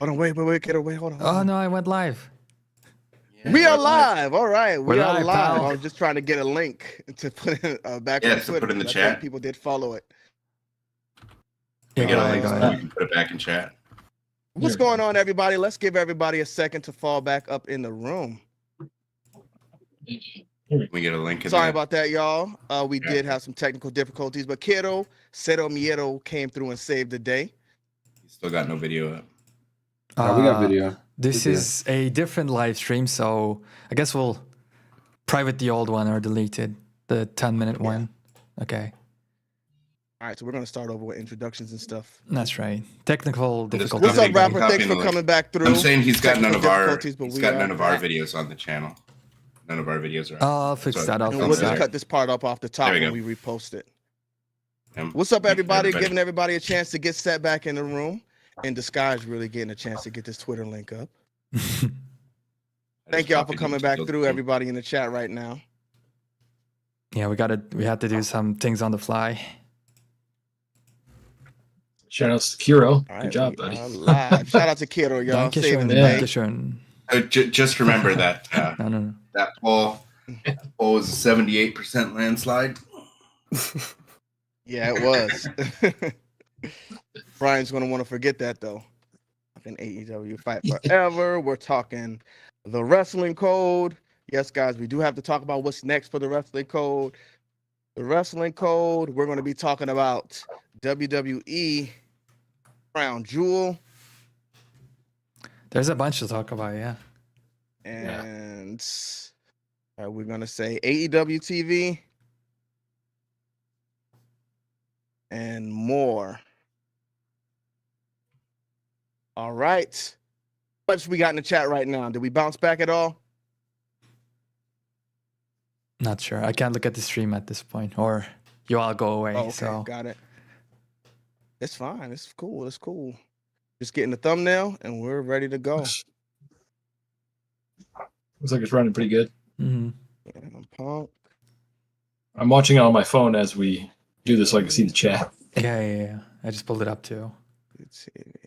Hold on, wait, Kero, wait, hold on. Oh no, I went live. We are live. All right, we We're are live, live. pal. I was just trying to get a link to put in, back on Yes, to Twitter. put in the I chat. think people did follow it. We get a link go so ahead. we can put it back in chat. What's going on, everybody? Let's give everybody a second to fall back up in the room. We get a link in Sorry there. about that, y'all. We Yeah. did have some technical difficulties, but Kero, Cero Miedo came through and saved the day. Still got no video up. We got video. This is a different live stream, so I guess we'll private the old one or delete it, the 10-minute one. Okay, All right, so we're going to start over with introductions and stuff. that's right. Technical difficulties. What's up, Copy- rapper? copy Thanks for the link. coming back through. I'm saying he's got none Technical of our difficulties, but he's we got are none of our back. videos on the channel. None of our videos are. I'll fix So- that. I'll And fix we'll just that. cut this part up off the top There we when go. we repost it. And What's up, everybody? everybody. Giving everybody a chance to get set back in the room. And Disguise really getting a chance to get this Twitter link up. I Thank just y'all for copied coming each back of those through, links. everybody in the chat right now. Yeah, we had to do some things on the fly. Shout out to Kero. All right, Good job, we buddy. are live. Shout out to Kero, y'all. Saving the day. Dankeschön. Just remember that No. that poll was a 78% landslide. Yeah, it was. Brian's going to want to forget that, though. In AEW Fight Forever. We're talking the wrestling code. Yes, guys, we do have to talk about what's next for the wrestling code. The wrestling code, we're going to be talking about WWE Crown Jewel. There's a bunch to talk about. Yeah. And we're going to say AEW TV and more. All right. How much we got in the chat right now? Did we bounce back at all? Not sure. I can't look at the stream at this point, or you all go away. Oh, okay, So got it. It's fine. It's cool. It's cool. Just getting the thumbnail, and we're ready to go. Looks like it's running pretty good. mhm. And Punk. I'm watching it on my phone as we do this so I can see the chat. Yeah. I just pulled it up too.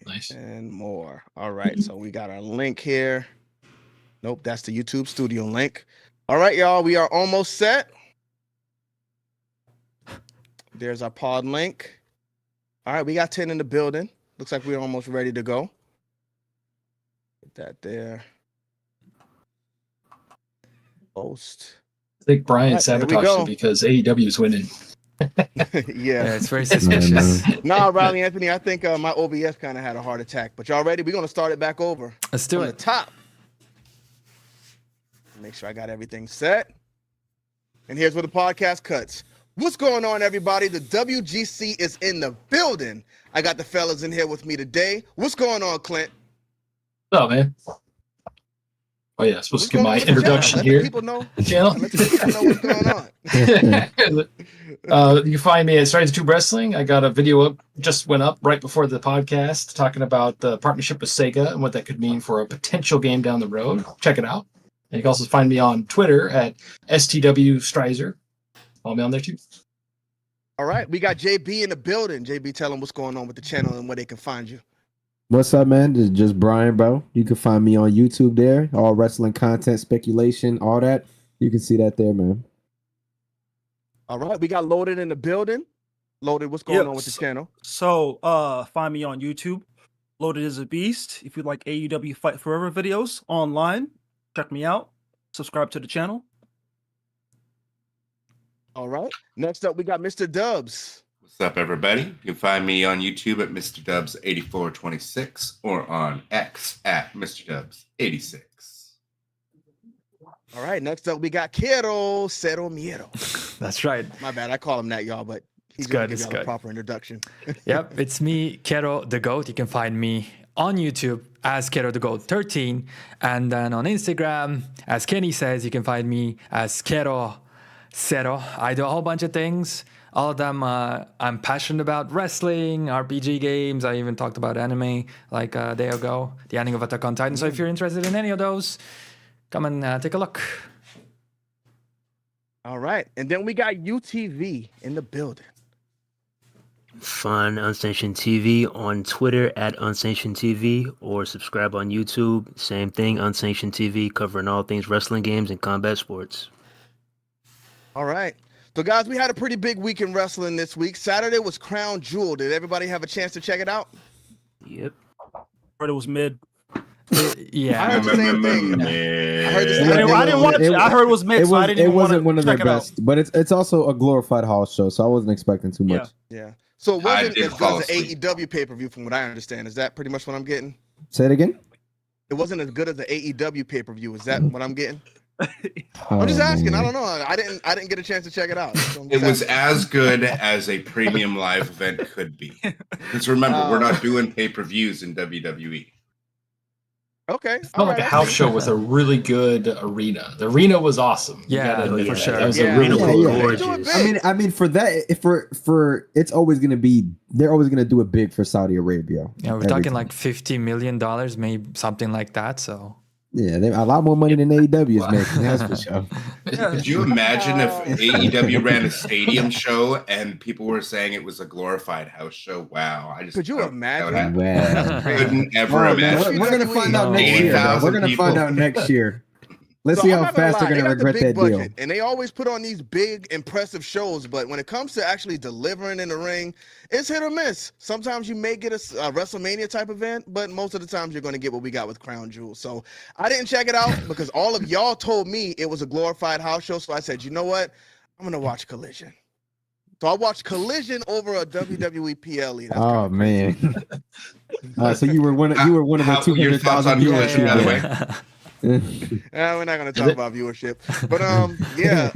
Nice. And more. All right. So we got our link here. Nope, that's the YouTube studio link. All right, y'all. We are almost set. There's our pod link. All right, we got 10 in the building. Looks like we're almost ready to go. Put that there. Post. I think Bryan Alright, there we sabotaged go. it because AEW is winning. Yeah, Yeah. it's very suspicious. Nah, Riley Anthony, I think my OBS kind of had a heart attack. But y'all ready? We're going to start it back over. Let's do From the it. top. Make sure I got everything set. And here's where the podcast cuts. What's going on, everybody? The WGC is in the building. I got the fellas in here with me today. What's going on, Clint? What's up, man? Oh, yeah. Supposed What's to give going on my with the introduction channel? Let here. the people know. The channel. Let the people know what's going on. You can find me at Stryzer Tube Wrestling. I got a video up, just went up right before the podcast, talking about the partnership with Sega and what that could mean for a potential game down the road. Check it out. And you can also find me on Twitter at STW Stryzer. Follow me on there too. All right, we got JB in the building. JB, tell them what's going on with the channel and where they can find you. What's up, man? This is just Bryan, bro. You can find me on YouTube there. All wrestling content, speculation, all that. You can see that there, man. All right, we got Loaded in the building. Loaded, what's going on with the channel? So find me on YouTube. Loaded is a beast. If you like AEW Fight Forever videos online, check me out. Subscribe to the channel. All right. Next up, we got Mr.Dubbs. What's up, everybody? You can find me on YouTube at Mr.Dubbs8426 or on X at Mr.Dubbs86. All right. Next up, we got Kero Cero Miedo. That's right. My bad. I call him that, y'all, but he's It's going to good, give it's y'all a good. proper introduction. Yep, it's me, Kero the Goat. You can find me on YouTube as Kero the Goat 13, and then on Instagram, as Kenny says, you can find me as Kero Cero. I do a whole bunch of things. All of them, I'm passionate about wrestling, RPG games. I even talked about anime like a day ago, the ending of Attack on Titan. So if you're interested in any of those, come and take a look. All right. And then we got UTV in the building. Find Unsanctioned TV on Twitter at Unsanctioned TV or subscribe on YouTube. Same thing, Unsanctioned TV, covering all things wrestling games and combat sports. All right. So, guys, we had a pretty big week in wrestling this week. Saturday was Crown Jewel. Did everybody have a chance to check it out? Yep. Heard it was mid. Yeah. I heard the same thing. I heard the same I thing. didn't watch it. I heard it was mid, so I didn't It even want wasn't to one of their check it out. best, but it's also a glorified house show, so I wasn't expecting too much. Yeah. So it I wasn't did as fall good as the asleep. AEW pay-per-view from what I understand. Is that pretty much what I'm getting? Say it again. It wasn't as good as the AEW pay-per-view. Is that what I'm getting? I'm just asking. I don't know. I didn't get a chance to check it out. So I'm It just was asking. as good as a premium live event could be. Because remember, we're not doing pay-per-views in WWE. Okay. It felt like a house show with a really good arena. The arena was awesome. You Yeah, gotta- for sure. That was Yeah. a really Yeah, cool yeah. arena. They do it big. I mean, for that, for it's always gonna be. They're always gonna do it big for Saudi Arabia. Yeah, we're Every talking time. like $50 million, maybe something like that. So Yeah, they a lot more money than AEW is making. That's for sure. Could you imagine if AEW ran a stadium show and people were saying it was a glorified house show? Wow. Could you that would imagine? happen. Wow. Couldn't ever Oh, man, imagine. we're gonna find out No next way. year. Though. 80,000 We're gonna find people. out next year. Let's So see I'm how not gonna fast lie, they're gonna they got the regret big that deal. budget, and they always put on these big, impressive shows. But when it comes to actually delivering in the ring, it's hit or miss. Sometimes you may get a WrestleMania type event, but most of the times you're going to get what we got with Crown Jewel. So I didn't check it out because all of y'all told me it was a glorified house show. So I said, you know what? I'm gonna watch Collision. So I watched Collision over a WWE PLE. That's Oh kinda man. So you were one of the How- your 200,000 thoughts on viewers. Collision, by the way? yeah. we're not gonna talk about viewership, but yeah.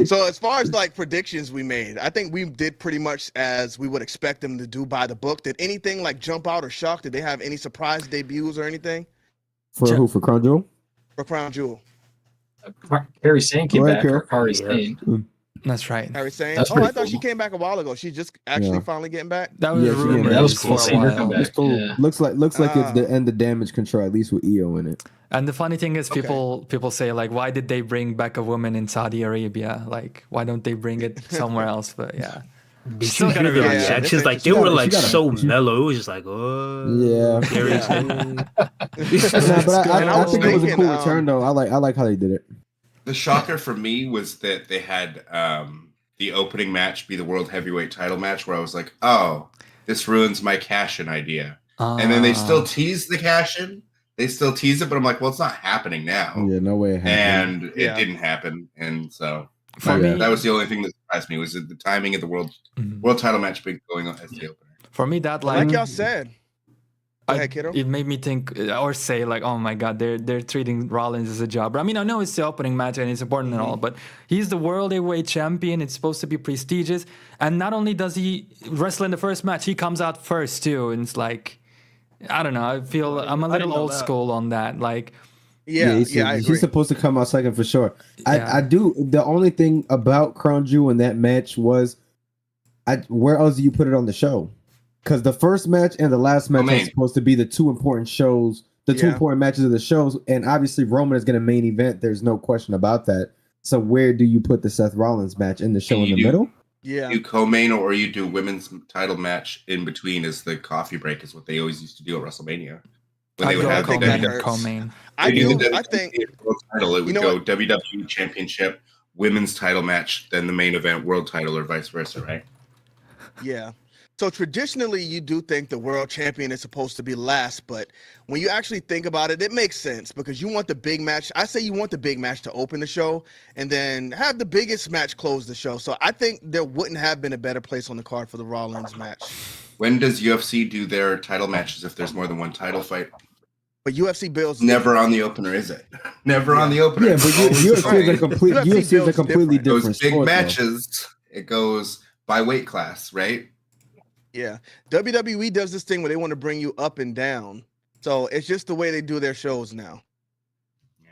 So as far as like predictions we made, I think we did pretty much as we would expect them to do by the book. Did anything like jump out or shock? Did they have any surprise debuts or anything For who? For Crown Jewel? for Crown Jewel? Harry Sane came Go back. ahead, Or Kero. Harry Yeah. Sane. That's right. Harry saying, That's "Oh, I pretty thought she cool. came back a while ago. She's just actually Yeah. finally getting back." That was Yeah, a she rumor did. That was cool for a seeing her while. come back. It's cool. Yeah. Looks like it's the Ah. end of Damage Control, at least with EO in it. And the funny thing is, Okay. people say like, why did they bring back a woman in Saudi Arabia? Like, why don't they bring it somewhere else? But yeah, Did Still you gotta hear be the like, yeah, reactions? that's Like they interesting. were She like gotta- so mellow. It was just like, oh, Yeah. Harry Yeah. Sane. Nah, but I And I was think it was a thinking, cool return though. I like how they did it. The shocker for me was that they had the opening match be the World Heavyweight title match, where I was like, oh, this ruins my cash-in idea. And then they still tease the cash-in. They still tease it, but I'm like, well, it's not happening now. Yeah, no way it happened. And Yeah. it didn't happen. And so for Yeah. me, that was the only thing that surprised me, was the timing of the world title match being going on as the opener. for me that Like y'all said, go I- ahead, kiddo. it made me think or say like, oh my god, they're treating Rollins as a jobber. I mean, I know it's the opening match and it's important and all, but he's the world heavyweight champion. It's supposed to be prestigious, and not only does he wrestle in the first match, he comes out first too, and it's like, I don't know. I feel I'm a I didn't little know old that. school on that. Like, Yeah, I agree. he's supposed to come out second for sure. Yeah. I do. The only thing about Crown Jewel in that match was, where else do you put it on the show? Because the first match and the last match are main. supposed to be the two important shows, the two Yeah. important matches of the shows, and obviously Roman is going to main event. There's no question about that. So where do you put the Seth Rollins match in the show And in you the do- middle? Yeah, You co-main or you do women's title match in between as the coffee break, is what they always used to do at WrestleMania. When I they would go have the think that WWE hurts. co-main. I do do. the I think world title, it would You know go what? WWE Championship, women's title match, then the main event world title, or vice versa, right? yeah. So traditionally, you do think the world champion is supposed to be last, but when you actually think about it, it makes sense because you want the big match. I say you want the big match to open the show and then have the biggest match close the show. So I think there wouldn't have been a better place on the card for the Rollins match. When does UFC do their title matches if there's more than one title fight? But UFC bills Never on the opener, is it? Never on the opener. Yeah, but UFC is a Right. complete UFC UFC is a builds completely different. Those different big sport, though. matches, it goes by weight class, right? Yeah. WWE does this thing where they want to bring you up and down. So it's just the way they do their shows now. Yeah.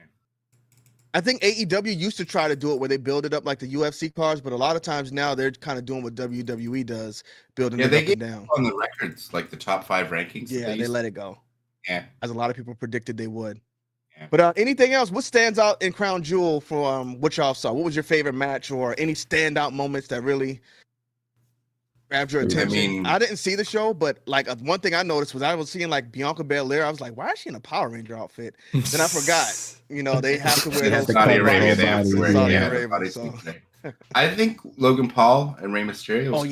I think AEW used to try to do it where they build it up like the UFC cards, but a lot of times now they're kind of doing what WWE does, building Yeah, it they up get and down. on the records, like the top 5 rankings. Yeah, they used let it go, Yeah. as a lot of people predicted they would. Yeah. But anything else? What stands out in Crown Jewel from what y'all saw? What was your favorite match or any standout moments that really grabbed your I attention. I mean- didn't see the show, but like one thing I noticed was I was seeing like Bianca Belair. I was like, why is she in a Power Ranger outfit? Then I forgot. You know, they have to wear It's those. to Saudi cover Arabia. her They have to body, wear Saudi the Arabia, body so. suit thing. I think Logan Paul and Rey Mysterio was Oh cool,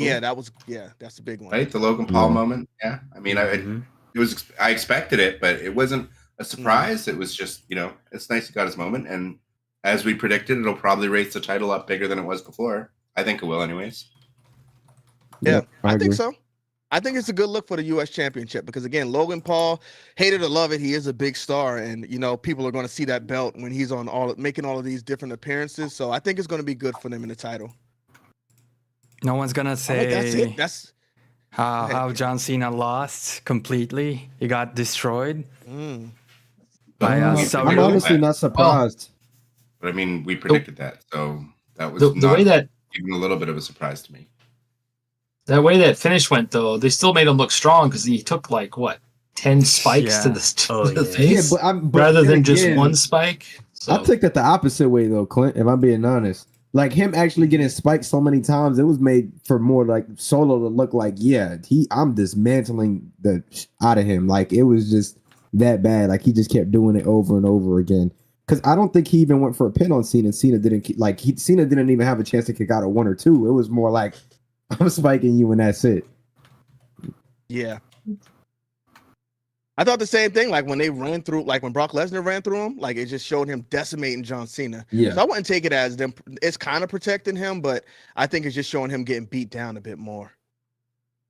yeah, that's the big one. right? The Logan Paul Yeah. moment. Yeah, I mean, Mhm. I expected it, but it wasn't a surprise. It was just, it's nice he got his moment, and as we predicted, it'll probably raise the title up bigger than it was before. I think it will, anyways. Yeah, I agree. think so. I think it's a good look for the U.S. Championship because again, Logan Paul, hate it or love it, he is a big star, and people are going to see that belt when he's on making all of these different appearances. So I think it's going to be good for them in the title. No one's gonna All right, that's say it. That's how John Cena lost completely. He got destroyed by Saudi I'm Arabia. honestly not surprised. But I mean, we predicted that, so that was The not way that even a little bit of a surprise to me. finish went though, they still made him look strong because he took like what 10 spikes to Yeah. the Yeah. face, but rather then than just again, one spike. So I took that the opposite way though, Clint. If I'm being honest, like him actually getting spiked so many times, it was made for more like Solo to look like, I'm dismantling the out of him. Like it was just that bad. Like he just kept doing it over and over again. Because I don't think he even went for a pin on Cena. Cena didn't Cena didn't even have a chance to kick out a 1 or 2. It was more like I'm spiking you and that's it. yeah. I thought the same thing. Like when they ran through, like when Brock Lesnar ran through him, like it just showed him decimating John Cena. Yeah. So I wouldn't take it as them. It's kind of protecting him, but I think it's just showing him getting beat down a bit more.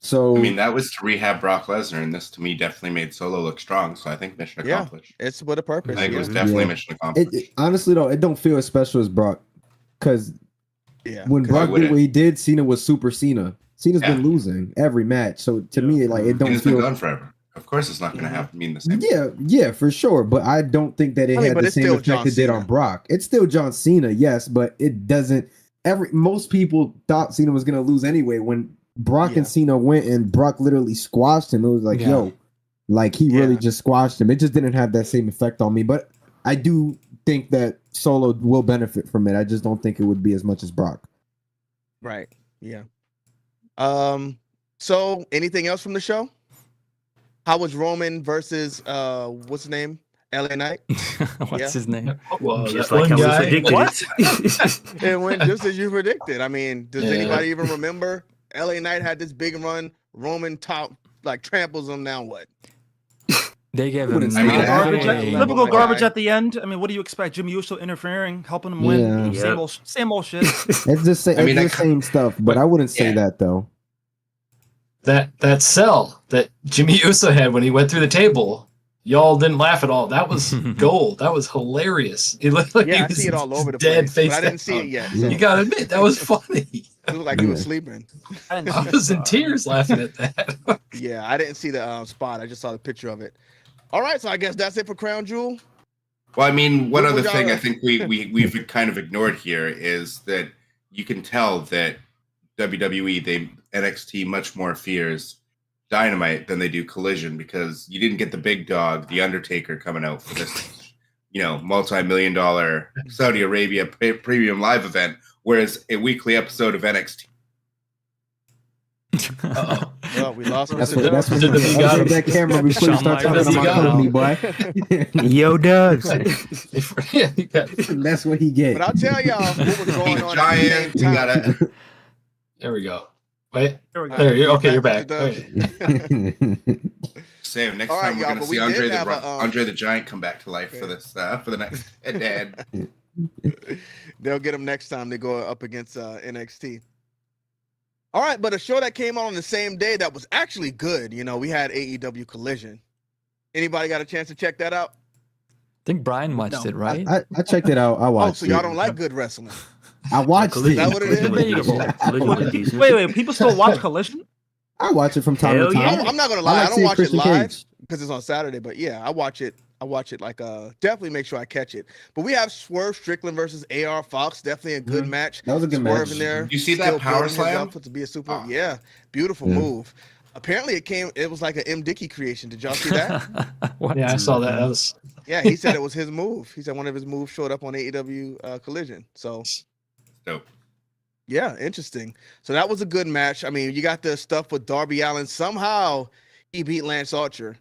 So I mean, that was to rehab Brock Lesnar, and this to me definitely made Solo look strong. So I think mission Yeah. accomplished. It's with a purpose. I think it Yeah. was definitely Yeah. mission accomplished. honestly though, it don't feel as special as Brock. Because Yeah. when 'cause Brock would did it? what he did, Cena was super Cena. Cena's Yeah. been losing every match. So to me, like it don't Cena's been feel. gone forever. Of course, it's not going to have to mean the same. Yeah, for sure. But I don't think that it had but the it's same still effect John it did Cena. on Brock. It's still John Cena, yes, but it doesn't. Most people thought Cena was gonna lose anyway. When Brock Yeah. and Cena went and Brock literally squashed him, it was like, Yeah. like he really Yeah. just squashed him. It just didn't have that same effect on me. But I do think that Solo will benefit from it. I just don't think it would be as much as Brock. Right. Yeah. So anything else from the show? How was Roman versus what's his name? LA Knight? What's Yeah. his name? well, Just that like one how we guy- predicted What? it. It went just as you predicted. I mean, does Yeah. anybody even remember? LA Knight had this big run. Roman tramples him. Now what? They gave Wouldn't him say that. nothing. Typical my garbage guy. at the end. I mean, what do you expect? Jimmy Uso interfering, helping him win. Yeah. Yep. Same old shit. It's just I mean, it's the same stuff, but I wouldn't say Yeah. that though. that cell that Jimmy Uso had when he went through the table, y'all didn't laugh at all. That was gold. That was hilarious. It looked like he Yeah, I was see it all over the dead place, face but I didn't see down. it yet. Yeah. So You gotta admit that was funny. it looked like he was sleeping. I didn't I see was it. in tears laughing at that. Yeah, I didn't see the spot. I just saw the picture of it. All right, so I guess that's it for Crown Jewel. Well, I mean, one What other would thing y'all- I think we've kind of ignored here is that you can tell that WWE, NXT much more fears Dynamite than they do Collision, because you didn't get the big dog, The Undertaker, coming out for this, multi-million-dollar Saudi Arabia premium live event, whereas a weekly episode of NXT. Well, we lost That's Mr. what Dubbs. you You got him. that camera before you Shawn start Michaels, talking you about got me, him. boy. Yo, Dubs. Yeah, you got- That's what he get. But I'll tell y'all what was going on at the same Giant, you time. gotta. there we go. Wait, There we go. there you okay. You're back. Mr. Okay. Sam, next All right, time we're y'all, gonna but see we did Andre have the a, Andre the Giant come back to life for this for the next head. They'll get them next time they go up against NXT. All right, but a show that came on the same day that was actually good. We had AEW Collision. Anybody got a chance to check that out? I think Bryan watched No. it, right? I checked it out. I watched Oh, so y'all it. don't like good wrestling? I watched Collision. it. that what it is? Collision was decent. Collision was decent. Wait, people still watch Collision? I watch it from time Hell to time. yeah. I'm not gonna I lie, like I don't seeing watch Christian it live Cage. because it's on Saturday. But yeah, I watch it like definitely make sure I catch it. But we have Swerve Strickland versus AR Fox. Definitely a good match. That was a good Swerve match. in there. You see that still power building himself slam? to be a super. Oh. Yeah, beautiful Yeah. move. Apparently, it was like an M. Dickey creation. Did y'all see that? What? Yeah, I saw that. That was Yeah, he said it was his move. He said one of his moves showed up on AEW Collision. So Dope. Yeah, interesting. So that was a good match. I mean, you got the stuff with Darby Allin. Somehow he beat Lance Archer.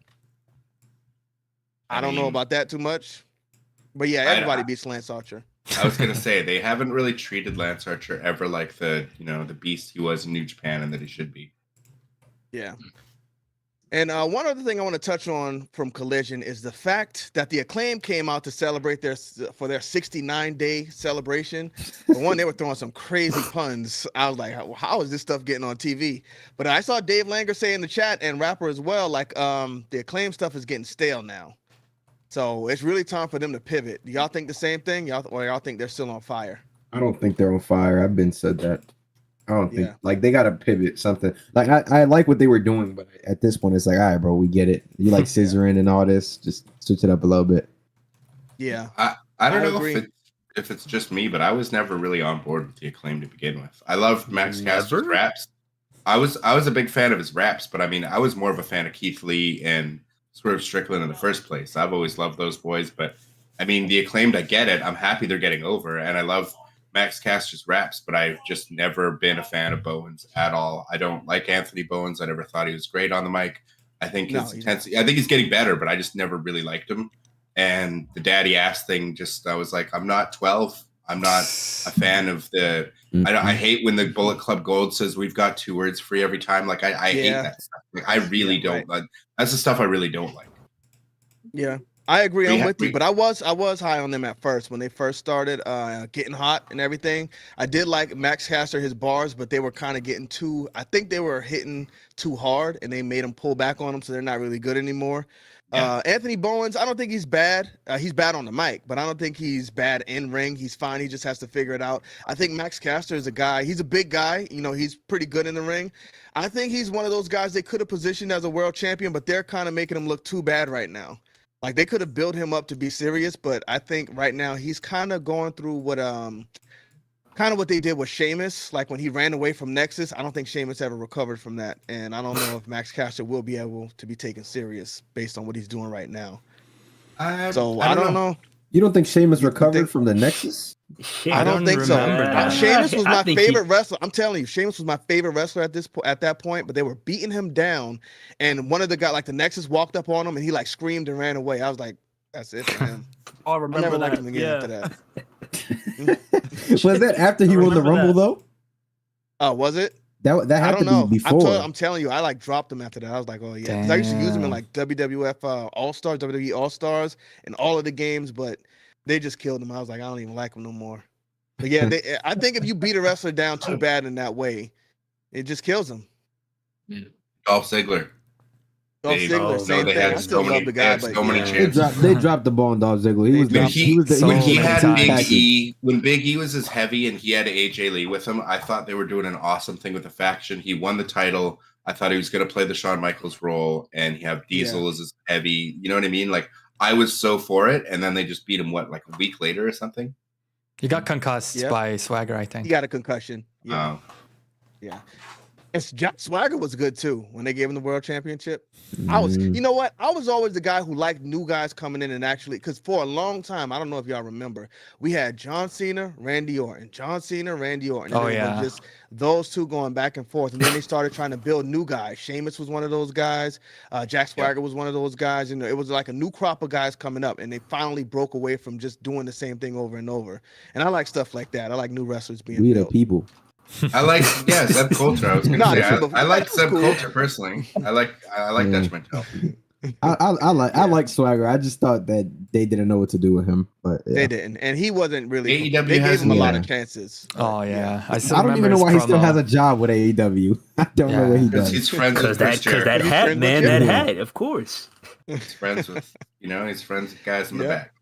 I don't know about that too much, but yeah, everybody beats Lance Archer. I was gonna say they haven't really treated Lance Archer ever like the beast he was in New Japan and that he should be. Yeah. And one other thing I want to touch on from Collision is the fact that the Acclaim came out to celebrate their 69-day celebration. For one, they were throwing some crazy puns. I was like, how is this stuff getting on TV? But I saw Dave Langer say in the chat, and Rapper as well, like the Acclaim stuff is getting stale now. So it's really time for them to pivot. Do y'all think the same thing? Y'all think they're still on fire? I don't think they're on fire. I've been said that. I don't think like they gotta pivot something. Like I like what they were doing, but at this point it's like, all right, bro, we get it. You like scissoring and all this, just switch it up a little bit. Yeah. I don't know if it's just me, but I was never really on board with the Acclaim to begin with. I loved Max Caster's raps. I was a big fan of his raps, but I mean I was more of a fan of Keith Lee and Swerve Strickland in the first place. I've always loved those boys, but I mean the Acclaimed, I get it. I'm happy they're getting over, and I love Max Caster's raps, but I've just never been a fan of Bowens at all. I don't like Anthony Bowens. I never thought he was great on the mic. I think his intensity, I think he's getting better, but I just never really liked him. And the daddy ass thing, I was like, I'm not 12. I'm not a fan of the. I hate when the Bullet Club Gold says we've got 2 words free every time. Like I hate that stuff. Like I really don't. Like, that's the stuff I really don't like. Yeah. I agree. I'm with you, but I was high on them at first when they first started getting hot and everything. I did like Max Caster, his bars, but they were kind of getting too. I think they were hitting too hard, and they made him pull back on them, so they're not really good anymore. Yeah. Anthony Bowens, I don't think he's bad. He's bad on the mic, but I don't think he's bad in ring. He's fine. He just has to figure it out. I think Max Caster is a guy. He's a big guy. You know, he's pretty good in the ring. I think he's one of those guys they could have positioned as a world champion, but they're kind of making him look too bad right now. Like they could have built him up to be serious, but I think right now he's kind of going through what they did with Sheamus. Like when he ran away from Nexus, I don't think Sheamus ever recovered from that, and I don't know if Max Caster will be able to be taken serious based on what he's doing right now. I don't know. You don't think Sheamus recovered from the Nexus? I don't think so. Sheamus was my favorite wrestler. I'm telling you, Sheamus was my favorite wrestler at that point, but they were beating him down, and one of the guys, like the Nexus, walked up on him, and he like screamed and ran away. I was like, that's it for him. I remember never liked that. him again after that. Was that after he won the Rumble though? Oh, was it? That had to be before. I'm telling you, I like dropped him after that. I was like, oh yeah, because I used to use him in like WWF All-Stars, WWE All-Stars, and all of the games, but they just killed him. I was like, I don't even like him no more. But yeah, I think if you beat a wrestler down too bad in that way, it just kills him. Dolph Ziggler. Same thing. I still love the guy, but many chances. They dropped the ball on Dolph Ziggler. When Big E was as heavy and he had AJ Lee with him, I thought they were doing an awesome thing with the faction. He won the title. I thought he was going to play the Shawn Michaels role, and he have Diesel as his heavy. You know what I mean? Like I was so for it, and then they just beat him like a week later or something. He got concussed by Swagger, I think. He got a concussion. Yeah. Oh. Yeah. And Swagger was good too when they gave him the world championship. You know what? I was always the guy who liked new guys coming in and actually, because for a long time, I don't know if y'all remember, we had John Cena, Randy Orton, John Cena, Randy Orton. Oh yeah. Just those two going back and forth, and then they started trying to build new guys. Sheamus was one of those guys. Jack Swagger was one of those guys. You know, it was like a new crop of guys coming up, and they finally broke away from just doing the same thing over and over. And I like stuff like that. I like new wrestlers being built. The people. I like Zeb Coulter. I was going to say I like Zeb Coulter personally. I like Dutch Mantel. I like Swagger. I just thought that they didn't know what to do with him, but they didn't, and he wasn't really. AEW they gave him a lot of chances. Oh yeah, I don't even know why he still has a job with AEW. I don't know what he does. He's friends with that hat, man. That hat, of course. He's friends with he's friends with guys in the back.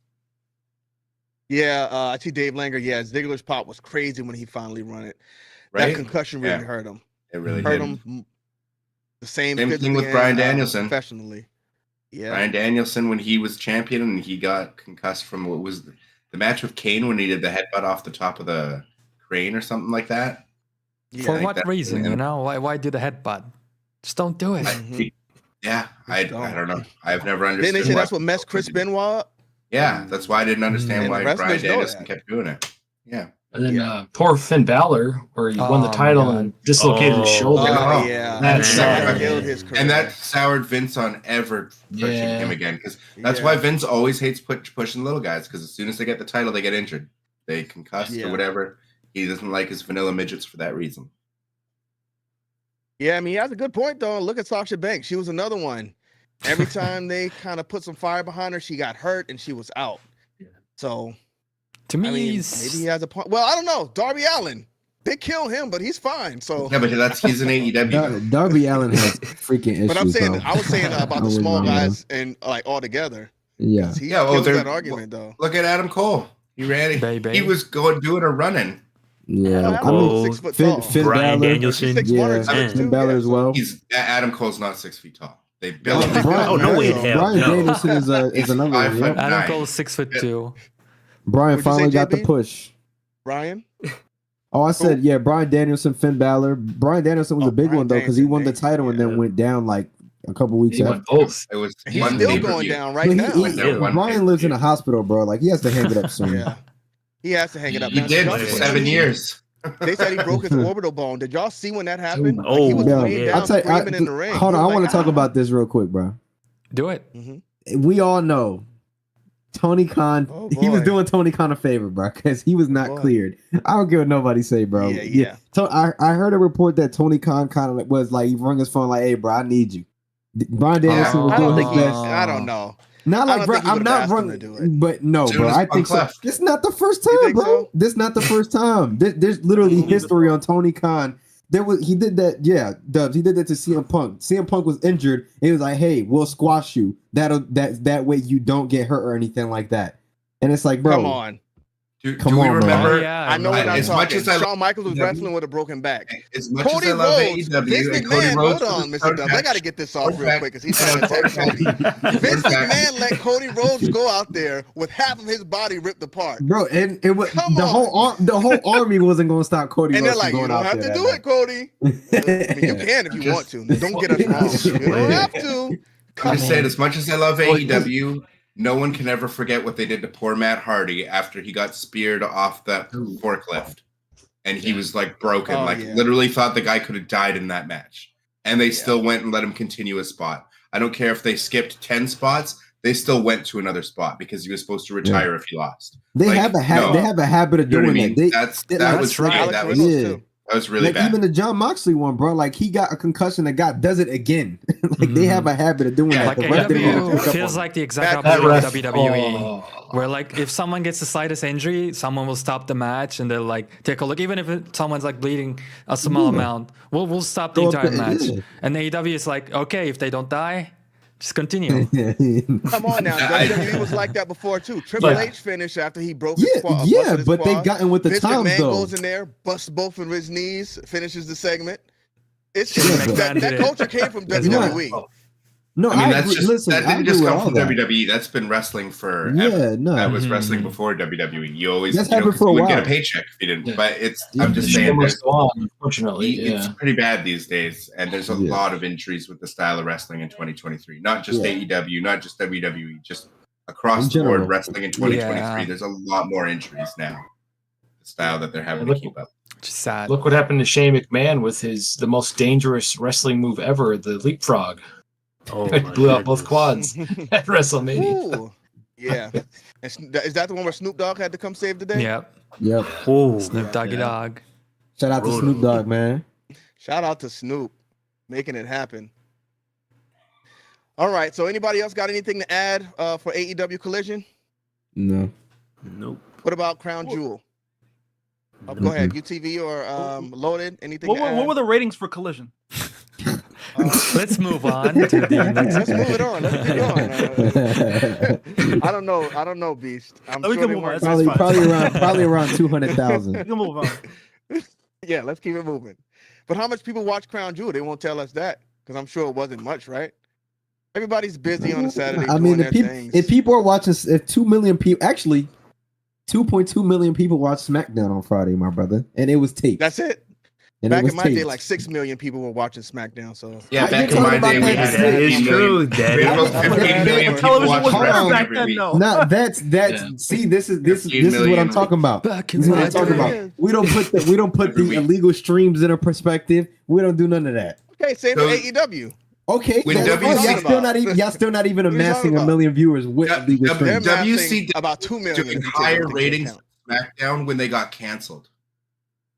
Yeah, I see Dave Langer. Yeah, Ziggler's pop was crazy when he finally run it. Right? That concussion really hurt him. It really hurt him. The same thing with Bryan Danielson. Professionally. Yeah. Bryan Danielson, when he was champion and he got concussed from what was the match with Kane when he did the headbutt off the top of the crane or something like that. Yeah, for what reason? Why do the headbutt? Just don't do it. I don't know. I've never understood. Didn't they say that's what messed Chris Benoit up? Yeah, that's why I didn't understand why Bryan Danielson kept doing it. Yeah. And then poor Finn Balor, where he won the Oh, title my and dislocated his shoulder. Oh, yeah. That's sad. Killed his career. And that soured Vince on ever pushing him again, because that's why Vince always hates pushing little guys, because as soon as they get the title, they get injured. They concussed or whatever. He doesn't like his vanilla midgets for that reason. Yeah, I mean, he has a good point, though. Look at Sasha Banks. She was another one. Every time they kind of put some fire behind her, she got hurt and she was out. Yeah. So, to me, maybe he has a point. Well, I don't know. Darby Allin. They kill him, but he's fine. So yeah, but he's an AEW. Darby Allin has freaking issues. But I'm saying, bro. I was saying about the small guys and like all together. Yeah, he kills that argument though. Look at Adam Cole. He ran. He was doing a running. Yeah, I mean, 6 foot tall. Finn Bryan Balor, Danielson. Finn Balor as well. Adam Cole's not 6 feet tall. They built him. No way in hell. Bryan Danielson is another one. Yep. Adam Cole 6'2". Bryan finally got the push. Bryan. Oh, I said Bryan Danielson, Finn Balor. Bryan Danielson was a big one though because he won the title and then went down like a couple weeks after. Both. It was He's still going down right now. Bryan lives in a hospital, bro. Like he has to hang it up soon. Yeah, he has to hang it up. He did for 7 years. They said he broke his orbital bone. Did y'all see when that happened? Oh, he was laying down screaming in the ring. Hold on, I want to talk about this real quick, bro. Do it. We all know Tony Khan. He was doing Tony Khan a favor, bro, because he was not cleared. I don't care what nobody say, bro. Yeah. So I heard a report that Tony Khan kind of was like he rung his phone like, "Hey, bro, I need you." Bryan Danielson was doing his best. I don't know. Not like, bro, I'm not running, but no, bro. I think so. It's not the first time, bro. So? This not the first time. There's literally history on Tony Khan. He did that, Dubbs. He did that to CM Punk. CM Punk was injured. It was like, hey, we'll squash you. That way you don't get hurt or anything like that. And it's like, bro, come on. Do we remember? I know what I'm talking. Shawn Michaels was wrestling with a broken back. As much Cody as I love Rhodes, AEW, Vince McMahon, hold on, Mr. Dubbs. I got to get this off real quick because he's trying to attack Cody. Vince McMahon let Cody Rhodes go out there with half of his body ripped apart. Bro, and it was the whole army wasn't going to stop Cody. And they're like, you don't have to do it, Cody. I mean, you can if you want to. Don't get us wrong. You don't have to. I'm just saying, as much as I love AEW. No one can ever forget what they did to poor Matt Hardy after he got speared off that forklift. And he was like broken, literally thought the guy could have died in that match. And they still went and let him continue a spot. I don't care if they skipped 10 spots, they still went to another spot because he was supposed to retire if he lost. They have a habit of doing that. That was really bad. Even the John Moxley one, bro. Like he got a concussion that does it again. They have a habit of doing that. Like AEW feels like the exact opposite of WWE, where like if someone gets the slightest injury, someone will stop the match and they'll like take a look. Even if someone's like bleeding a small amount, we'll stop the entire match. And AEW is like, okay, if they don't die, just continue. Come on now, WWE was like that before too. Triple H finished after he broke his quad. But they gotten with the times though. Goes in there, busts both of his knees, finishes the segment. It's just that culture came from WWE. No, I mean that didn't just come from WWE. That's been wrestling for that was wrestling before WWE. You always wouldn't get a paycheck if you didn't. But I'm just saying, unfortunately, it's pretty bad these days, and there's a lot of injuries with the style of wrestling in 2023. Not just AEW, not just WWE, just across the board wrestling in 2023. There's a lot more injuries now. The style that they're having to keep up. Just sad. Look what happened to Shane McMahon with the most dangerous wrestling move ever, the leapfrog. It blew out both quads at WrestleMania. Ooh, yeah. Is that the one where Snoop Dogg had to come save the day? Yep. Oh, Snoop Doggy Dogg. Shout out to Snoop Dogg, man. Shout out to Snoop, making it happen. All right. So anybody else got anything to add for AEW Collision? No. Nope. What about Crown Jewel? Go ahead, UTV or Loaded. Anything? What were the ratings for Collision? Let's move on to the next. Let's move it on. Let's keep going. I don't know, Beast. I'm sure they weren't. Probably around 200,000. We can move on. Yeah, let's keep it moving. But how much people watch Crown Jewel? They won't tell us that because I'm sure it wasn't much, right? Everybody's busy on a Saturday. I mean, if people are watching, if 2 million people, actually 2.2 million people watched SmackDown on Friday, my brother, and it was taped. That's it. And Back it was in my day, taped. like 6 million people were watching SmackDown. So Yeah, How back you in my talking about day, we that? had That is 15 true. million. That We had is about true. 15 million people Television watching was wrestling back every then, week. though. Nah, that's Yeah. see, this is 15 what I'm million talking about. Back This in is what my I'm talking day. about. We don't put Every the week. illegal streams in a perspective. We don't do none of that. okay, same So- for AEW. Okay, When that's fine. WC Y'all still not even What are you amassing talking a about? million viewers with W- illegal W- They're streams. amassing WCW about 2 million. if doing you take higher everything into ratings account. SmackDown when they got canceled.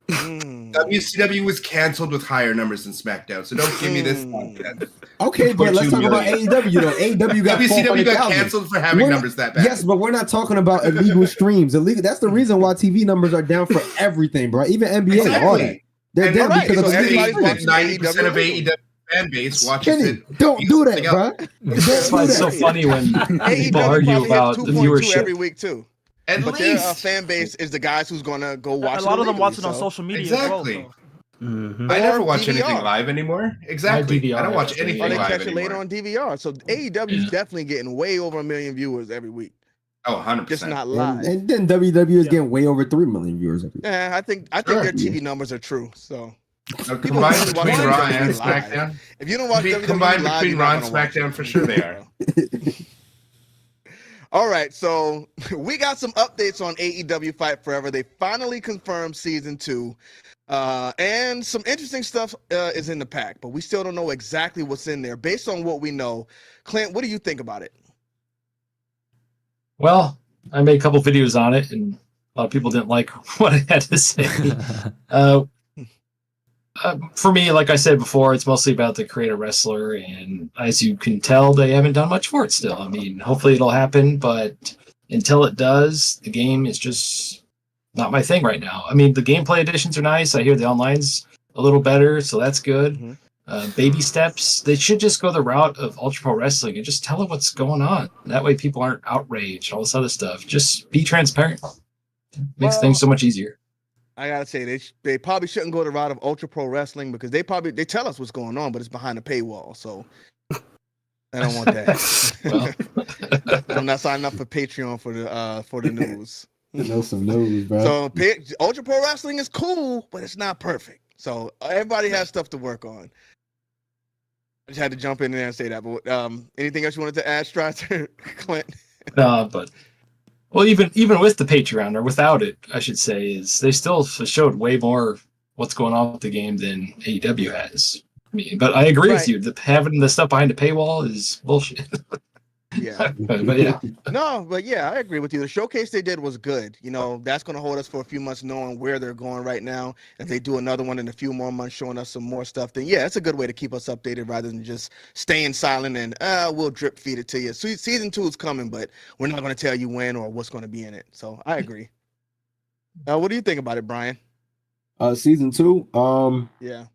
Mm. WCW was canceled with higher numbers than SmackDown, so don't give me this nonsense. Okay, but let's 2.2 talk about million. AEW though. AEW got WCW got 400,000. canceled for having numbers that bad. Yes, but we're not talking about illegal streams. Illegal. That's the reason why TV numbers are down for everything, bro. Even NBA, all that. Exactly. They're And down right, because so of illegal everybody's streams. watching 90% of AEW. AEW fan base watches Kenny, it. don't do that, Something bro. else. That's why it's so funny when people AEW argue probably about hits the 2.2 viewership. every week too. At But their least. fan base is the guys who's gonna go watch. A lot of them watch it on so. social media Exactly. as well. Mhm. I Or never watch DVR. anything live anymore. Exactly. DVR, I don't watch actually. anything Or they live catch it anymore. later on DVR. So AEW is Yeah. definitely getting way over 1 million viewers every week. Oh, 100%. Just not live. And then WWE is Yeah. getting way over 3 million viewers every week. Yeah, I think Sure. their TV numbers are true. So So People combined usually watch between WWE Raw and live. SmackDown. if you don't watch WWE Combined live, between you're Raw not and gonna watch SmackDown, it. for sure they are. All right, so we got some updates on AEW Fight Forever. They finally confirmed season 2. And some interesting stuff is in the pack, but we still don't know exactly what's in there. Based on what we know, Clint, what do you think about it? Well, I made a couple videos on it, and a lot of people didn't like what I had to say. For me, like I said before, it's mostly about the creator wrestler, and as you can tell, they haven't done much for it still. I mean, hopefully it'll happen, but until it does, the game is just not my thing right now. I mean, the gameplay additions are nice. I hear the online's a little better, so that's good. Mhm. Baby steps. They should just go the route of Ultra Pro Wrestling and just tell them what's going on. That way people aren't outraged, all this other stuff. Just be transparent. Makes Well, things so much easier. I gotta say they probably shouldn't go the route of Ultra Pro Wrestling because they tell us what's going on, but it's behind a paywall. So I don't want that. Well, I'm not signing up for Patreon for the news. To know some news, bro. So Ultra Pro Wrestling is cool, but it's not perfect. So everybody has stuff to work on. I just had to jump in there and say that. But anything else you wanted to add, Stryzer, Clint? but well, even with the Patreon, or without it, I should say, is they still showed way more what's going on with the game than AEW has. I mean, but I agree Right. with you that having the stuff behind the paywall is bullshit. Yeah. but yeah, No, but yeah, I agree with you. The showcase they did was good. You know, that's going to hold us for a few months knowing where they're going right now. If they do another one in a few more months showing us some more stuff, then yeah, it's a good way to keep us updated rather than just staying silent and we'll drip feed it to you. So season 2 is coming, but we're not going to tell you when or what's going to be in it. So I agree. What do you think about it, Bryan? Season 2. Yeah.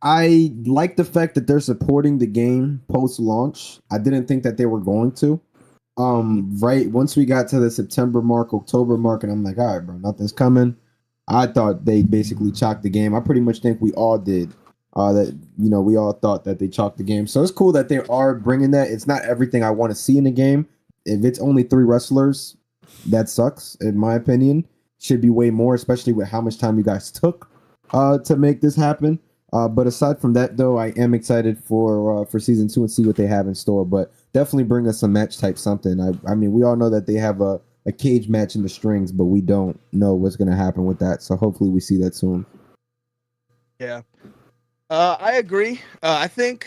I like the fact that they're supporting the game post-launch. I didn't think that they were going to. Right once we got to the September mark, October mark, and I'm like, all right, bro, nothing's coming. I thought they basically chalked the game. I pretty much think we all did. We all thought that they chalked the game. So it's cool that they are bringing that. It's not everything I want to see in the game. If it's only 3 wrestlers, that sucks, in my opinion. Should be way more, especially with how much time you guys took to make this happen. But aside from that, though, I am excited for season 2 and see what they have in store. But definitely bring us some match type something. I mean, we all know that they have a cage match in the strings, but we don't know what's going to happen with that. So hopefully we see that soon. Yeah. I agree. I think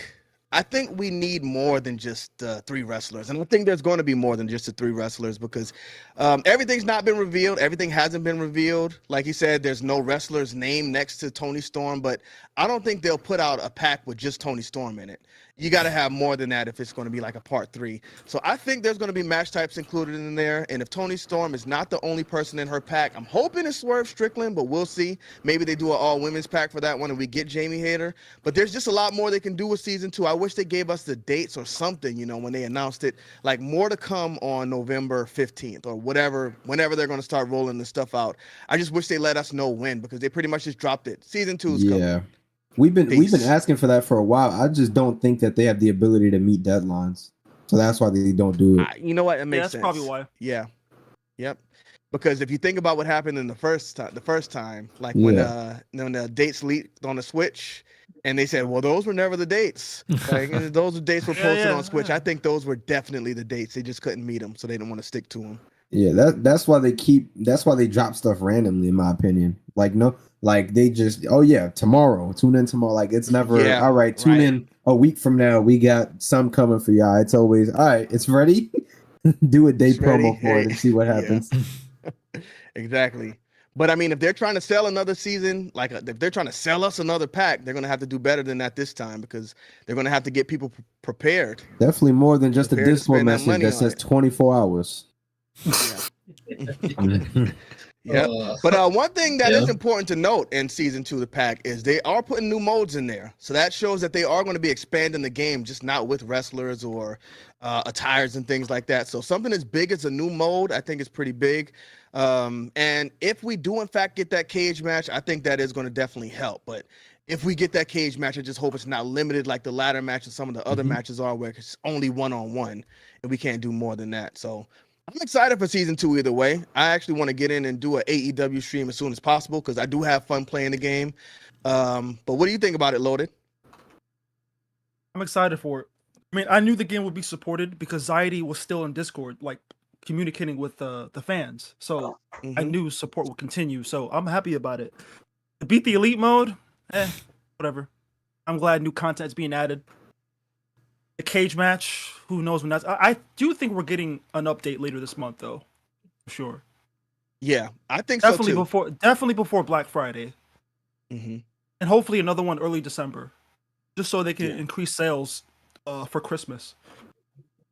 we need more than just 3 wrestlers. And I think there's going to be more than just the 3 wrestlers because everything's not been revealed. Everything hasn't been revealed. Like you said, there's no wrestler's name next to Tony Storm, but I don't think they'll put out a pack with just Tony Storm in it. You got to have more than that if it's going to be like a part 3. So I think there's going to be match types included in there. And if Tony Storm is not the only person in her pack, I'm hoping it's Swerve Strickland, but we'll see. Maybe they do an all women's pack for that one and we get Jamie Hayter. But there's just a lot more they can do with season 2. I wish they gave us the dates or something, when they announced it, like more to come on November 15th or whatever, whenever they're going to start rolling the stuff out. I just wish they let us know when because they pretty much just dropped it. Season 2 is coming. We've been Peace. asking for that for a while. I just don't think that they have the ability to meet deadlines. So that's why they don't do it. You know what? It makes That's sense. probably why. Yeah. Yep. Because if you think about what happened in the first time, like when the dates leaked on the Switch, and they said, well, those were never the dates. Like those dates were posted on Switch. I think those were definitely the dates. They just couldn't meet them, so they didn't want to stick to them. Yeah, that's why they drop stuff randomly, in my opinion. Like they just, oh yeah, tomorrow, tune in tomorrow. Like it's never all right, tune in a week from now. We got some coming for y'all. It's always all right, it's ready. Do a day promo for it and see what happens. Exactly. But I mean, if they're trying to sell another season, like if they're trying to sell us another pack, they're going to have to do better than that this time, because they're going to have to get people prepared. Definitely more than just a Discord message that says 24 hours. Yeah. But one thing that is important to note in season 2 of the pack is they are putting new modes in there. So that shows that they are going to be expanding the game, just not with wrestlers or attires and things like that. So something as big as a new mode, I think is pretty big. And if we do in fact get that cage match, I think that is going to definitely help. But if we get that cage match, I just hope it's not limited like the ladder match and some of the other matches are, where it's only 1-on-1 and we can't do more than that. So I'm excited for season 2 either way. I actually want to get in and do an AEW stream as soon as possible, because I do have fun playing the game. But what do you think about it, Loaded? I'm excited for it. I mean, I knew the game would be supported because Zaidi was still in Discord, like communicating with the fans. So I knew support would continue. So I'm happy about it. To beat the elite mode, whatever. I'm glad new content's being added. The cage match, who knows when that's. I do think we're getting an update later this month, though, for sure. Yeah, I think definitely so too. Definitely before Black Friday, and hopefully another one early December, just so they can increase sales for Christmas.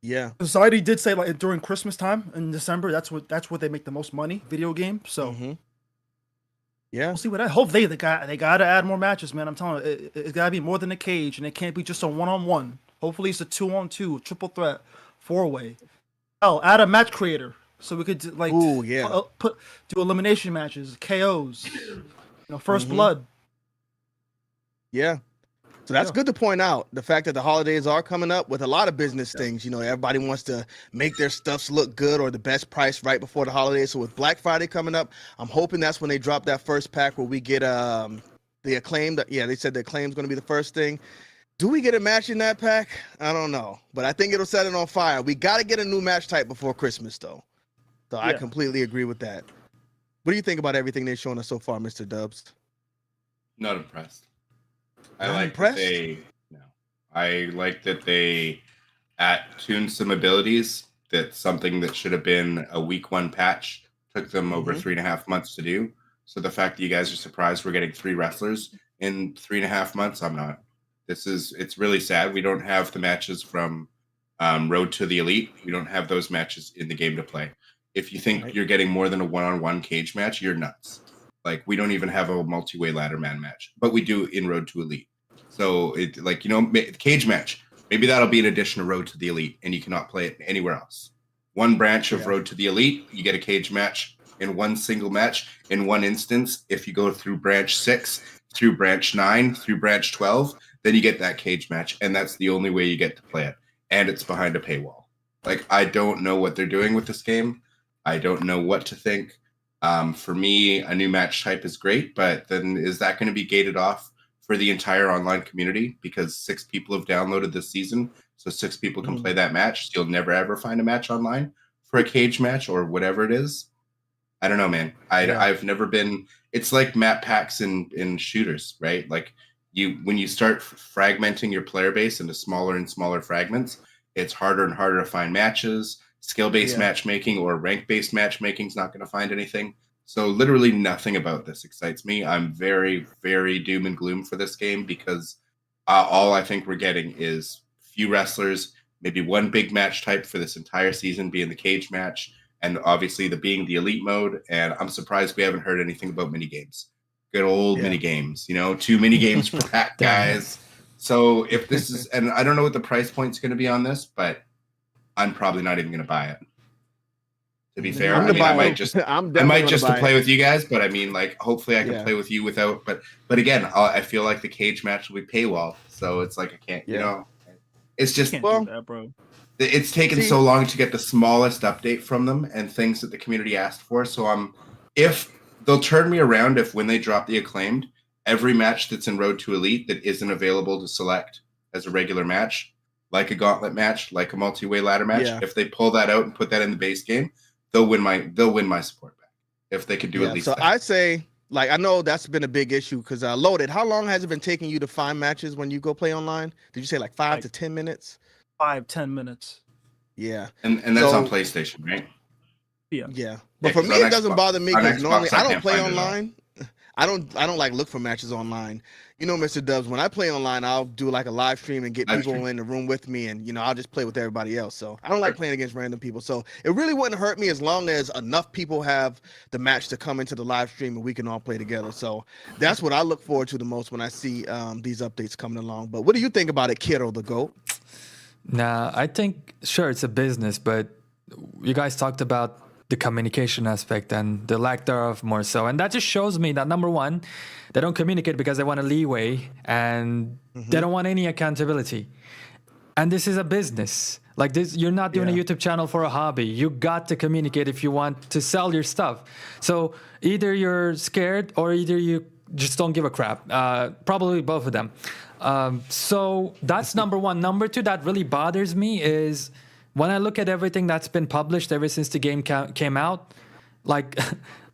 Yeah, Society did say like during Christmas time in December, that's what they make the most money, video game. So yeah, we'll see what. I hope they gotta add more matches, man. I'm telling you, it's gotta be more than a cage, and it can't be just a 1-on-1. Hopefully it's a 2-on-2, triple threat, 4-way. Hell, add a match creator so we could do elimination matches, KOs, first blood. Yeah. So that's good to point out, the fact that the holidays are coming up with a lot of business things. Everybody wants to make their stuffs look good or the best price right before the holidays. So with Black Friday coming up, I'm hoping that's when they drop that first pack where we get the Acclaim. They said the Acclaim's going to be the first thing. Do we get a match in that pack? I don't know, but I think it'll set it on fire. We got to get a new match type before Christmas, though. So I completely agree with that. What do you think about everything they've shown us so far, Mr. Dubbs? Not impressed. I like that they tuned some abilities. That's something that should have been a week 1 patch. Took them over 3.5 months to do. So the fact that you guys are surprised we're getting 3 wrestlers in 3.5 months, I'm not. It's really sad. We don't have the matches from Road to the Elite. We don't have those matches in the game to play. If you think you're getting more than a 1-on-1 cage match, you're nuts. Like, we don't even have a multi-way ladder man match, but we do in Road to Elite. So cage match, maybe that'll be an addition to Road to the Elite, and you cannot play it anywhere else. One branch of Road to the Elite, you get a cage match in one single match. In one instance, if you go through branch 6, through branch 9, through branch 12, then you get that cage match, and that's the only way you get to play it. And it's behind a paywall. Like, I don't know what they're doing with this game. I don't know what to think. For me, a new match type is great, but then is that going to be gated off for the entire online community? Because 6 people have downloaded this season, so 6 people can play that match. So you'll never, ever find a match online for a cage match or whatever it is. I don't know, man. I've never been... It's like map packs in shooters, right? Like, when you start fragmenting your player base into smaller and smaller fragments, it's harder and harder to find matches. Skill-based matchmaking or rank-based matchmaking is not going to find anything. So literally nothing about this excites me. I'm very, very doom and gloom for this game, because all I think we're getting is few wrestlers, maybe one big match type for this entire season being the cage match, and obviously being the elite mode. And I'm surprised we haven't heard anything about mini games. Good old mini games, 2 mini games per pack, guys. So if this is, and I don't know what the price point's going to be on this, but I'm probably not even going to buy it. To be fair, I might just to play with you guys, but I mean, like, hopefully I can play with you without. But again, I feel like the cage match will be paywall, so it's like I can't, it's just that, bro. It's taken so long to get the smallest update from them and things that the community asked for. So if they'll turn me around if when they drop the Acclaimed, every match that's in Road to Elite that isn't available to select as a regular match, like a gauntlet match, like a multi-way ladder match, if they pull that out and put that in the base game, they'll win my support back. If they could do at least so that. I'd say, like, I know that's been a big issue because Loaded, how long has it been taking you to find matches when you go play online? Did you say like 5 to 10 minutes? 5-10 minutes. Yeah. And that's on PlayStation, right? Yeah. But for me, it doesn't bother me because normally I don't can't play find it online. I don't like look for matches online. You know, Mr. Dubbs, when I play online, I'll do like a live stream and get people in the room with me, and you know, I'll just play with everybody else. So I don't like playing against random people. So it really wouldn't hurt me as long as enough people have the match to come into the live stream and we can all play together. So that's what I look forward to the most when I see these updates coming along. But what do you think about it, Kero the GOAT? Nah, I think sure it's a business, but you guys talked about the communication aspect and the lack thereof more so. And that just shows me that number one, they don't communicate because they want a leeway and they don't want any accountability. And this is a business. Like this, you're not doing a YouTube channel for a hobby. You got to communicate if you want to sell your stuff. So either you're scared or either you just don't give a crap. Probably both of them. So that's number one. Number two, that really bothers me is when I look at everything that's been published ever since the game came out, like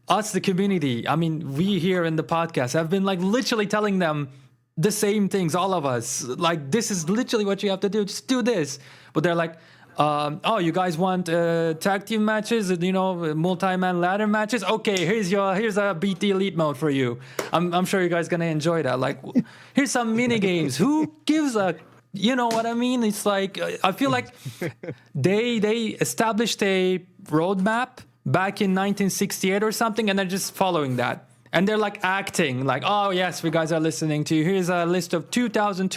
us, the community, I mean, we here in the podcast have been like literally telling them the same things, all of us. Like, this is literally what you have to do. Just do this. But they're like, oh, you guys want tag team matches, you know, multi-man ladder matches? Okay, here's a BT Elite mode for you. I'm sure you guys gonna enjoy that. Like, here's some mini games. Who gives a, you know what I mean? It's like, I feel like they established a roadmap back in 1968 or something, and they're just following that. And they're like acting like, oh, yes, we guys are listening to you. Here's a list of 2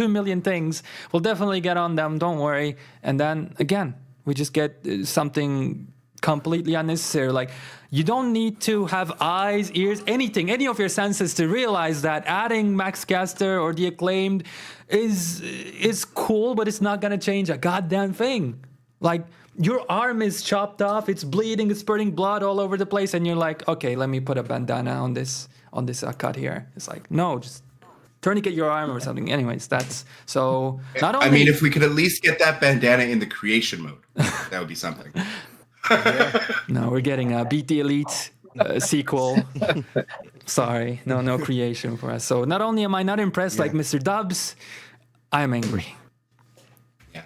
million things. We'll definitely get on them. Don't worry. And then again, we just get something completely unnecessary. Like, you don't need to have eyes, ears, anything, any of your senses to realize that adding Max Caster or the Acclaimed is cool, but it's not going to change a goddamn thing. Like, your arm is chopped off, it's bleeding, it's spurting blood all over the place, and you're like, okay, let me put a bandana on this cut here. It's like, no, just tourniquet your arm or something. Anyways, that's so. Not only, I mean, if we could at least get that bandana in the creation mode, that would be something. No, we're getting a BT Elite sequel. Sorry, no creation for us. So not only am I not impressed like Mr.Dubbs, I'm angry. Yeah.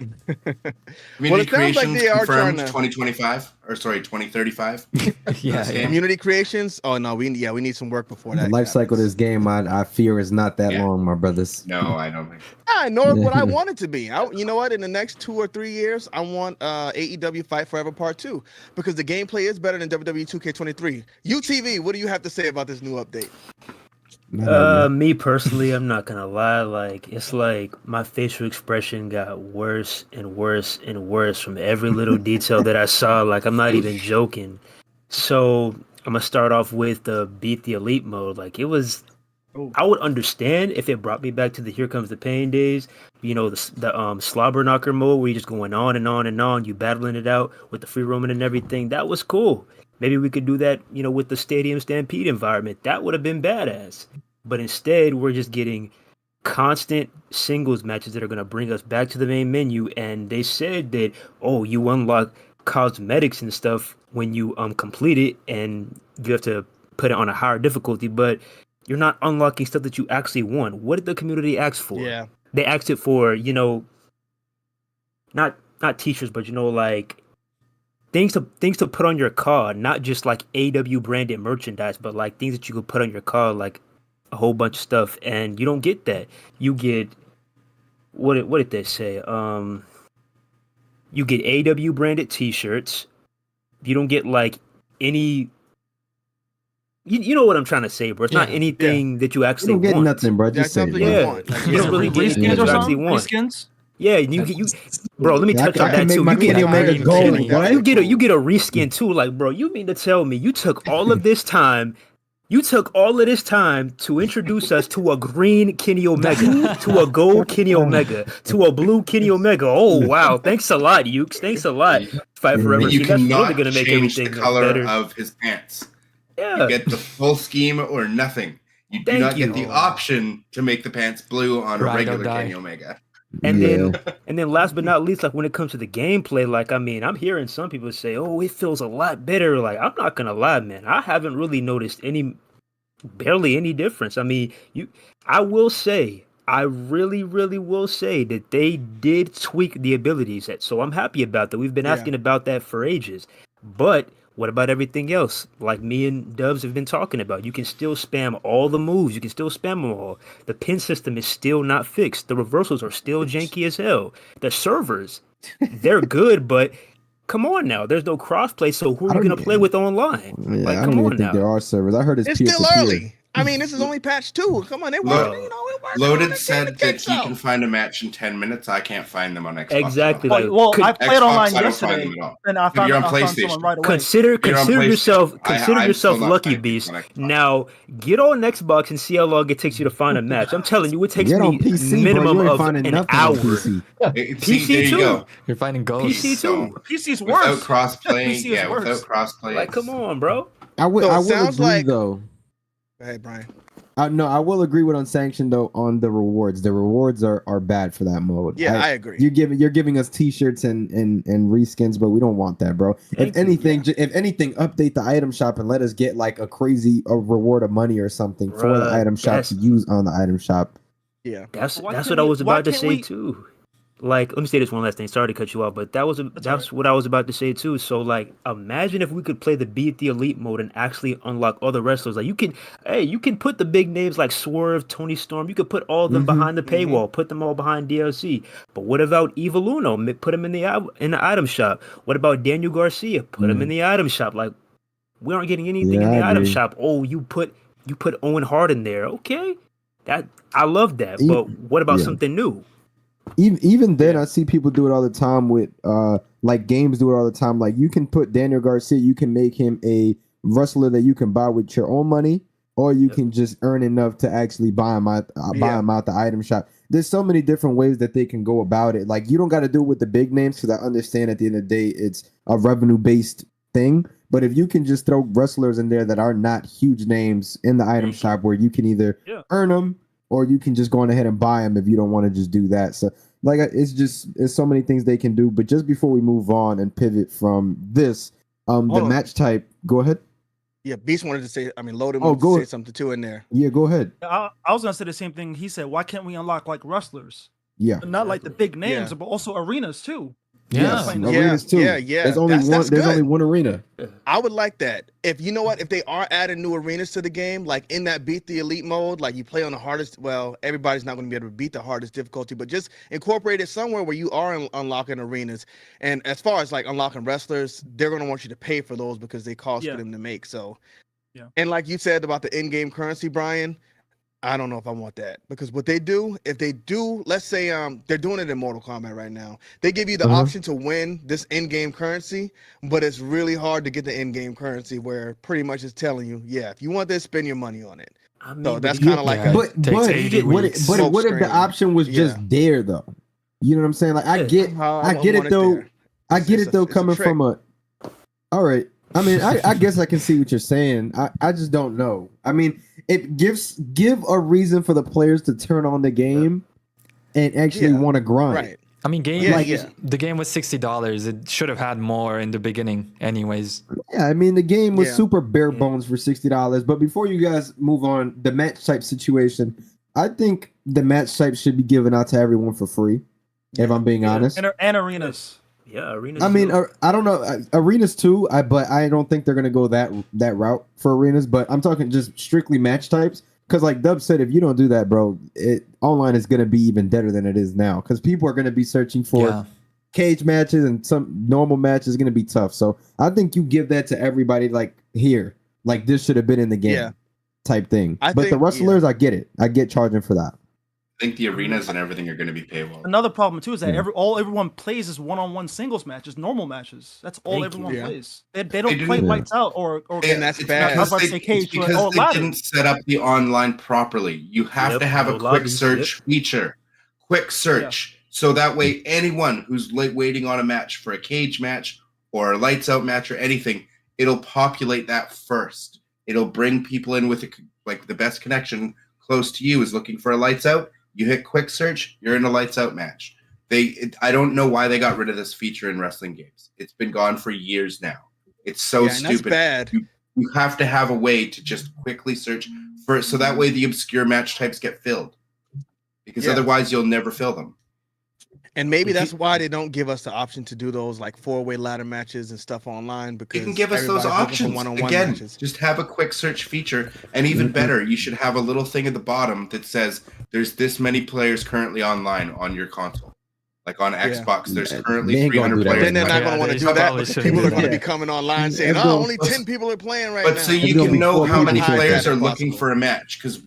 Well, it sounds like they are trying to 2025 or sorry 2035. Community creations. Oh no, we need some work before that. The life cycle of this game, I fear, is not that long, my brothers. No, I don't think. I know what I want it to be. You know what? In the next 2 or 3 years, I want AEW Fight Forever Part 2 because the gameplay is better than WWE 2K23. UTV, what do you have to say about this new update? Me personally, I'm not gonna lie, like, it's like my facial expression got worse and worse and worse from every little detail that I saw. Like, I'm not even joking. So I'm gonna start off with the Beat the Elite mode. Like, it was, I would understand if it brought me back to the Here Comes the Pain days, you know, the slobber knocker mode where you're just going on and on and on, you battling it out with the free roaming and everything. That was cool. Maybe we could do that, you know, with the Stadium Stampede environment. That would have been badass. But instead, we're just getting constant singles matches that are going to bring us back to the main menu. And they said that, oh, you unlock cosmetics and stuff when you complete it, and you have to put it on a higher difficulty. But you're not unlocking stuff that you actually want. What did the community ask for? Yeah. They asked it for, you know, not t-shirts, but, you know, like, things to put on your car, not just like AEW branded merchandise, but like things that you could put on your car, like a whole bunch of stuff. And you don't get that. You get what did they say? You get AEW branded t-shirts. You don't get like any. You know what I'm trying to say, bro. It's not anything that you actually want. You don't get nothing, bro. Just say it, bro. Like, you don't really get anything that you actually want. Skins? Yeah, you bro. Let me touch on that too. You get a reskin too. Like, bro, you mean to tell me you took all of this time You took all of this time to introduce us to a green Kenny Omega, to a gold Kenny Omega, to a blue Kenny Omega. Oh wow! Thanks a lot, Ukes. Thanks a lot. Fight Forever. You See, that's cannot really gonna make change everything the color better. of his pants. Yeah. You get the full scheme or nothing. You do not get the option to make the pants blue on a regular Kenny Omega. And then last but not least, like when it comes to the gameplay, like I mean, I'm hearing some people say, "Oh, it feels a lot better." Like I'm not gonna lie, man, I haven't really noticed barely any difference. I mean, I will say, I really, really will say that they did tweak the ability set. So I'm happy about that. We've been asking about that for ages. But what about everything else? Like me and Dubs have been talking about. You can still spam all the moves. You can still spam them all. The pin system is still not fixed. The reversals are still janky as hell. The servers, they're good, but come on now. There's no crossplay, so who are you going to play with online? Yeah, like, I come don't on even think now. there are servers. I heard it's still peer-to-peer. early. I mean, this is only patch 2. Come on, they work. Loaded said that he can find a match in 10 minutes. I can't find them on Xbox. Exactly. Well, I played Xbox, online I don't find yesterday, them at all. and I found, You're on I found PlayStation. someone right away. Consider yourself I'm still not lucky, finding Beast. people on Xbox. Now get on Xbox and see how long it takes you to find a match. I'm telling you, it takes Get on me PC, minimum bro. You ain't of finding an nothing hour. on PC. See, there you too. go. You're finding ghosts. PC too. PC's Without worse. crossplay, PC is worse. without crossplay. Like, come on, bro. I will sounds agree like- though. Go ahead, Brian. No, I will agree with Unsanctioned though on the rewards. The rewards are bad for that mode. Yeah, I agree. You're giving us t-shirts and reskins, but we don't want that, bro. If anything, update the item shop and let us get like a crazy reward of money or something for the item shop to use on the item shop. Yeah, That's what I was about to say too. Like, let me say this one last thing. Sorry to cut you off, but that's what I was about to say too. So, like, imagine if we could play the Beat the Elite mode and actually unlock other wrestlers. Like, you can put the big names like Swerve, Tony Storm. You could put all of them behind the paywall. Put them all behind DLC. But what about Evil Uno? Put him in the item shop. What about Daniel Garcia? Put him in the item shop. Like, we aren't getting anything in the item shop. Oh, you put Owen Hart in there. Okay, I love that. But what about something new? Even then, I see people do it all the time with like games do it all the time. Like you can put Daniel Garcia, you can make him a wrestler that you can buy with your own money, or you can just earn enough to actually buy him out the item shop. There's so many different ways that they can go about it. Like you don't got to do it with the big names because I understand at the end of the day it's a revenue based thing. But if you can just throw wrestlers in there that are not huge names in the item shop where you can either earn them, or you can just go on ahead and buy them if you don't want to just do that. So, like, it's so many things they can do. But just before we move on and pivot from this, the match type. Go ahead. Yeah, Beast wanted to say. I mean, Loaded wanted to say something too in there. Yeah, go ahead. I was gonna say the same thing he said. Why can't we unlock like wrestlers? Yeah, not like the big names, but also arenas too. Yes, arenas too. Yeah. There's only one arena. I would like that. If you know what, if they are adding new arenas to the game, like in that Beat the Elite mode, like you play on the hardest. Well, everybody's not going to be able to beat the hardest difficulty, but just incorporate it somewhere where you are unlocking arenas. And as far as like unlocking wrestlers, they're going to want you to pay for those because they cost for them to make. So, and like you said about the in-game currency, Brian. I don't know if I want that because what they do, if they do, let's say they're doing it in Mortal Kombat right now. They give you the option to win this in-game currency, but it's really hard to get the in-game currency where pretty much it's telling you, if you want this, spend your money on it. I mean, so that's kind of like what if the option was just there though? You know what I'm saying? Like I get it though. I get it though coming from a. All right. I mean, I guess I can see what you're saying. I just don't know. I mean, it give a reason for the players to turn on the game and actually want to grind. Right. I mean, the game was $60. It should have had more in the beginning, anyways. Yeah, I mean, the game was super bare bones for $60. But before you guys move on, the match type situation, I think the match type should be given out to everyone for free. If I'm being honest, and arenas. Yeah, arenas. I mean, I don't know arenas too. But I don't think they're gonna go that route for arenas. But I'm talking just strictly match types. Because like Dub said, if you don't do that, bro, online is gonna be even better than it is now. Because people are gonna be searching for cage matches and some normal matches is gonna be tough. So I think you give that to everybody. Like here, like this should have been in the game, type thing. But the wrestlers, I get it. I get charging for that. think the arenas and everything are going to be paywall. Another problem too is that everyone plays is one-on-one singles matches, normal matches. That's all everyone plays. They don't play lights out or and that's bad. I was about to say cage, because they didn't set up the online properly. You have to have a quick search feature. Quick search. So that way anyone who's waiting on a match for a cage match or a lights out match or anything, it'll populate that first. It'll bring people in with the best connection close to you is looking for a lights out. You hit quick search, you're in a lights out match. I don't know why they got rid of this feature in wrestling games. It's been gone for years now. It's so stupid. That's bad. You have to have a way to just quickly search for it, so that way the obscure match types get filled. Because otherwise you'll never fill them. And maybe that's why they don't give us the option to do those like 4-way ladder matches and stuff online, because you can give us those options. Again, matches. Just have a quick search feature, and even better, you should have a little thing at the bottom that says there's this many players currently online on your console. Like on Xbox, there's currently 300 players. Then they're not going to want to do that because people are going to be coming online saying, "Oh, only 10 people are playing right now." But so you can know how many players are looking for a match, because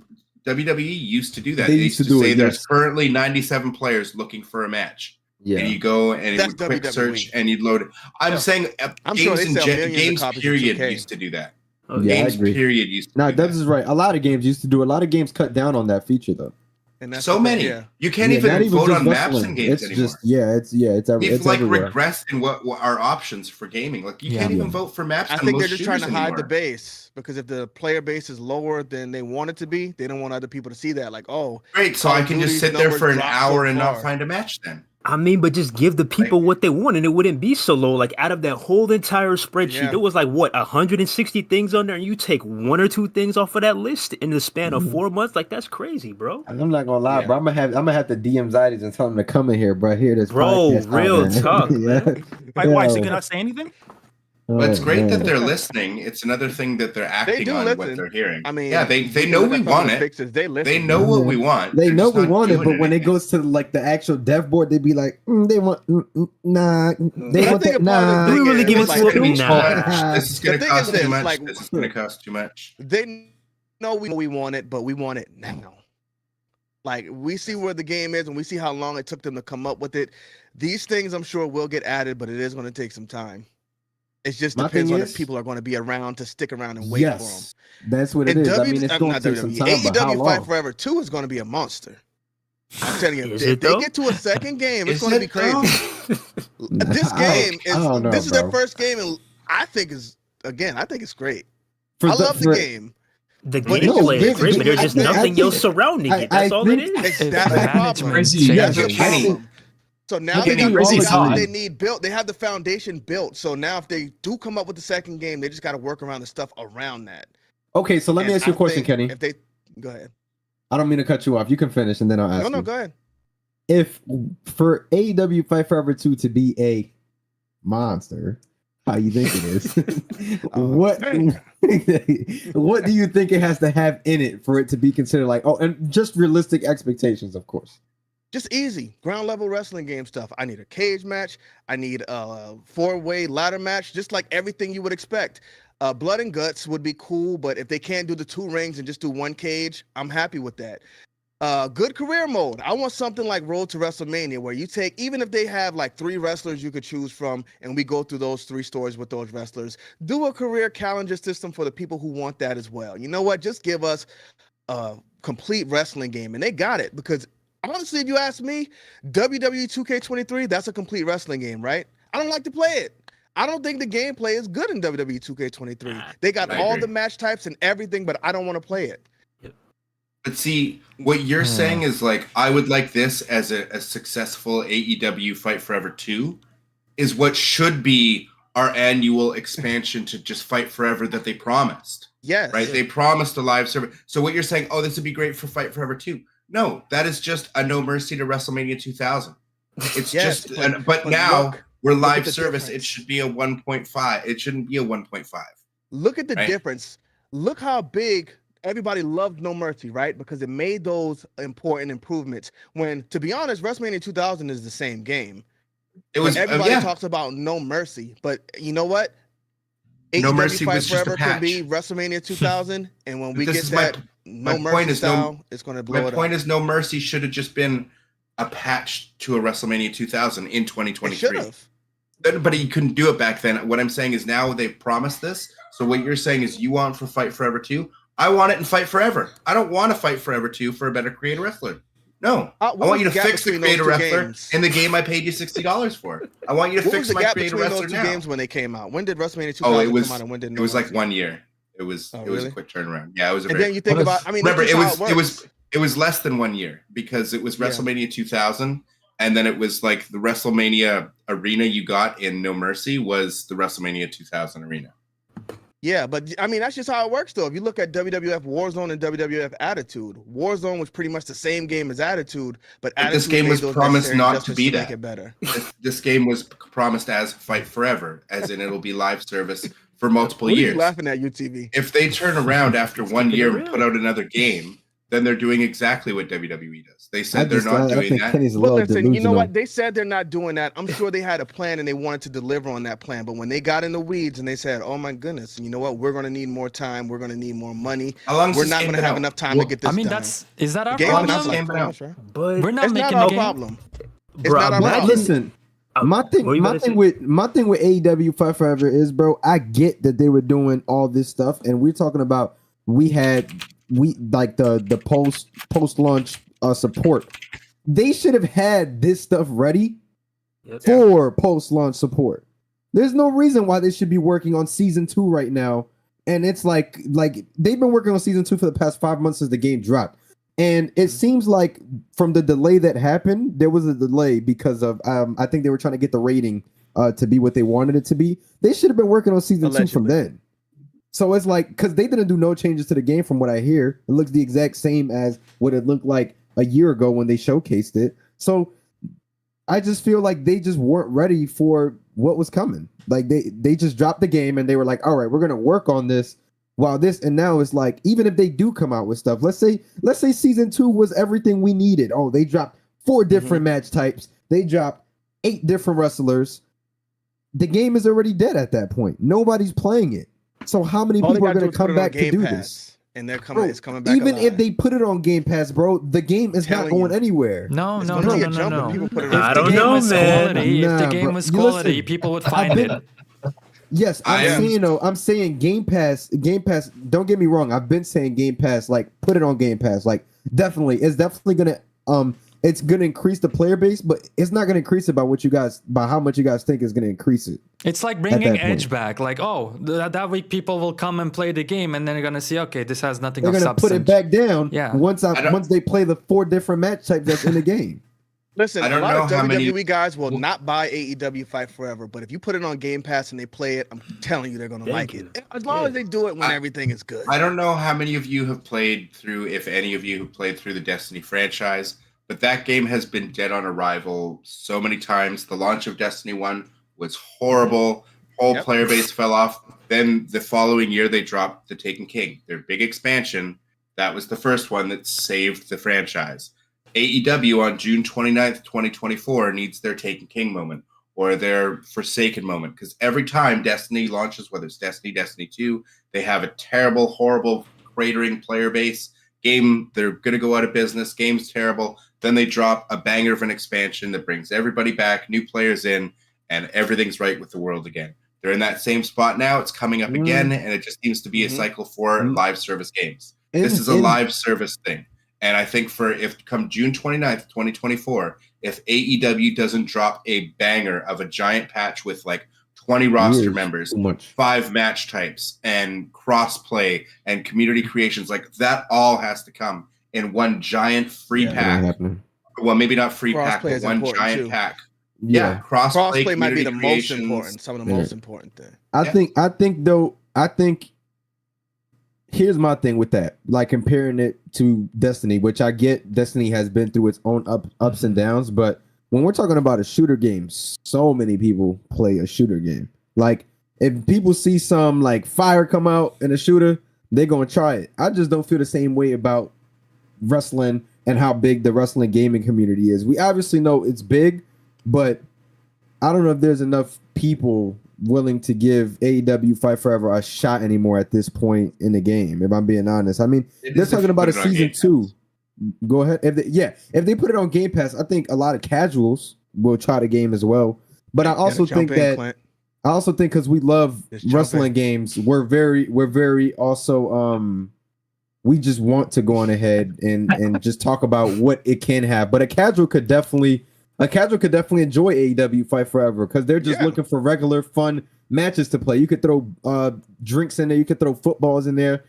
WWE used to do that. They used to say there's currently 97 players looking for a match. Yeah. And you go and it would quick search and you'd load it. I'm saying games period used to do that. Games period used to do that. Dubs is right. A lot of games used to do it. A lot of games cut down on that feature though. And that's so many. You can't even vote on maps in games anymore. It's We've regressed in what our options for gaming. Like you can't even vote for maps. I think they're just trying to hide the base, because if the player base is lower than they want it to be, they don't want other people to see that. Like, oh, great, so I can just sit there for an hour and not find a match then. I mean, but just give the people what they want, and it wouldn't be so low. Like out of that whole entire spreadsheet, there was like 160 things on there, and you take 1 or 2 things off of that list in the span of 4 months. Like that's crazy, bro. I'm not gonna lie, bro. I'm gonna have to DM Zidis and tell him to come in here, bro. Hear this, bro. Real talk, man. Like, why? So you cannot say anything? But it's great that they're listening. It's another thing that they're acting on what they're hearing. I mean, they know we want it. They know what we want. They know we want it, but when it goes to like the actual dev board, they be like, they want nah. They want that, nah. We really give us what we nah. This is gonna cost too much. This is gonna cost too much. They know we want it, but we want it now. Like we see where the game is, and we see how long it took them to come up with it. These things, I'm sure, will get added, but it is going to take some time. It just depends on if people are going to be around to stick around and wait for them. That's what it is. I mean, it's going to take some time, AEW Fight Forever 2 is going to be a monster. I'm telling you, if they get to a second game, it's going to be crazy. This game is their first game, and I think it's great. I love the game. The gameplay is great, but there's just nothing else surrounding it. That's all it is. That's the problem. So now they got what they need built. They have the foundation built. So now if they do come up with the second game, they just got to work around the stuff around that. Okay, so let me ask you a question, Kenny. If they go ahead. I don't mean to cut you off. You can finish and then I'll ask you. No, go ahead. If for AEW Fight Forever 2 to be a monster, how you think it is? What do you think it has to have in it for it to be considered like, and just realistic expectations, of course. Just easy ground level wrestling game stuff. I need a cage match. I need a 4-way ladder match, just like everything you would expect. Blood and guts would be cool, but if they can't do the 2 rings and just do 1 cage, I'm happy with that. Good career mode. I want something like Road to WrestleMania, where you take, even if they have like 3 wrestlers you could choose from, and we go through those 3 stories with those wrestlers. Do a career calendar system for the people who want that as well. You know what? Just give us a complete wrestling game, and they got it, because honestly, if you ask me, WWE 2K23, that's a complete wrestling game, right? I don't like to play it. I don't think the gameplay is good in WWE 2K23. They got all the match types and everything, but I don't want to play it. But see, what you're saying is like, I would like this as a successful AEW Fight Forever 2 is what should be our annual expansion to just Fight Forever that they promised. Yes. Right? They promised a live server. So what you're saying, this would be great for Fight Forever 2. No, that is just a No Mercy to WrestleMania 2000. It's but now we're live service. Difference. It should be a 1.5. It shouldn't be a 1.5. Look at the difference. Look how big everybody loved No Mercy, right? Because it made those important improvements. When, to be honest, WrestleMania 2000 is the same game. It was everybody talks about No Mercy, but you know what? No Mercy Fight was just Forever a patch. Can be WrestleMania 2000, and when we get that No Mercy style. It's going to blow it up. My point is, No Mercy should have just been a patch to a WrestleMania 2000 in 2023. But he couldn't do it back then. What I'm saying is now they've promised this. So what you're saying is you want for Fight Forever 2? I want it in Fight Forever. I don't want to Fight Forever 2 for a better creator wrestler. No. I want you to fix the creator wrestler in the game I paid you $60 for. I want you to fix my creator wrestler now. What was the gap between those two games when they came out? When did WrestleMania 2000 come out and when did it was like 1 year. It was a quick turnaround. Yeah, it was then you think about, I mean, remember it was less than 1 year because it was WrestleMania 2000 and then it was like the WrestleMania arena you got in No Mercy was the WrestleMania 2000 arena. Yeah, but I mean, that's just how it works, though. If you look at WWF Warzone and WWF Attitude, Warzone was pretty much the same game as Attitude, but this game was promised not to be that. Make it better. This game was promised as Fight Forever, as in it'll be live service for multiple years. What are you laughing at, UTV? If they turn around after 1 year and put out another game, then they're doing exactly what WWE does. They said they're not doing that. But listen, you know what? They said they're not doing that. I'm sure they had a plan and they wanted to deliver on that plan. But when they got in the weeds and they said, oh my goodness, you know what? We're going to need more time. We're going to need more money. We're not going to have enough time to get this done. Is that our problem? But we're not making our problem. It's not our problem. Listen, my thing with AEW Fight Forever is, bro, I get that they were doing all this stuff, and we're talking about the post launch support. They should have had this stuff ready for post launch support. There's no reason why they should be working on season 2 right now, and it's like they've been working on season 2 for the past 5 months since the game dropped. And it seems like from the delay that happened, there was a delay because of I think they were trying to get the rating to be what they wanted it to be. They should have been working on season 2 from then. So it's like, because they didn't do no changes to the game from what I hear. It looks the exact same as what it looked like a year ago when they showcased it. So I just feel like they just weren't ready for what was coming. Like they just dropped the game and they were like, all right, we're going to work on this. And now it's like, even if they do come out with stuff, let's say season 2 was everything we needed. Oh, they dropped 4 different match types. They dropped 8 different wrestlers. The game is already dead at that point. Nobody's playing it. So how many people are going to come back to do this? And they're coming. It's coming back. Even if they put it on Game Pass, bro, the game is not going anywhere. No. I don't know, man. If the game was quality, people would find it. Yes, I'm saying Game Pass. Game Pass. Don't get me wrong. I've been saying Game Pass. Like, put it on Game Pass. Like, definitely, it's definitely gonna it's gonna increase the player base, but it's not gonna increase it by how much you guys think is gonna increase it. It's like bringing Edge back. Like, that week people will come and play the game, and then they're gonna see, okay, this has nothing. They're gonna put it back down. Yeah. Once they play the 4 different match types that's in the game. Listen, a lot of WWE guys will not buy AEW Fight Forever, but if you put it on Game Pass and they play it, I'm telling you they're going to like it. As long as they do it when everything is good. I don't know how many of you have played through, if any of you have played through the Destiny franchise, but that game has been dead on arrival so many times. The launch of Destiny 1 was horrible. Whole player base fell off. Then the following year, they dropped The Taken King, their big expansion. That was the first one that saved the franchise. AEW on June 29th, 2024 needs their Taken King moment or their Forsaken moment, because every time Destiny launches, whether it's Destiny, Destiny 2, they have a terrible, horrible, cratering player base. Game, they're going to go out of business. Game's terrible. Then they drop a banger of an expansion that brings everybody back, new players in, and everything's right with the world again. They're in that same spot now. It's coming up again, and it just seems to be a cycle for live service games. This is a live service thing. And I think if come June 29th, 2024, if AEW doesn't drop a banger of a giant patch with like 20 roster members, 5 match types, and cross-play and community creations, like that all has to come in one giant free pack. Well, maybe not free pack, but one giant pack. Yeah, cross-play might be the most important, some of the most important thing. I think here's my thing with that, like comparing it to Destiny, which I get Destiny has been through its own ups and downs, but when we're talking about a shooter game, so many people play a shooter game. Like, if people see some like fire come out in a shooter, they're gonna try it. I just don't feel the same way about wrestling and how big the wrestling gaming community is. We obviously know it's big, but I don't know if there's enough people willing to give AEW Fight Forever a shot anymore at this point in the game. If I'm being honest, I mean, they're talking about a season 2. Go ahead. If they put it on Game Pass, I think a lot of casuals will try the game as well. But I also think because we love wrestling games, we're very also we just want to go on ahead and just talk about what it can have. But a casual could definitely enjoy AEW Fight Forever because they're just looking for regular fun matches to play. You could throw drinks in there, you could throw footballs in there.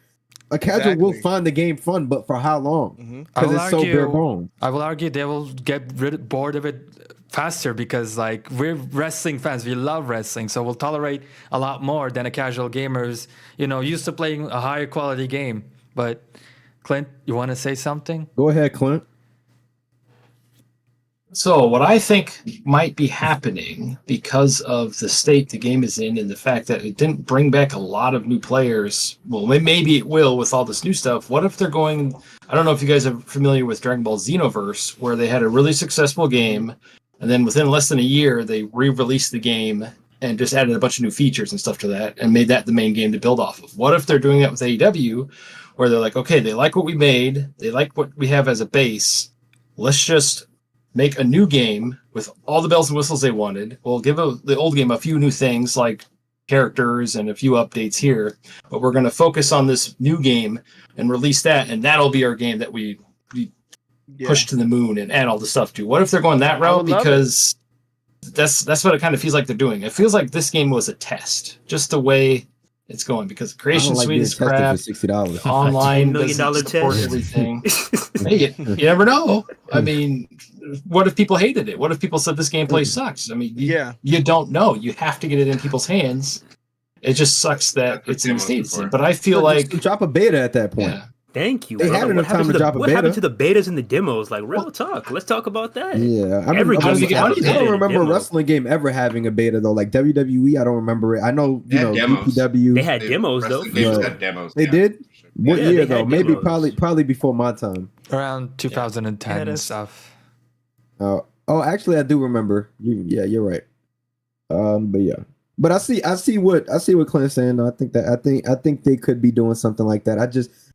A casual will find the game fun, but for how long? Because it's so bare bones. I will argue they will get bored of it faster because, like, we're wrestling fans. We love wrestling, so we'll tolerate a lot more than a casual gamers, used to playing a higher quality game. But, Clint, you want to say something? Go ahead, Clint. So what I think might be happening because of the state the game is in and the fact that it didn't bring back a lot of new players. Well, maybe it will with all this new stuff. What if they're going... I don't know if you guys are familiar with Dragon Ball Xenoverse, where they had a really successful game, and then within less than a year, they re-released the game and just added a bunch of new features and stuff to that and made that the main game to build off of. What if they're doing that with AEW, where they're like, okay, they like what we made, they like what we have as a base, let's just make a new game with all the bells and whistles they wanted. We'll give the old game a few new things like characters and a few updates here, but we're going to focus on this new game and release that, and that'll be our game that we push to the moon and add all the stuff to. What if they're going that route? Because that's what it kind of feels like they're doing. It feels like this game was a test, just the way it's going, because the creation suite is crap. $60. Online $10 million doesn't support everything. Hey, you never know. I mean, what if people hated it? What if people said this gameplay sucks? I mean, you don't know. You have to get it in people's hands. It just sucks that it's in the States. But I feel like drop a beta at that point. Yeah. Thank you. They had enough time to drop a beta. What happened to the betas and the demos? Like, real talk. Let's talk about that. Yeah, I don't remember a wrestling game ever having a beta though. Like WWE, I don't remember it. I know UPW. They had demos though. Had demos. They did. What year though? Maybe probably before my time. Around 2010 and stuff. Oh, actually, I do remember. You're right. But I see what Clint's saying. I think they could be doing something like that.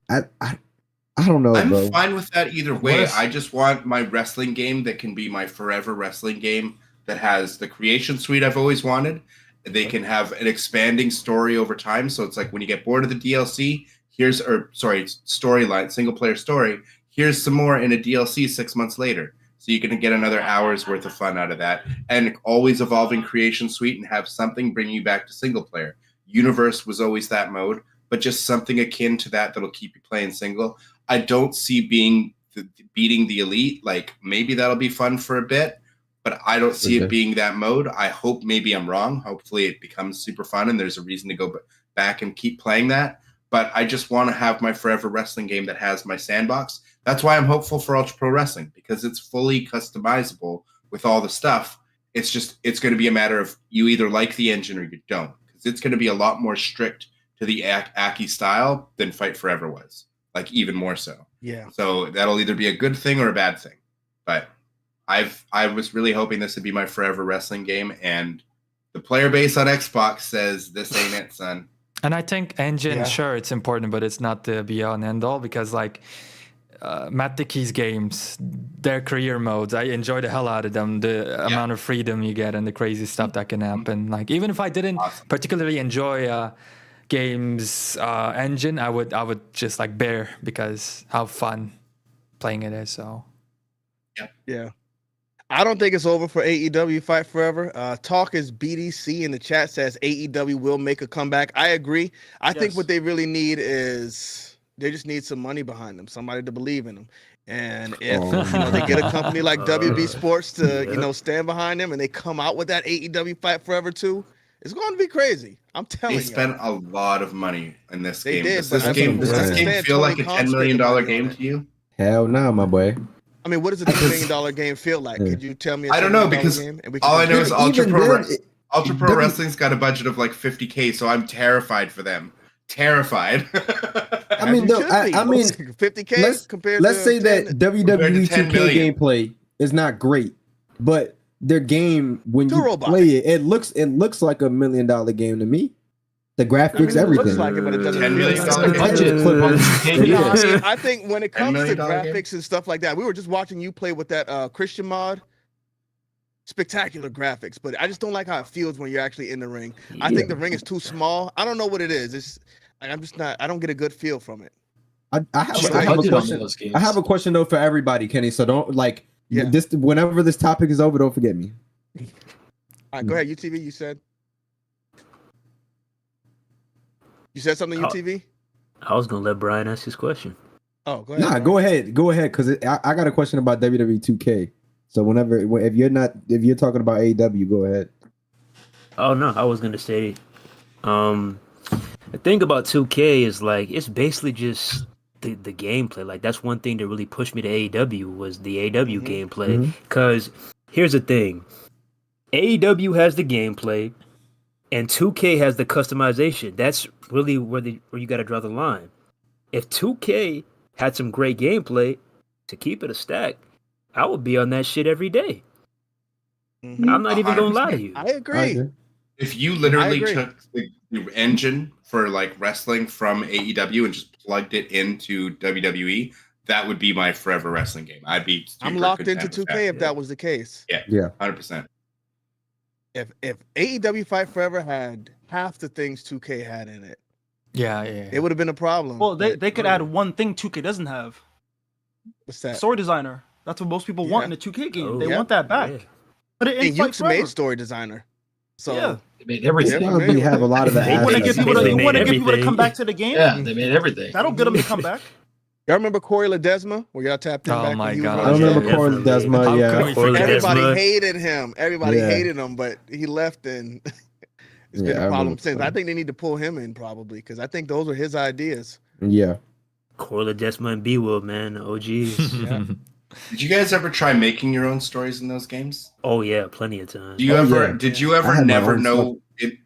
I don't know. I'm fine with that either way. I just want my wrestling game that can be my forever wrestling game that has the creation suite I've always wanted. They can have an expanding story over time. So it's like when you get bored of the DLC, storyline, single player story, here's some more in a DLC 6 months later. So you're going to get another hour's worth of fun out of that. And always evolving creation suite and have something bring you back to single player. Universe was always that mode, but just something akin to that that'll keep you playing single. I don't see beating the elite. Like, maybe that'll be fun for a bit, but I don't see it being that mode. I hope maybe I'm wrong. Hopefully it becomes super fun and there's a reason to go back and keep playing that. But I just want to have my forever wrestling game that has my sandbox. That's why I'm hopeful for Ultra Pro Wrestling, because it's fully customizable with all the stuff. It's going to be a matter of you either like the engine or you don't, because it's going to be a lot more strict to the Aki style than Fight Forever was, like even more so. Yeah. So that'll either be a good thing or a bad thing. But I was really hoping this would be my forever wrestling game, and the player base on Xbox says this ain't it, son. And I think engine, sure, it's important, but it's not the be all and end all, because like Matt Dickey's games, their career modes, I enjoy the hell out of them. The amount of freedom you get and the crazy stuff that can happen. Like, even if I didn't particularly enjoy games engine, I would just like bear, because how fun playing it is. So yeah. I don't think it's over for AEW Fight Forever. Talk is BDC in the chat says AEW will make a comeback. I agree. I think what they really need is they just need some money behind them, somebody to believe in them. And if they get a company like WB Sports to stand behind them, and they come out with that AEW Fight Forever 2, it's going to be crazy. I'm telling you. They spent a lot of money in this game. Did, does this game feel like a $10 million game to you? Hell no, my boy. I mean, what does a $10 million game feel like? Could you tell me? I don't know, because all I know is Ultra Pro Wrestling's got a budget of like $50K, so I'm terrified for them. Terrified. I mean, $50K compared. Let's say that WWE 2K gameplay is not great, but their game when Too you robotic. play it, it looks like $1 million game to me. The graphics, It everything. looks like it, but it doesn't. $10 million That's the budget. Yeah. I mean, I think when it $10 comes to million graphics game? and stuff like that, we were just watching you play with that Christian mod. Spectacular graphics, but I just don't like how it feels when you're actually in the ring. I think the ring is too small. I don't know what it is. It's like, I'm just not. I don't get a good feel from it. I have Just a the budget on question. those games. I have a question though for everybody, Kenny. So don't like Yeah. this. Whenever this topic is over, don't forget me. All right, go ahead. UTV, you said something. UTV. I was gonna let Bryan ask his question. Oh, go ahead. Nah, Brian. go ahead, because I got a question about WWE 2K. So if you're talking about AEW, go ahead. Oh no, I was gonna say, the thing about 2K is like it's basically just the gameplay. Like that's one thing that really pushed me to AEW was the AEW gameplay. Because here's the thing, AEW has the gameplay, and 2K has the customization. That's really where you got to draw the line. If 2K had some great gameplay, to keep it a stack, I would be on that shit every day. I'm not even gonna lie to you. I agree. If you literally agree. took the engine for like wrestling from AEW and just plugged it into WWE, that would be my forever wrestling game. I'd be. I'm super locked into content with 2K if that was the case. Yeah. 100%. If AEW Fight Forever had half the things 2K had in it, Yeah. it would have been a problem. Well, they But- could add one thing 2K doesn't have. What's that? Story designer. That's what most people want in a 2K game. They want that back. Yeah. Put it in And Fight Yuke's Forever. made story designer. So Yeah. They made everything. Yeah. Probably have a lot of the They You want to Assets. get people They to, made everything. come back to the game? Yeah, they made everything. That'll get them to come back. y'all remember Corey Ledesma? Where y'all tapped in Oh back my when he God. was I on remember show? Corey Definitely. Desma. How Yeah. can we Corey forget? Everybody Desma. hated him. Everybody Yeah. hated him, but he left, and it's been Yeah, I a problem remember since. that. I think they need to pull him in probably because I think those were his ideas. Yeah. Corla Desma and B-Will, man, OGs. Yeah. Did you guys ever try making your own stories in those games? Oh yeah, plenty of times. Do you Oh, ever? yeah. Did you I ever had my never own know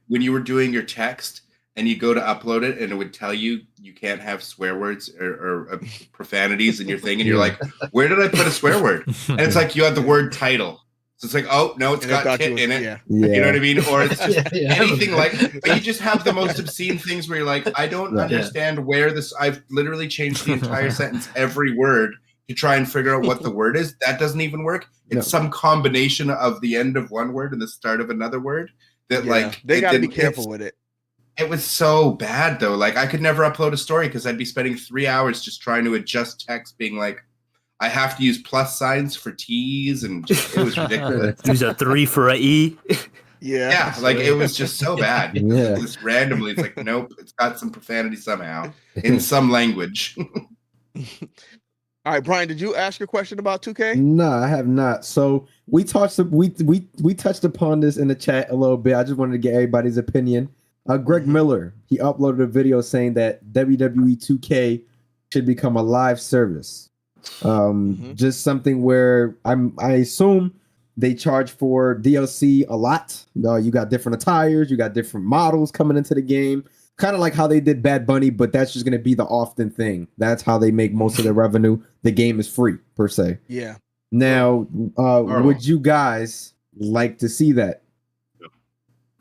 when you were doing your text and you go to upload it and it would tell you can't have swear words or profanities in your thing, and you're like, where did I put a swear word? And it's like you had the word title, so it's like, oh no, it's And I got thought tit in it. Yeah. Yeah. You know what I mean? Or it's just Yeah, anything like, but you just have the most obscene things where you're like, I don't Yeah. understand where this. I've literally changed the entire sentence, every word, to try and figure out what the word is. That doesn't even work. It's No. some combination of the end of one word and the start of another word. That Yeah. like They it got to be didn't- careful with it. It was so bad though. Like I could never upload a story because I'd be spending 3 hours just trying to adjust text, being like, I have to use plus signs for T's, and just, it was ridiculous. Use a 3 for a E. Yeah. Yeah, like it was just so bad. Yeah. Just randomly, it's like, nope, it's got some profanity somehow in some language. All right, Brian, did you ask your question about 2K? No, I have not. So we touched upon this in the chat a little bit. I just wanted to get everybody's opinion. Greg Miller, he uploaded a video saying that WWE 2K should become a live service. Just something where I assume they charge for DLC a lot. You got different attires, you got different models coming into the game. Kind of like how they did Bad Bunny, but that's just going to be the often thing. That's how they make most of their revenue. The game is free, per se. Yeah. Now, would you guys like to see that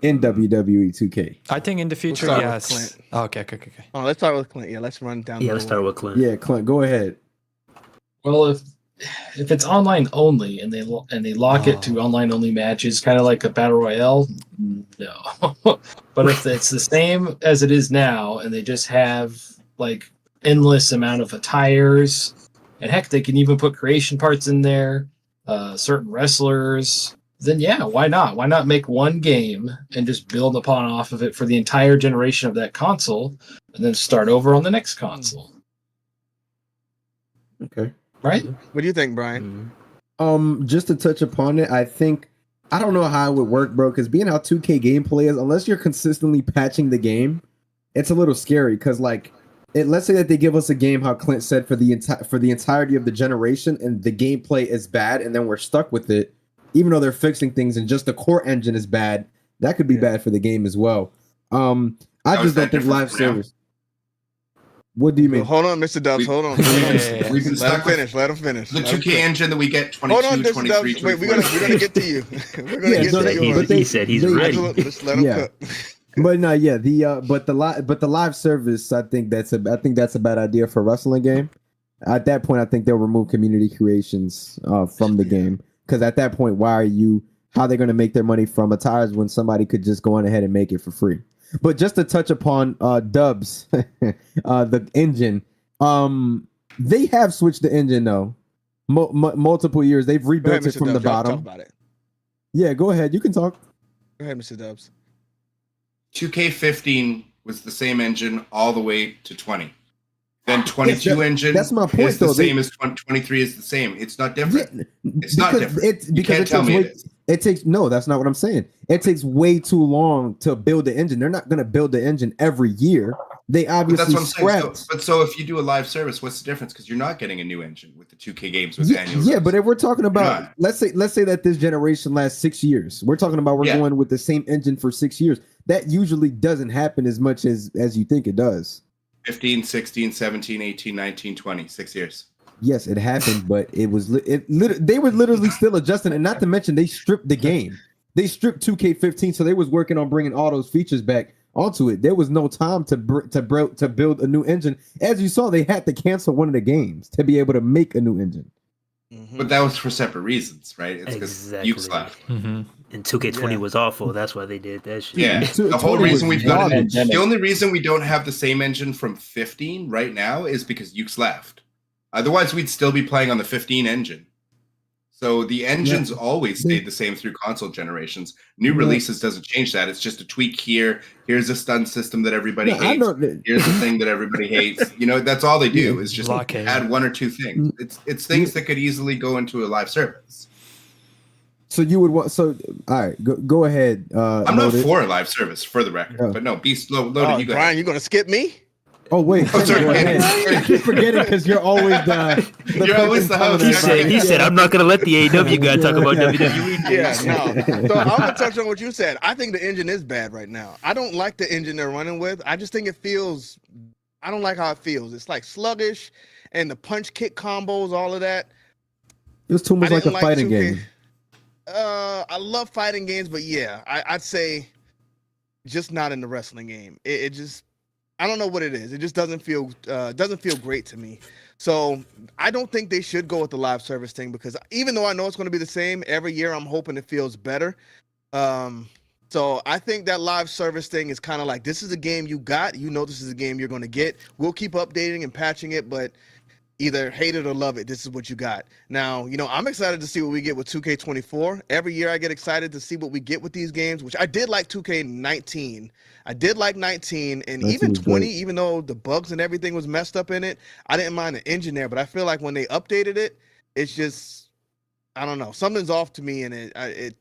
in WWE 2K? I think in the future, start with yes. Clint. Okay. Oh, let's start with Clint. Yeah, let's run down. Yeah, the let's start with Clint. Yeah, Clint, go ahead. Well, if it's online only and they lock it to online only matches, kind of like a battle royale, no. But if it's the same as it is now and they just have like endless amount of attires, and heck, they can even put creation parts in there, certain wrestlers, then yeah, why not? Why not make one game and just build upon off of it for the entire generation of that console, and then start over on the next console, Okay. right? What do you think, Brian? Just to touch upon it, I don't know how it would work, bro, because being how 2K gameplay is, unless you're consistently patching the game, it's a little scary. Because let's say that they give us a game, how Clint said, for the entirety of the generation, and the gameplay is bad, and then we're stuck with it, even though they're fixing things, and just the core engine is bad. That could be bad for the game as well. I just don't think live service. What do you mean? Hold on, Mr. Dubbs. Hold on. We've Let been him stuck with finish. Let him finish. the Let him 2K finish. engine that we get 22, Hold on, Mr. 23, Dubbs. Wait, 24. we're gonna get to you. We're gonna Yeah, get so to yours. he said he's ready. Just let him cook. But no, yeah, the live service, I think that's a bad idea for a wrestling game. At that point, I think they'll remove community creations from the game, because at that point, how are they going to make their money from attires when somebody could just go on ahead and make it for free? But just to touch upon Dubbs, the engine, they have switched the engine though, multiple years. They've rebuilt it from the bottom. Talk about it. Yeah, go ahead. You can talk. Go ahead, Mr. Dubbs. 2K15 was the same engine all the way to 20. Then 22 engine that's my point, is the though. same as 23 is the same. It's not different. It's not different. You can't tell me it takes no, that's not what I'm saying. It takes way too long to build the engine. They're not going to build the engine every year. They obviously scrapped. So if you do a live service, what's the difference? Because you're not getting a new engine with the 2K games with annual. Yeah, but if we're talking about let's say that this generation lasts 6 years. We're talking about going with the same engine for 6 years. That usually doesn't happen as much as you think it does. 15, 16, 17, 18, 19, 20, 6 years. Yes, it happened, but they were literally still adjusting, and not to mention they stripped the game. They stripped 2K15, so they was working on bringing all those features back onto it. There was no time to build a new engine. As you saw, they had to cancel one of the games to be able to make a new engine. Mm-hmm. But that was for separate reasons, right? It's because Ukes left. Mm-hmm. And 2K20 was awful. That's why they did that shit. Yeah, the whole reason the only reason we don't have the same engine from 15 right now is because Ukes left. Otherwise, we'd still be playing on the 15 engine. So the engine's always stayed the same through console generations. New releases doesn't change that. It's just a tweak here. Here's a stun system that everybody hates. Here's the thing that everybody hates. That's all they do is just add one or two things. It's things that could easily go into a live service. So you would want all right, go ahead. I'm not for a live service, for the record, but no, Beast loaded. You go. Brian, you gonna skip me? Oh wait, sorry. I keep forgetting because you're always you're always the host. He said, I'm not gonna let the AEW guy talk about WWE. Yeah, no. So I'm gonna touch on what you said. I think the engine is bad right now. I don't like the engine they're running with. I just think I don't like how it feels. It's like sluggish, and the punch kick combos, all of that. It was too much like a fighting game. I love fighting games, but yeah, I'd say just not in the wrestling game. It just, I don't know what it is. It just doesn't feel great to me. So I don't think they should go with the live service thing, because even though I know it's going to be the same every year, I'm hoping it feels better. So I think that live service thing is kind of like, this is a game you got. This is a game you're going to get. We'll keep updating and patching it, but either hate it or love it. This is what you got. Now, I'm excited to see what we get with 2K24. Every year I get excited to see what we get with these games, which I did like 2K19. I did like 19 and even 20, even though the bugs and everything was messed up in it, I didn't mind the engine there. But I feel like when they updated it, it's just, I don't know. Something's off to me, and I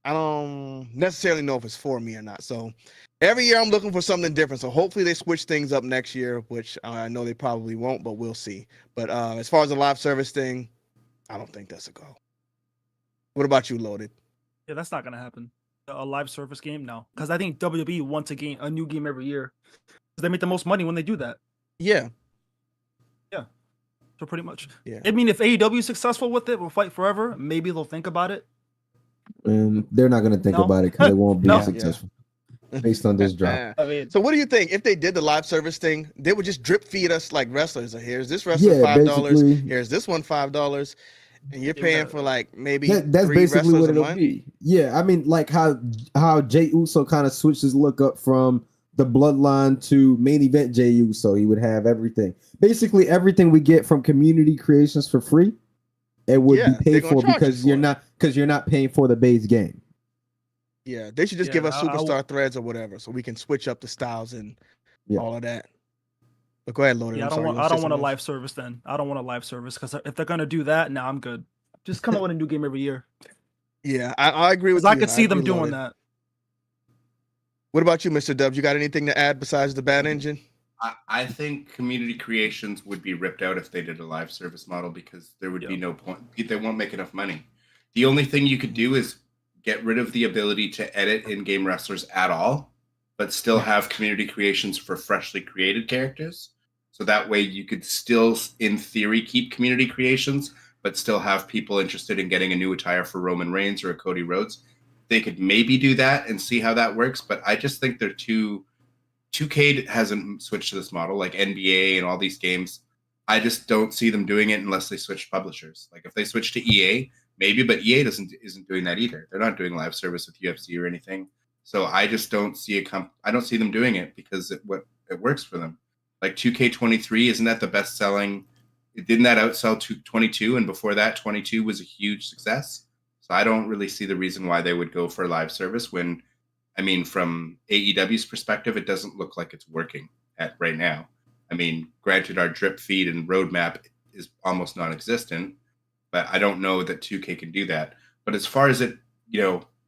don't necessarily know if it's for me or not. So every year I'm looking for something different. So hopefully they switch things up next year, which I know they probably won't, but we'll see. But as far as the live service thing, I don't think that's a go. What about you, Loaded? Yeah, that's not going to happen. A live service game? No. Because I think WWE wants a new game every year. Because they make the most money when they do that. Yeah. Yeah. So pretty much. Yeah. I mean, if AEW is successful with it, will Fight Forever, maybe they'll think about it. And they're not going to think about it because it won't be successful. Based on this drop. I mean, so what do you think? If they did the live service thing, they would just drip feed us like wrestlers. Here's this wrestler $5. Here's this one $5. And you're paying for like maybe that's three basically wrestlers what it'll a month? be. Yeah, I mean, like how Jey Uso kind of switched his look up from the bloodline to main event Jey Uso. He would have everything. Basically everything we get from community creations for free, it would be paid for because you're not paying for the base game. Yeah, they should just give us superstar threads or whatever, so we can switch up the styles and all of that. But go ahead, Loaded. Yeah, I don't want a live service then. I don't want a live service because if they're gonna do that, now I'm good. Just come out with a new game every year. Yeah, I agree with you. I could see them doing that. What about you, Mr. Dubbs? You got anything to add besides the bad engine? I think community creations would be ripped out if they did a live service model, because there would be no point. They won't make enough money. The only thing you could do is get rid of the ability to edit in-game wrestlers at all, but still have community creations for freshly created characters. So that way you could still, in theory, keep community creations, but still have people interested in getting a new attire for Roman Reigns or a Cody Rhodes. They could maybe do that and see how that works, but I just think they're 2K hasn't switched to this model, like NBA and all these games. I just don't see them doing it unless they switch publishers. Like if they switch to EA, maybe, but EA isn't doing that either. They're not doing live service with UFC or anything. So I just don't see I don't see them doing it because it works for them. Like 2K23, isn't that the best selling? Didn't that outsell 22? And before that, 22 was a huge success. So I don't really see the reason why they would go for live service when, I mean, from AEW's perspective, it doesn't look like it's working right now. I mean, granted, our drip feed and roadmap is almost non-existent, but I don't know that 2K can do that. But as far as it,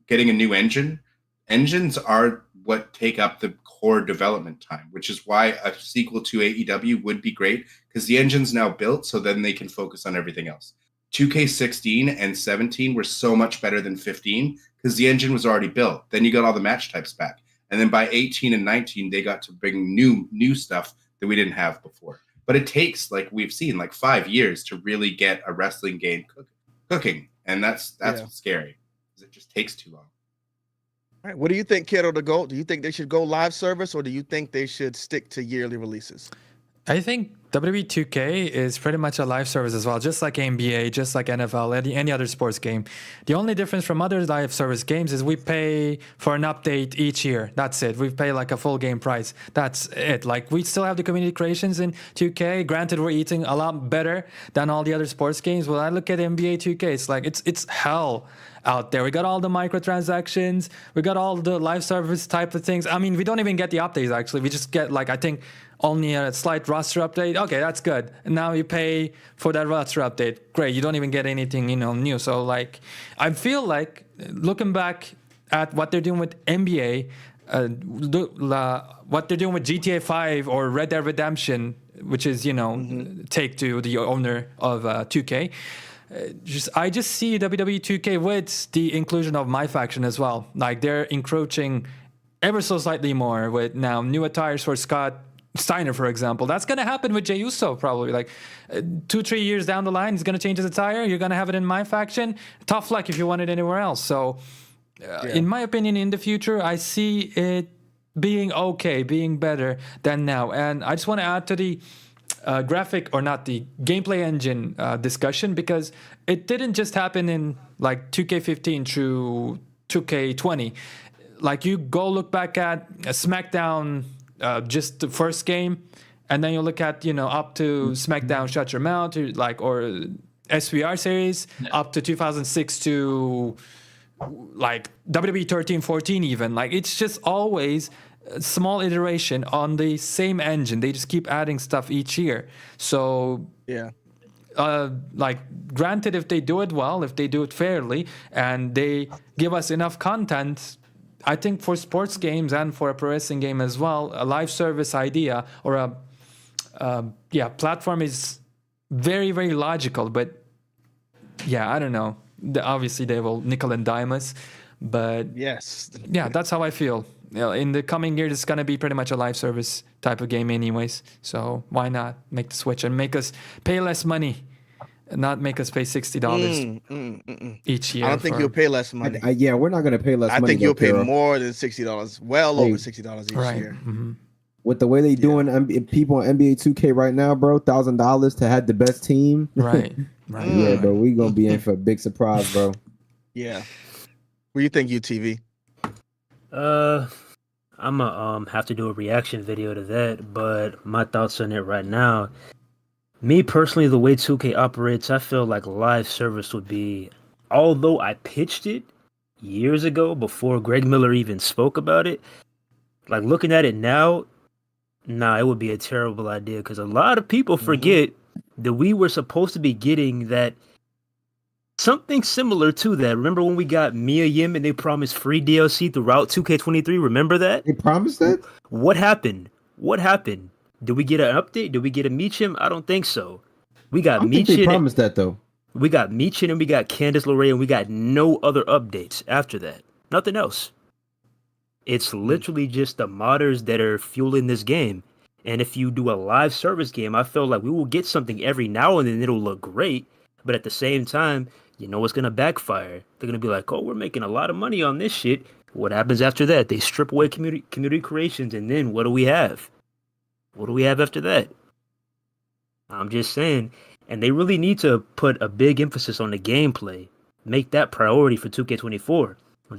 getting a new engines are what take up the core development time, which is why a sequel to AEW would be great because the engine's now built, so then they can focus on everything else. 2K16 and 17 were so much better than 15 because the engine was already built. Then you got all the match types back. And then by 18 and 19, they got to bring new stuff that we didn't have before. But it takes, like we've seen, like 5 years to really get a wrestling game cooking. And that's what's scary, because it just takes too long. All right, what do you think, Kero the GOAT? Do you think they should go live service, or do you think they should stick to yearly releases? I think WWE 2K is pretty much a live service as well, just like NBA, just like NFL, any other sports game. The only difference from other live service games is we pay for an update each year. That's it. We pay like a full game price. That's it. Like we still have the community creations in 2K. Granted, we're eating a lot better than all the other sports games. When I look at NBA 2K, it's like it's hell out there. We got all the microtransactions. We got all the live service type of things. I mean, we don't even get the updates, actually. We just get, like, I think only a slight roster update. Okay, that's good. And now you pay for that roster update. Great. You don't even get anything, new. So, like, I feel like looking back at what they're doing with NBA, what they're doing with GTA 5 or Red Dead Redemption, which is, Take-Two, the owner of 2K, I just see WWE 2K with the inclusion of my faction as well. Like they're encroaching ever so slightly more with now new attires for Scott Steiner, for example. That's going to happen with Jey Uso probably. Like 2-3 years down the line, he's going to change his attire. You're going to have it in my faction. Tough luck if you want it anywhere else. So in my opinion, in the future, I see it being okay, being better than now. And I just want to add to the graphic, or not, the gameplay engine discussion, because it didn't just happen in like 2K15 through 2K20. Like you go look back at SmackDown, just the first game, and then you look at up to SmackDown Shut Your Mouth, or SVR series up to 2006 to like WWE 13-14 even. Like it's just always small iteration on the same engine. They just keep adding stuff each year. So like granted, if they do it well, if they do it fairly, and they give us enough content, I think for sports games and for a pro wrestling game as well, a live service idea or a platform is very, very logical. But I don't know. Obviously they will nickel and dime us, but that's how I feel. In the coming years, it's going to be pretty much a live service type of game anyways. So why not make the switch and make us pay less money and not make us pay $60 each year? I don't think you'll pay less money. We're not going to pay less money. I think you'll pay more than $60, over $60 each year. Mm-hmm. With the way they doing people on NBA 2K right now, bro, $1,000 to have the best team. Right. Yeah, bro, we going to be in for a big surprise, bro. Yeah. What do you think, UTV? I'm gonna have to do a reaction video to that, but my thoughts on it right now. Me personally, the way 2K operates, I feel like live service would be, although I pitched it years ago before Greg Miller even spoke about it, like looking at it now, it would be a terrible idea, because a lot of people forget that we were supposed to be getting that something similar to that. Remember when we got Mia Yim and they promised free DLC throughout 2K23? Remember that? They promised that? What happened? Did we get an update? Did we get a Meechim? I don't think so. We got Meechim. They promised that though. We got Meechim and we got Candice LeRae, and we got no other updates after that. Nothing else. It's literally just the modders that are fueling this game. And if you do a live service game, I feel like we will get something every now and then. It'll look great, but at the same time, you know it's gonna backfire. They're gonna be like, "Oh, we're making a lot of money on this shit." What happens after that? They strip away community creations, and then what do we have? What do we have after that? I'm just saying, and they really need to put a big emphasis on the gameplay. Make that priority for 2K24.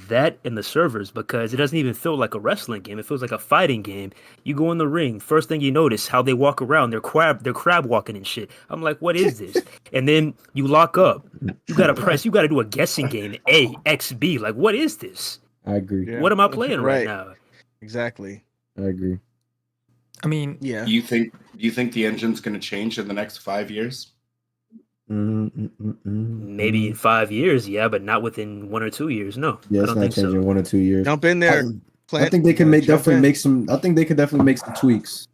That and the servers, because it doesn't even feel like a wrestling game. It feels like a fighting game. You go in the ring, first thing you notice how they walk around. They're crab walking and shit. I'm like, what is this? And then you lock up. You gotta do a guessing game. A, X, B. Like, what is this? I agree. Yeah. What am I playing right now? Exactly. I agree. I mean, Yeah. Do you think the engine's going to change in the next 5 years? Maybe in 5 years, yeah, but not within 1 or 2 years. No, Yeah, I it's don't not think changing so. 1 or 2 years. Jump in there. I think they can definitely make some. I think they could definitely make some tweaks.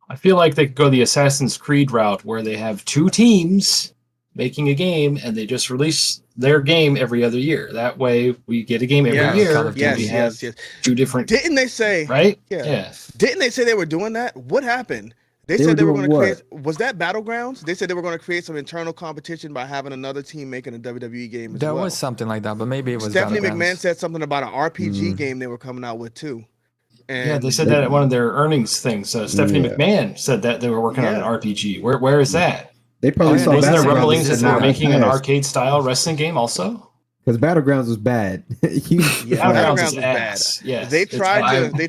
I feel like they could go the Assassin's Creed route where they have 2 teams making a game and they just release their game every other year. That way we get a game every year. Call of Duty. and we have Yes. 2 different, Didn't they say? right? Yeah. Didn't they say they were doing that? What happened? They said they were going to create. Was that Battlegrounds? They said they were going to create some internal competition by having another team making a WWE game as there well. was something like that, but maybe it was Stephanie Battlegrounds. McMahon said something about an RPG game they were coming out with too. And Yeah, they said that at one of their earnings things. Stephanie McMahon said that they were working on an RPG. Where is that? They probably saw Wasn't there Battlegrounds rumblings that and they were not making an passed. arcade style wrestling game also? Because Battlegrounds was bad. Battlegrounds was bad. ass. Yes, they it's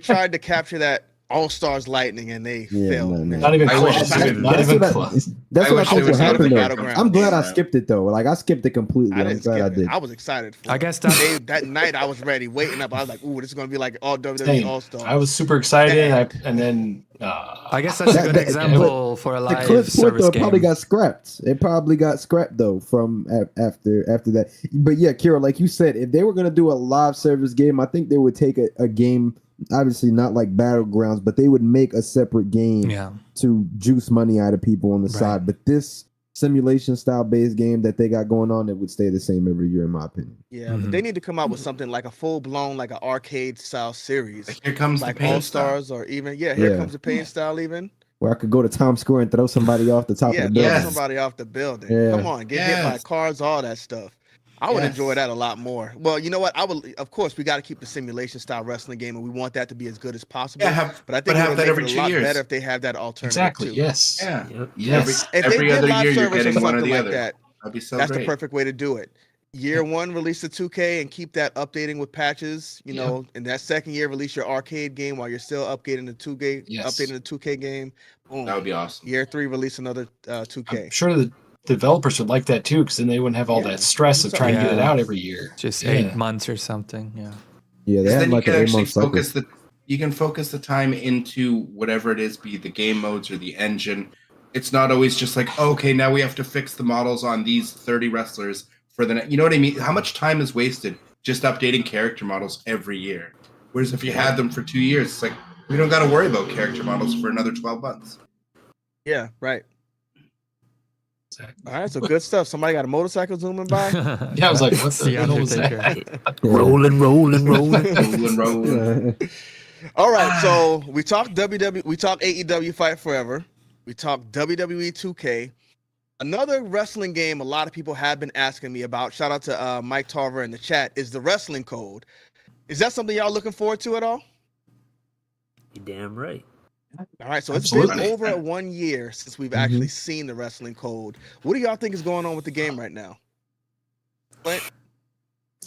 tried to capture that All Stars Lightning and they failed. no. Not even I wish close. they would- Not That's even what close. That's I what I wish think they would would happen. do Though. Battlegrounds. I'm glad I Yeah. skipped it though. Like I skipped it completely. I I'm didn't glad I skip did. it. I was excited for I it. guess that's That night I was ready, waiting up. I was like, "Ooh, this is gonna be like all WWE Same. All Stars." I was super excited, and then I guess that's a good example for a The live Clint Sport service though game. probably got scrapped. It probably got scrapped though from after that. But yeah, Kero, like you said, if they were gonna do a live service game, I think they would take a game, obviously not like Battlegrounds, but they would make a separate game to juice money out of people on the side. But this simulation style based game that they got going on, it would stay the same every year, in my opinion. Yeah, but they need to come out with something like a full blown, like an arcade style series, Like, here comes like the pain All style. Stars, or even here comes the pain style, even. Where I could go to Times Square and throw somebody off the top of the building. Yes. Somebody off the building. Yeah. Come on, get hit by cars, all that stuff. I would enjoy that a lot more. Well, you know what? Of course, we got to keep the simulation style wrestling game, and we want that to be as good as possible. Yeah, but I think have it would that make every it a 2 lot years. better if they have that alternative. exactly. too. Yes. Yeah. Yes. If they Every did other live year, you're service or getting one or something the like other. that, That'd be so that's great. the perfect way to do it. Year 1, release the 2K and keep that updating with patches. You know, in that second year, release your arcade game while you're still updating the 2K, updating the 2K game. Boom. That would be awesome. Year 3, release another 2K. I'm sure the developers would like that too, because then they wouldn't have all that stress of trying to get it out every year. Just 8 months or something. Yeah. Yeah, they Then had you like can an actually 8-month cycle. focus the time into whatever it is, be it the game modes or the engine. It's not always just like, okay, now we have to fix the models on these 30 wrestlers for the you know what I mean? How much time is wasted just updating character models every year? Whereas if you had them for 2 years, it's like we don't got to worry about character models for another 12 months. Yeah, right. All right, so good stuff. Somebody got a motorcycle zooming by? Yeah, I was like, what It's the hell was Undertaker. that? Rolling. Rolling. All right, so we talked WWE, we talked AEW Fight Forever, we talked WWE 2K. Another wrestling game a lot of people have been asking me about, shout out to Mike Tarver in the chat, is the Wrestling Code. Is that something y'all looking forward to at all? You're damn right. All right, so Absolutely. it's been over 1 year since we've actually seen the Wrestling Code. What do y'all think is going on with the game right now? Clint?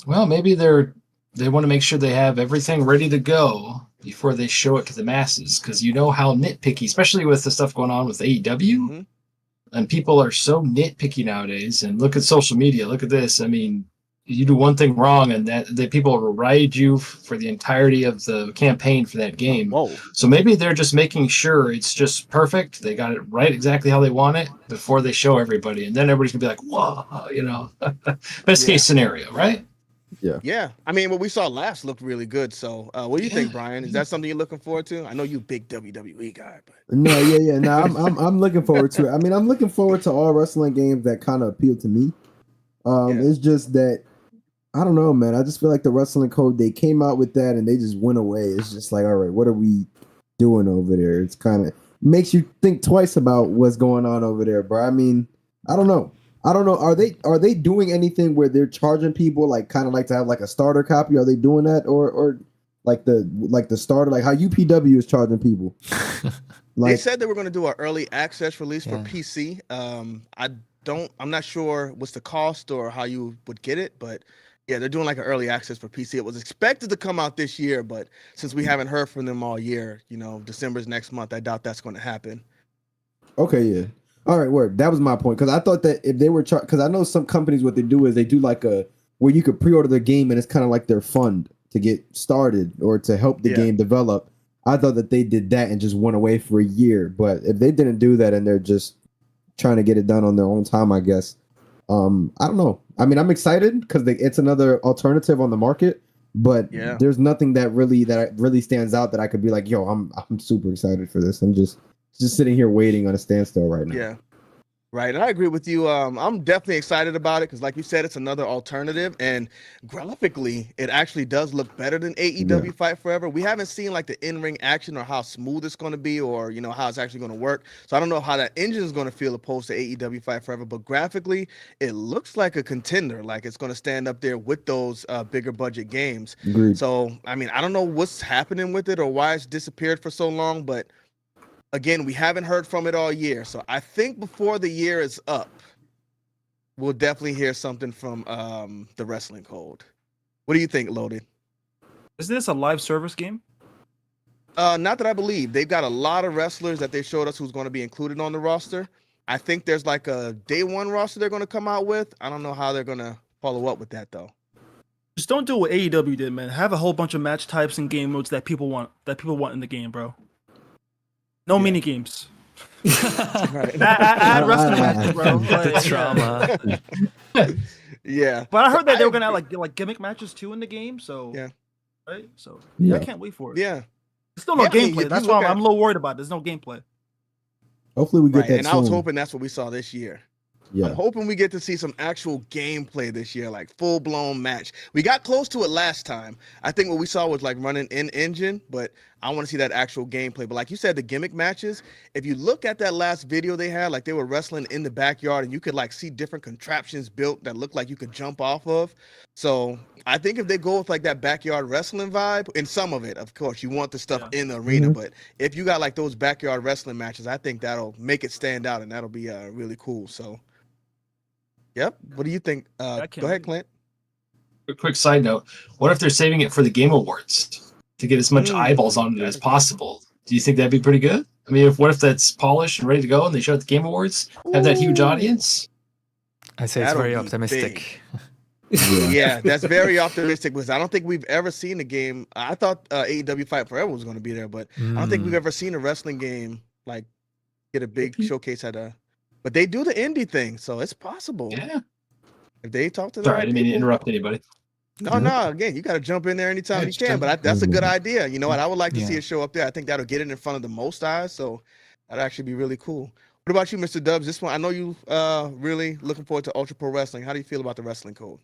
Well, maybe they want to make sure they have everything ready to go before they show it to the masses, because you know how nitpicky, especially with the stuff going on with AEW, and people are so nitpicky nowadays. And look at social media. Look at this. I mean, you do one thing wrong, and that people will ride you for the entirety of the campaign for that game. Whoa. So maybe they're just making sure it's just perfect. They got it right exactly how they want it before they show everybody, and then everybody's gonna be like, "Whoa!" You know, best case scenario, right? Yeah, I mean, what we saw last looked really good. So, what do you think, Brian? Is that something you're looking forward to? I know you a big WWE guy, but No, yeah. No, I'm looking forward to it. I mean, I'm looking forward to all wrestling games that kind of appeal to me. It's just that I don't know, man. I just feel like the Wrestling Code, they came out with that and they just went away. It's just like, all right, what are we doing over there. It's kind of makes you think twice about what's going on over there, bro. I mean, I don't know. Are they doing anything where they're charging people like kind of like to have like a starter copy? Are they doing that or like the starter, like how UPW is charging people? They said they were going to do an early access release for PC. I'm not sure what's the cost or how you would get it, but yeah, they're doing like an early access for PC. It was expected to come out this year, but since we haven't heard from them all year, December's next month, I doubt that's going to happen. Okay, yeah. All right, word. That was my point, because I thought that if they were because I know some companies, what they do is they do like where you could pre-order the game and it's kind of like their fund to get started or to help the game develop. I thought that they did that and just went away for a year, but if they didn't do that and they're just trying to get it done on their own time, I guess. I don't know. I mean, I'm excited because it's another alternative on the market, but there's nothing that really stands out that I could be like, yo, I'm super excited for this. I'm just sitting here waiting on a standstill right now. Yeah. Right. And I agree with you. I'm definitely excited about it because, like you said, it's another alternative. And graphically, it actually does look better than AEW Fight Forever. We haven't seen like the in-ring action or how smooth it's going to be or, how it's actually going to work. So I don't know how that engine is going to feel opposed to AEW Fight Forever. But graphically, it looks like a contender. Like it's going to stand up there with those bigger budget games. Agreed. So, I mean, I don't know what's happening with it or why it's disappeared for so long, but again, we haven't heard from it all year. So I think before the year is up, we'll definitely hear something from the Wrestling Code. What do you think, Loaded? Is this a live service game? Not that I believe. They've got a lot of wrestlers that they showed us who's going to be included on the roster. I think there's like a day one roster they're going to come out with. I don't know how they're going to follow up with that, though. Just don't do what AEW did, man. Have a whole bunch of match types and game modes that people want in the game, bro. No mini games. Right. Add wrestling matches, bro. The trauma. Yeah. But I heard that they were gonna have like gimmick matches too in the game. So right. So I can't wait for it. Yeah. There's still no gameplay. I mean, That's why I'm a little worried about it. There's no gameplay. Hopefully we get that and soon. I was hoping that's what we saw this year. Yeah. I'm hoping we get to see some actual gameplay this year, like full-blown match. We got close to it last time. I think what we saw was like running in engine, but I want to see that actual gameplay. But like you said, the gimmick matches, if you look at that last video they had, like they were wrestling in the backyard and you could like see different contraptions built that looked like you could jump off of. So I think if they go with like that backyard wrestling vibe, in some of it, of course, you want the stuff in the arena, but if you got like those backyard wrestling matches, I think that'll make it stand out and that'll be really cool. So yep. What do you think? Go ahead, Clint. A quick side note. What if they're saving it for the Game Awards to get as much eyeballs on it as possible? Do you think that'd be pretty good? I mean, what if that's polished and ready to go and they show it at the Game Awards? Have that huge audience? I say it's very optimistic. Yeah, that's very optimistic because I don't think we've ever seen a game. I thought AEW Fight Forever was going to be there, but I don't think we've ever seen a wrestling game like get a big showcase at a. But they do the indie thing, so it's possible. Yeah. If they talk to them. Sorry, I didn't mean to interrupt anybody. No. Again, you got to jump in there anytime you can. But that's a good idea. You know what? I would like to see it show up there. I think that'll get it in front of the most eyes. So that'd actually be really cool. What about you, Mr. Dubbs? This one, I know you really looking forward to Ultra Pro Wrestling. How do you feel about the Wrestling Code?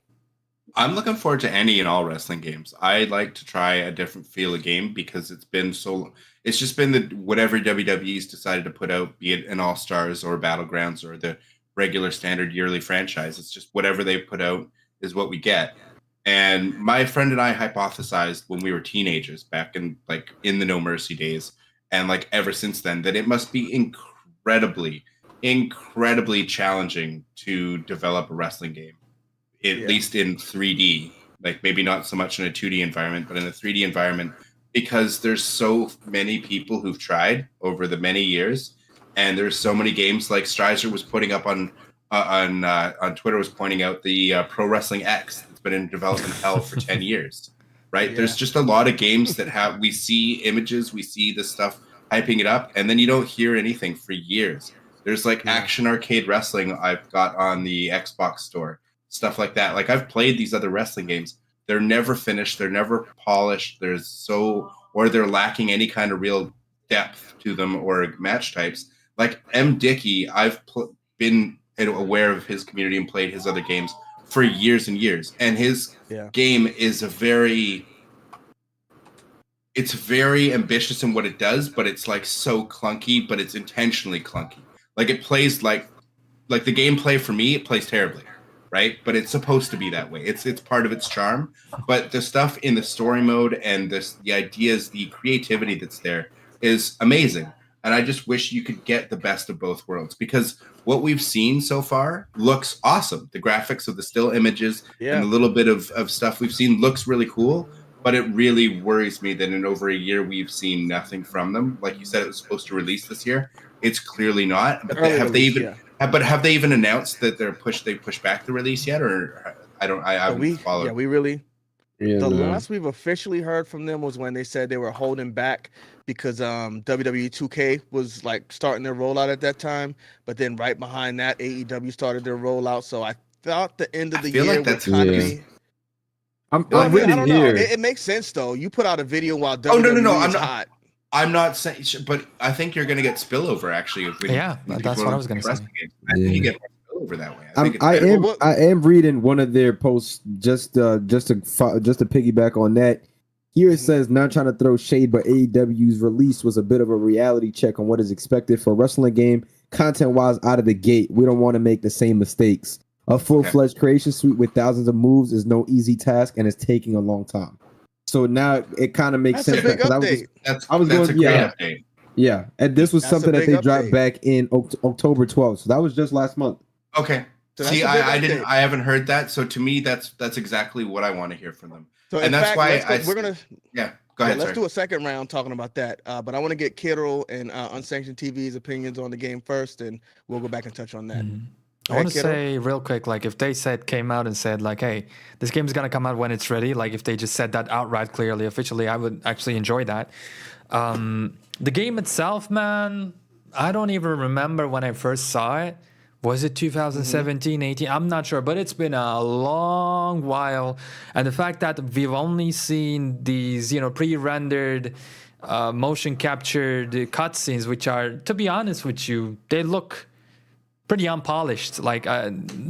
I'm looking forward to any and all wrestling games. I like to try a different feel of game because it's been so. It's just been whatever WWE's decided to put out, be it an All Stars or Battlegrounds or the regular standard yearly franchise. It's just whatever they put out is what we get. And my friend and I hypothesized when we were teenagers back in the No Mercy days, and like ever since then, that it must be incredibly challenging to develop a wrestling game. At least in 3D, like maybe not so much in a 2D environment, but in a 3D environment, because there's so many people who've tried over the many years, and there's so many games like Stryzer was putting up on Twitter, was pointing out the Pro Wrestling X that's been in development hell for 10 years, right? There's just a lot of games that we see images, we see the stuff hyping it up, and then you don't hear anything for years. There's like Action Arcade Wrestling I've got on the Xbox store. Stuff like that. Like I've played these other wrestling games. They're never finished. They're never polished. Or they're lacking any kind of real depth to them or match types. Like M. Dickey, I've been aware of his community and played his other games for years and years. And his game is it's very ambitious in what it does, but it's like so clunky, but it's intentionally clunky. Like it plays like the gameplay for me, it plays terribly, right? But it's supposed to be that way. It's part of its charm. But the stuff in the story mode and the ideas, the creativity that's there is amazing. And I just wish you could get the best of both worlds, because what we've seen so far looks awesome. The graphics of the still images and the little bit of stuff we've seen looks really cool, but it really worries me that in over a year we've seen nothing from them. Like you said, it was supposed to release this year. It's clearly not. But have they even announced that they pushed back the release yet? Or I haven't followed. Yeah, we really. The last we've officially heard from them was when they said they were holding back because WWE 2K was like starting their rollout at that time, but then right behind that, AEW started their rollout. So I thought the end of the year would kind of be. I'm I really don't here. know. It makes sense though. You put out a video while WWE no. is hot. I'm not saying, but I think you're going to get spillover. Actually, that's what I was going to say. I think you get more spillover that way. I am reading one of their posts just to piggyback on that. Here it says, not trying to throw shade, but AEW's release was a bit of a reality check on what is expected for a wrestling game, content-wise out of the gate. We don't want to make the same mistakes. A full-fledged creation suite with thousands of moves is no easy task, and it's taking a long time. So now it kind of makes sense. That's a big update. That's a great update. Yeah, and this was something that they dropped back in October 12th. So that was just last month. Okay. So see, I haven't heard that. So to me, that's exactly what I want to hear from them. So and that's why we're gonna. Yeah, go ahead. Let's do a second round talking about that. But I want to get Kero and Unsanctioned TV's opinions on the game first, and we'll go back and touch on that. Mm-hmm. I want to say real quick, like if they came out and said like, hey, this game is going to come out when it's ready, like if they just said that outright clearly, officially, I would actually enjoy that. The game itself, man, I don't even remember when I first saw it. Was it 2017, 18? I'm not sure, but it's been a long while. And the fact that we've only seen these, pre-rendered, motion captured cutscenes, which are, to be honest with you, they look pretty unpolished. Like,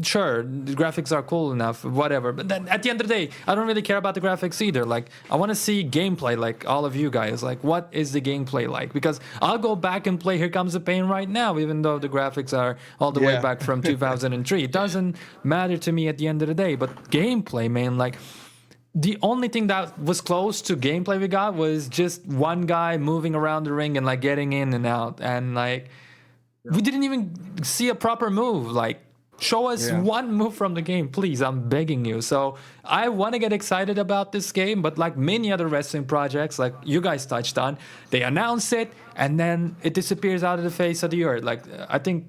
sure, the graphics are cool enough, whatever. But then at the end of the day, I don't really care about the graphics either. Like, I want to see gameplay, like all of you guys. Like, what is the gameplay like? Because I'll go back and play Here Comes the Pain right now, even though the graphics are all the way back from 2003. It doesn't matter to me at the end of the day. But gameplay, man, like, the only thing that was close to gameplay we got was just one guy moving around the ring and, like, getting in and out. And, like, we didn't even see a proper move. Like, show us one move from the game, please. I'm begging you. So I want to get excited about this game, but like many other wrestling projects, like you guys touched on, they announce it and then it disappears out of the face of the earth. Like, I think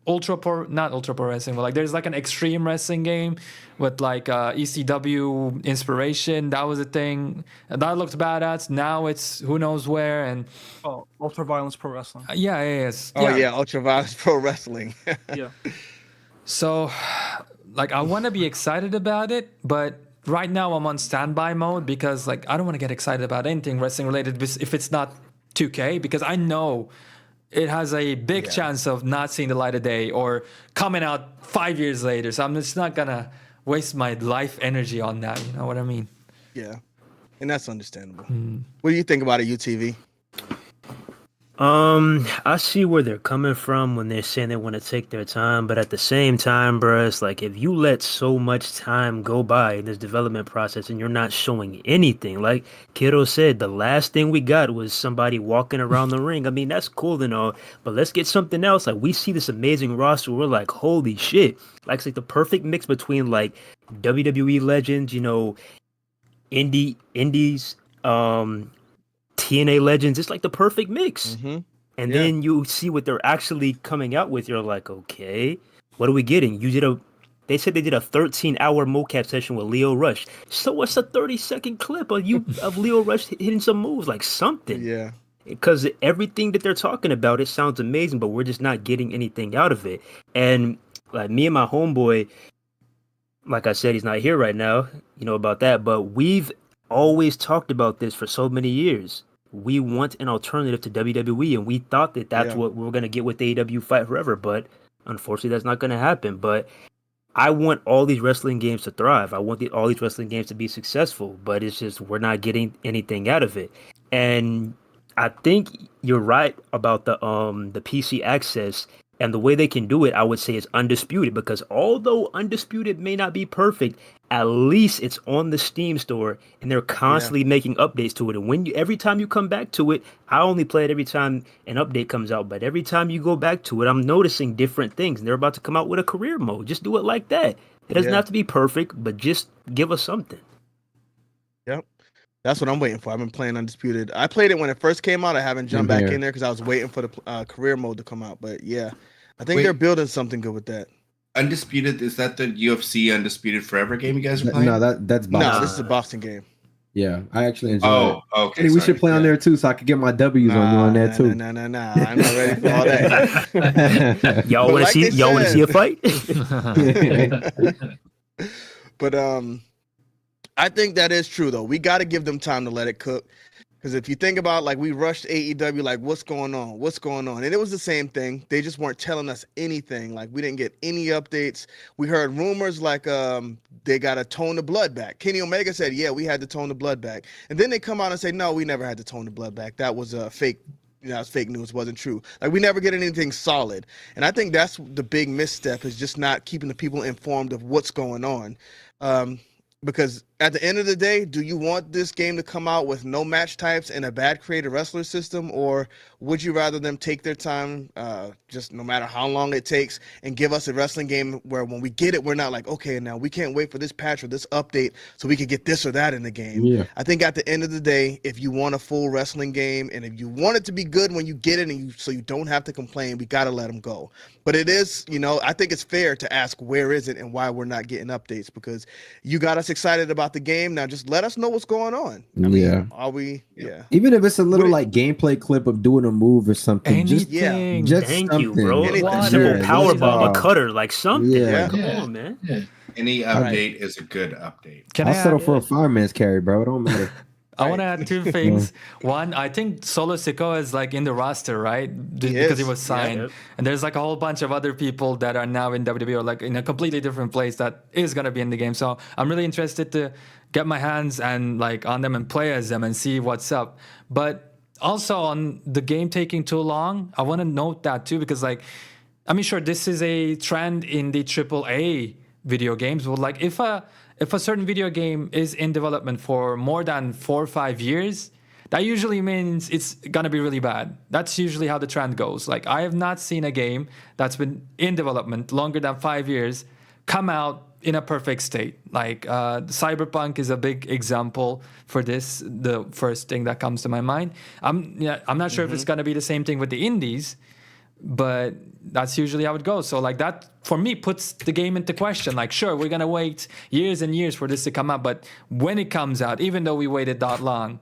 not Ultra Pro Wrestling, but like there's like an extreme wrestling game with like ECW inspiration. That was a thing. And that looked badass. Now it's who knows where. And Ultra Violence Pro Wrestling. Ultra Violence Pro Wrestling. Yeah. So, like, I want to be excited about it, but right now I'm on standby mode because like I don't want to get excited about anything wrestling related if it's not 2K, because I know it has a big chance of not seeing the light of day or coming out 5 years later. So I'm just not going to waste my life energy on that. You know what I mean? Yeah. And that's understandable. What do you think about it, UTV? I see where they're coming from when they're saying they want to take their time, but at the same time, bro, it's like if you let so much time go by in this development process and you're not showing anything, like Kero said, the last thing we got was somebody walking around the ring. I mean, that's cool and all, but let's get something else. Like, we see this amazing roster, we're like, holy shit. Like, it's like the perfect mix between like WWE legends, indies, TNA legends. It's like the perfect mix. And then you see what they're actually coming out with. You're like, okay, what are we getting? They said they did a 13-hour mocap session with Leo Rush. So what's a 30-second clip of Leo Rush hitting some moves, like something? Yeah. Because everything that they're talking about, it sounds amazing, but we're just not getting anything out of it. And like me and my homeboy, like I said, he's not here right now, about that, but we've always talked about this for so many years. We want an alternative to WWE, and we thought that that's what we were going to get with AEW Fight Forever, but unfortunately that's not going to happen. But I want all these wrestling games to thrive. I want all these wrestling games to be successful, but it's just we're not getting anything out of it. And I think you're right about the PC access and the way they can do it. I would say is Undisputed, because although Undisputed may not be perfect, at least it's on the Steam store and they're constantly making updates to it. And every time you come back to it, I only play it every time an update comes out, but every time you go back to it, I'm noticing different things. And they're about to come out with a career mode. Just do it like that. It doesn't have to be perfect, but just give us something. Yep. That's what I'm waiting for. I've been playing Undisputed. I played it when it first came out. I haven't jumped back in there because I was waiting for the career mode to come out. But yeah, I think they're building something good with that. Undisputed, is that the UFC Undisputed Forever game you guys are playing? No, that's boxing. No, this is a boxing game. Yeah, I actually enjoy it. Okay. Hey, we should play on there too, so I could get my W's on you on there too. No. I'm not ready for all that. Y'all want to see a fight? But I think that is true though. We got to give them time to let it cook. Because if you think about, like, we rushed AEW, like, what's going on? What's going on? And it was the same thing. They just weren't telling us anything. Like, we didn't get any updates. We heard rumors like they got to tone the blood back. Kenny Omega said, yeah, we had to tone the blood back. And then they come out and say, no, we never had to tone the blood back. That was fake. It was fake news. It wasn't true. Like, we never get anything solid. And I think that's the big misstep, is just not keeping the people informed of what's going on. Because at the end of the day, do you want this game to come out with no match types and a bad created wrestler system, or would you rather them take their time, just no matter how long it takes, and give us a wrestling game where when we get it, we're not like, okay, now we can't wait for this patch or this update so we can get this or that in the game. Yeah. I think at the end of the day, if you want a full wrestling game and if you want it to be good when you get it, and so you don't have to complain, we got to let them go. But it is, I think it's fair to ask where is it and why we're not getting updates, because you got us excited about the game. Now just let us know what's going on. I mean, are we? Yeah. Even if it's a little like gameplay clip of doing a move or something. Anything. Just Thank something. you, bro. A simple power bomb, a cutter, like something. Yeah. Come on, man. Yeah. Any update is a good update. I'll settle for a fireman's carry, bro. It don't matter. I want to add two things. One, I think Solo Sikoa is like in the roster, right? Because he was signed. Yeah. And there's like a whole bunch of other people that are now in WWE or like in a completely different place that is going to be in the game. So I'm really interested to get my hands and like on them and play as them and see what's up. But also on the game taking too long, I want to note that too, because like, I mean, sure, this is a trend in the AAA video games. But like if a certain video game is in development for more than 4 or 5 years, that usually means it's going to be really bad. That's usually how the trend goes. Like, I have not seen a game that's been in development longer than 5 years come out in a perfect state. Like, Cyberpunk is a big example for this, the first thing that comes to my mind. I'm not sure if it's going to be the same thing with the indies, but that's usually how it goes. So like that for me puts the game into question. Like, sure, we're gonna wait years and years for this to come out, but when it comes out, even though we waited that long,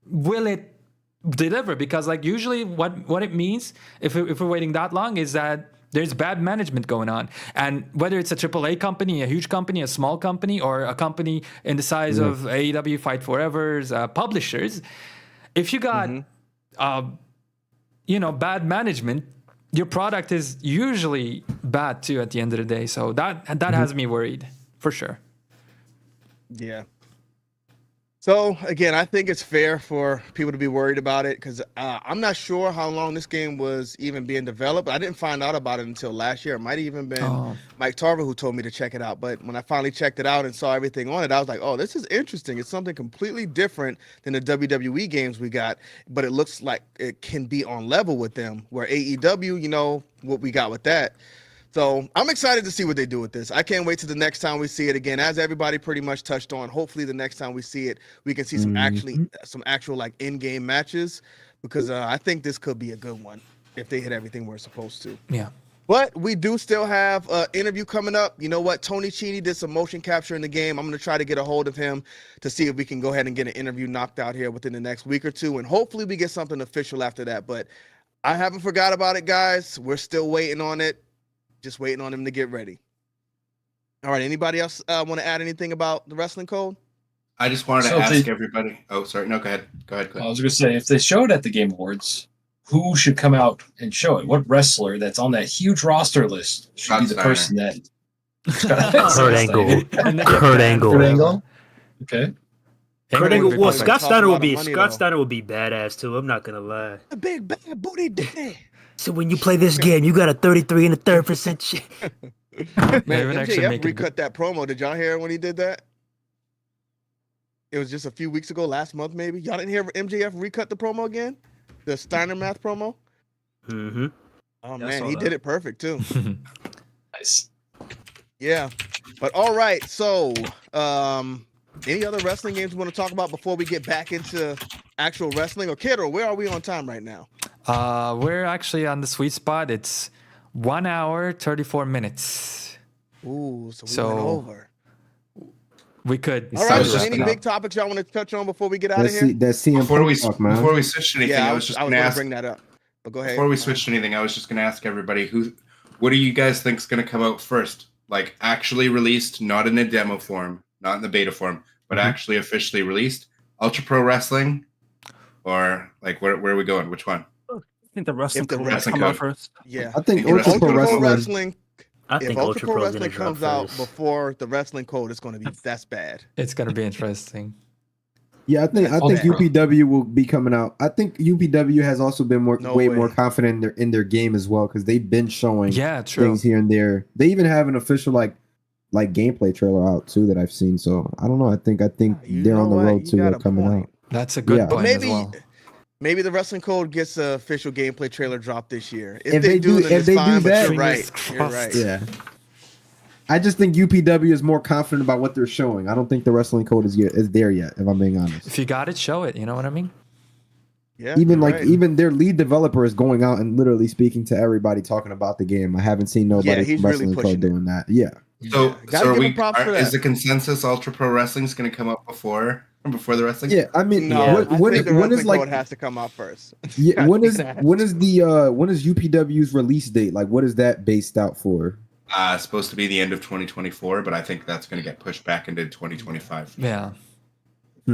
will it deliver? Because like usually what it means if we're waiting that long is that there's bad management going on. And whether it's a AAA company, a huge company, a small company, or a company in the size of AEW Fight Forever's publishers, if you got bad management, your product is usually bad too at the end of the day. So that has me worried for sure. Yeah. So again, I think it's fair for people to be worried about it, because I'm not sure how long this game was even being developed. I didn't find out about it until last year. It might have even been Mike Tarver who told me to check it out. But when I finally checked it out and saw everything on it, I was like, oh, this is interesting. It's something completely different than the WWE games we got, but it looks like it can be on level with them, where AEW, what we got with that. So I'm excited to see what they do with this. I can't wait till the next time we see it again. As everybody pretty much touched on, hopefully the next time we see it, we can see some actual like in-game matches, because I think this could be a good one if they hit everything we're supposed to. Yeah. But we do still have an interview coming up. You know what? Tony Cheney did some motion capture in the game. I'm going to try to get a hold of him to see if we can go ahead and get an interview knocked out here within the next week or two. And hopefully we get something official after that. But I haven't forgot about it, guys. We're still waiting on it. Just waiting on him to get ready. All right. Anybody else want to add anything about the wrestling code? I just wanted to ask everybody. Oh, sorry. No, go ahead. Go ahead. I was going to say, if they show it at the Game Awards, who should come out and show it? What wrestler that's on that huge roster list should be the person that? Kurt Angle. Kurt Angle. Okay. Hangman would be Well, perfect. Scott Steiner would be Money, Scott though. Steiner would be badass too. I'm not gonna lie. The big bad booty daddy. So when you play this game, you got a 33 and a third percent shit. Man, They would actually MJF make it recut that promo. Did y'all hear when he did that? It was just a few weeks ago, last month maybe. Y'all didn't hear MJF recut the promo again? The Steiner Math promo? Mm-hmm. Oh Yeah, I man, saw he that. did it perfect too. Nice. Yeah. But all right, so any other wrestling games you want to talk about before we get back into actual wrestling? Or Kero, where are we on time right now? We're actually on the sweet spot. It's 1 hour, 34 minutes. Ooh, so we So- went over. We could. All right, was so just any wrap it big up. topics y'all want to touch on before we get out of That's here? CM Before we Punk talk, man. before we switch to anything, Yeah, I was just going gonna to ask. bring that up. But go ahead. Before we switch to anything, I was just gonna ask everybody what do you guys think is gonna come out first? Like actually released, not in a demo form, not in the beta form, but actually officially released. Ultra Pro Wrestling, or like where are we going? Which one? I think the wrestling If the code might wrestling come out code- first. Yeah. I think Ultra Ultra Pro Ultra Pro Wrestling. Wrestling. I If think Ultra Pro Pro's gonna Wrestling drop comes out first. before the wrestling code, it's going to be that's bad. It's gonna be interesting. Yeah, I think Okay. UPW will be coming out. I think UPW has also been No way way. more confident in their game as well because they've been showing Yeah, true. things here and there. They even have an official like gameplay trailer out too that I've seen. So I don't know. I think You they're on know the what? road You to got a coming point. out. That's a good Yeah. But point as well. maybe the wrestling code gets an official gameplay trailer drop this year. If they do- then if it's they do fine, but that- you're right. Fingers You're crossed. right. Yeah. I just think UPW is more confident about what they're showing. I don't think the wrestling code is there yet, if I'm being honest. If you got it, show it. You know what I mean? Yeah. Even you're like right. even their lead developer is going out and literally speaking to everybody talking about the game. I haven't seen nobody he's from really wrestling pushing code it. doing that. Yeah. So, Gotta so are give we? him props for Is that. the consensus Ultra Pro Wrestling is going to come up before the wrestling? Yeah, I mean, No, what, I when, think the when wrestling is like code has to come out first. yeah, when is Gotta be when is UPW's release date? Like, what is that based out for? It's supposed to be the end of 2024, but I think that's going to get pushed back into 2025. Yeah.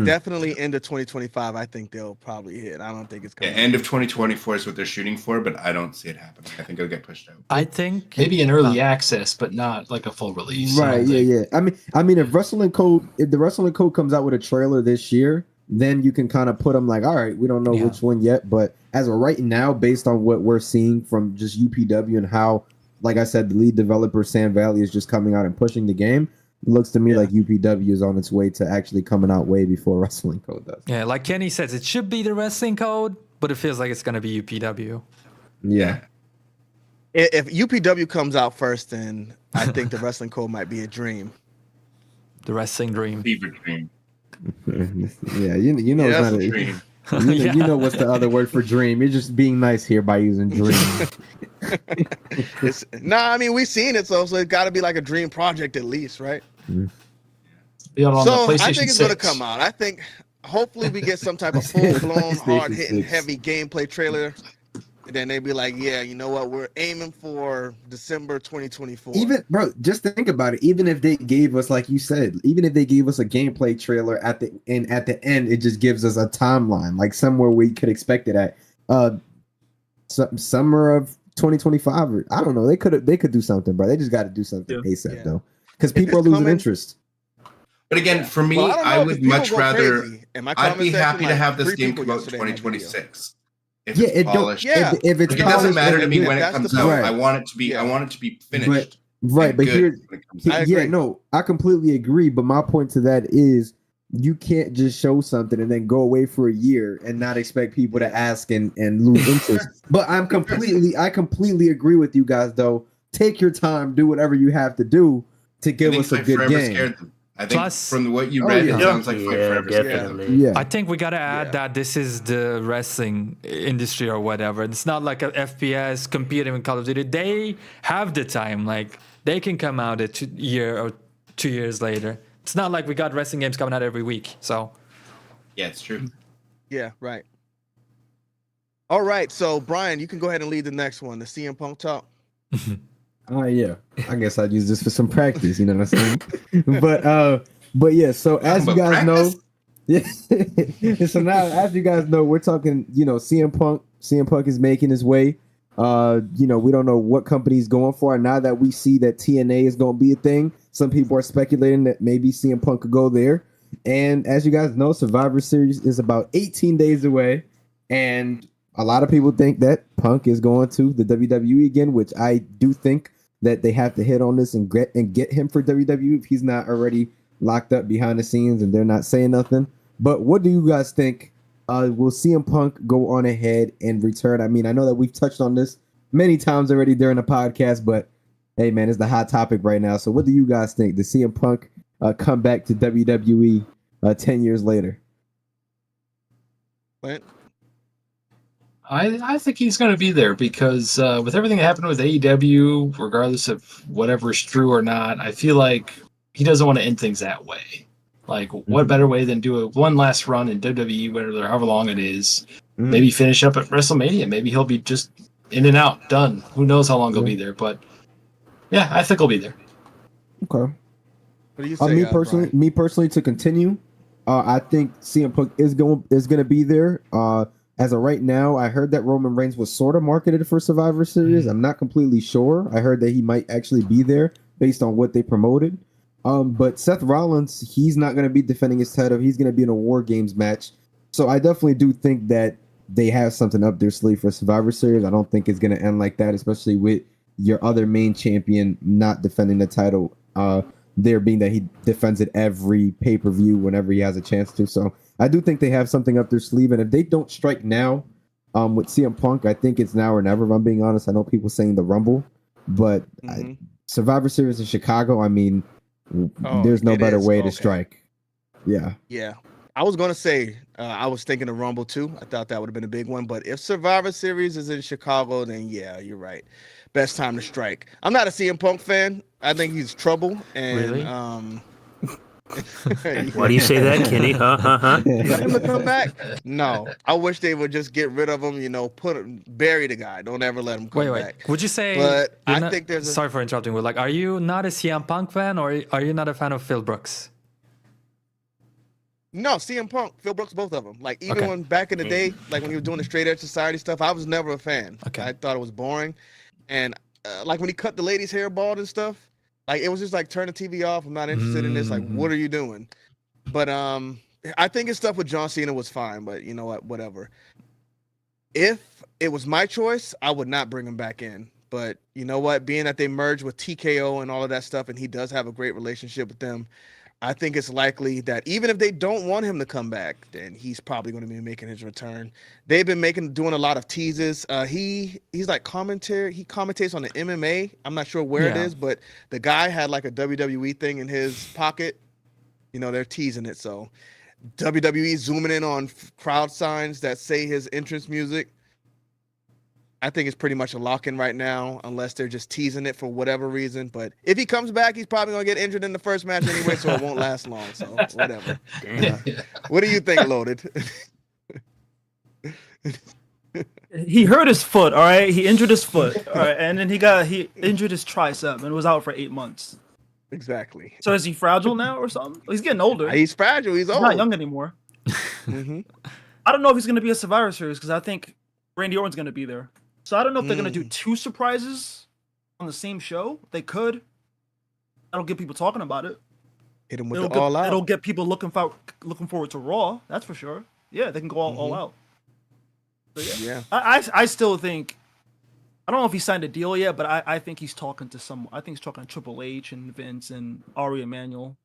Definitely end of 2025. I think they'll probably hit. I don't think it's Yeah, coming. end of 2024 is what they're shooting for, but I don't see it happening. I think it'll get pushed out. I think Maybe an early access, but not like a full release. I Right? don't Yeah, think. yeah. I mean, if the wrestling code comes out with a trailer this year, then you can kind of put them like, all right, we don't know Yeah. which one yet, but as of right now, based on what we're seeing from just UPW and how, like I said, the lead developer Sam Valley is just coming out and pushing the game. It looks to me like UPW is on its way to actually coming out way before wrestling code does. yeah, like Kenny says, it should be the wrestling code, but it feels like it's gonna be UPW. Yeah. If UPW comes out first, then I think the wrestling code might be a dream. The wrestling dream. Fever dream. Yeah, you know, Yeah, it's that's not a a, dream. you know what's the other word for dream. You're just being nice here by using dream. I mean we've seen it, so it got to be like a dream project at least, right? Be out on So the I PlayStation think it's going to 6. come out. I think hopefully we get some type of full blown, PlayStation hard hitting, 6. heavy gameplay trailer. And then they'd be like, yeah, you know what? We're aiming for December 2024. Even bro, just think about it. Even if they gave us, like you said, even if they gave us a gameplay trailer at the end, it just gives us a timeline, like somewhere we could expect it at. Summer of 2025, or I don't know. They could do something, bro. They just got to do something ASAP Yeah. though, because If people are it's losing coming- interest. But again, for me, Well, I don't know, I 'cause would people much go rather. crazy. In my I'd comment be section, happy to like, have this 3 game people come out yesterday in my video. 2026. If Yeah, it's it don't. polished. Yeah. If it's Like, it doesn't polished, matter to and me good, when it that's the comes point. out. Right. I want it to be. Yeah. I want it to be finished. right, and but good here, when it comes out. I yeah, agree. no, I completely agree. But my point to that is, you can't just show something and then go away for a year and not expect people to ask and lose interest. But I completely agree with you guys though. Take your time, do whatever you have to do to I give think us a Fight good Forever game. scared them. I think Plus- from what you Oh, read, yeah. it sounds like Fight Yeah, Forever scared them. definitely. Yeah, I think we gotta add Yeah. that this is the wrestling industry or whatever. It's not like a FPS competing with Call of Duty. They have the time, like they can come out a year or 2 years later. It's not like we got wrestling games coming out every week. So Yeah, it's true. Yeah, right. All right, so Brian, you can go ahead and lead the next one, the CM Punk talk. Oh yeah, I guess I'd use this for some practice. You know what I'm saying? but yeah. So as you But guys know, practice? yeah. So now, as you guys know, we're talking. You know, CM Punk. CM Punk is making his way. You know, we don't know what company he's going for. And now that we see that TNA is going to be a thing, some people are speculating that maybe CM Punk could go there. And as you guys know, Survivor Series is about 18 days away. And a lot of people think that Punk is going to the WWE again, which I do think that they have to hit on this and get him for WWE if he's not already locked up behind the scenes and they're not saying nothing. But what do you guys think? Will CM Punk go on ahead and return? I mean, I know that we've touched on this many times already during the podcast, but hey, man, it's the hot topic right now. So what do you guys think? Does CM Punk come back to WWE 10 years later? Clint? I think he's going to be there because with everything that happened with AEW, regardless of whatever's true or not, I feel like he doesn't want to end things that way. Like, what better way than do one last run in WWE, whatever, however long it is, maybe finish up at WrestleMania. Maybe he'll be just in and out, done. Who knows how long he'll be there, but yeah, I think he'll be there. Okay. What do you say, me personally, to continue, I think CM Punk is going to be there. As of right now, I heard that Roman Reigns was sort of marketed for Survivor Series. I'm not completely sure. I heard that he might actually be there based on what they promoted. But Seth Rollins, he's not going to be defending his title. He's going to be in a War Games match. So I definitely do think that they have something up their sleeve for Survivor Series. I don't think it's going to end like that, especially with your other main champion not defending the title. There being that he defends it every pay-per-view whenever he has a chance to. So I do think they have something up their sleeve. And if they don't strike now with CM Punk, I think it's now or never, if I'm being honest. I know people saying the Rumble, but Survivor Series in Chicago, I mean, there's no better way to strike. Yeah. I was going to say, I was thinking of Rumble too. I thought that would have been a big one. But if Survivor Series is in Chicago, then yeah, you're right. Best time to strike. I'm not a CM Punk fan. I think he's trouble. And, really? Why do you say that, Kenny? Let him to come back? No. I wish they would just get rid of him, bury the guy. Don't ever let him come back. Would you say, but I think there's sorry for interrupting, but like, are you not a CM Punk fan or are you not a fan of Phil Brooks? No, CM Punk, Phil Brooks, both of them. Like, even when back in the day, like when he was doing the Straight Edge Society stuff, I was never a fan. Okay. I thought it was boring. And like when he cut the lady's hair bald and stuff, like it was just like, turn the TV off. I'm not interested in this. Like, what are you doing? But I think his stuff with John Cena was fine. But you know what? Whatever. If it was my choice, I would not bring him back in. But you know what? Being that they merged with TKO and all of that stuff, and he does have a great relationship with them, I think it's likely that even if they don't want him to come back, then he's probably going to be making his return. They've been doing a lot of teases. He's like commentary. He commentates on the MMA. I'm not sure where it is, but the guy had like a WWE thing in his pocket. They're teasing it. So WWE zooming in on crowd signs that say his entrance music. I think it's pretty much a lock-in right now, unless they're just teasing it for whatever reason. But if he comes back, he's probably going to get injured in the first match anyway, so it won't last long. So whatever. What do you think, Loaded? He hurt his foot, all right? He injured his foot, all right? And then he injured his tricep and was out for 8 months. Exactly. So is he fragile now or something? He's getting older. He's fragile. He's old. Not young anymore. I don't know if he's going to be a Survivor Series because I think Randy Orton's going to be there. So I don't know if they're going to do 2 surprises on the same show. They could. That'll get people talking about it. Hit him with the all out. It'll get people looking forward to Raw. That's for sure. Yeah, they can go all out. So, yeah. I still think, I don't know if he signed a deal yet, but I think he's talking to someone. I think he's talking to Triple H and Vince and Ari Emanuel.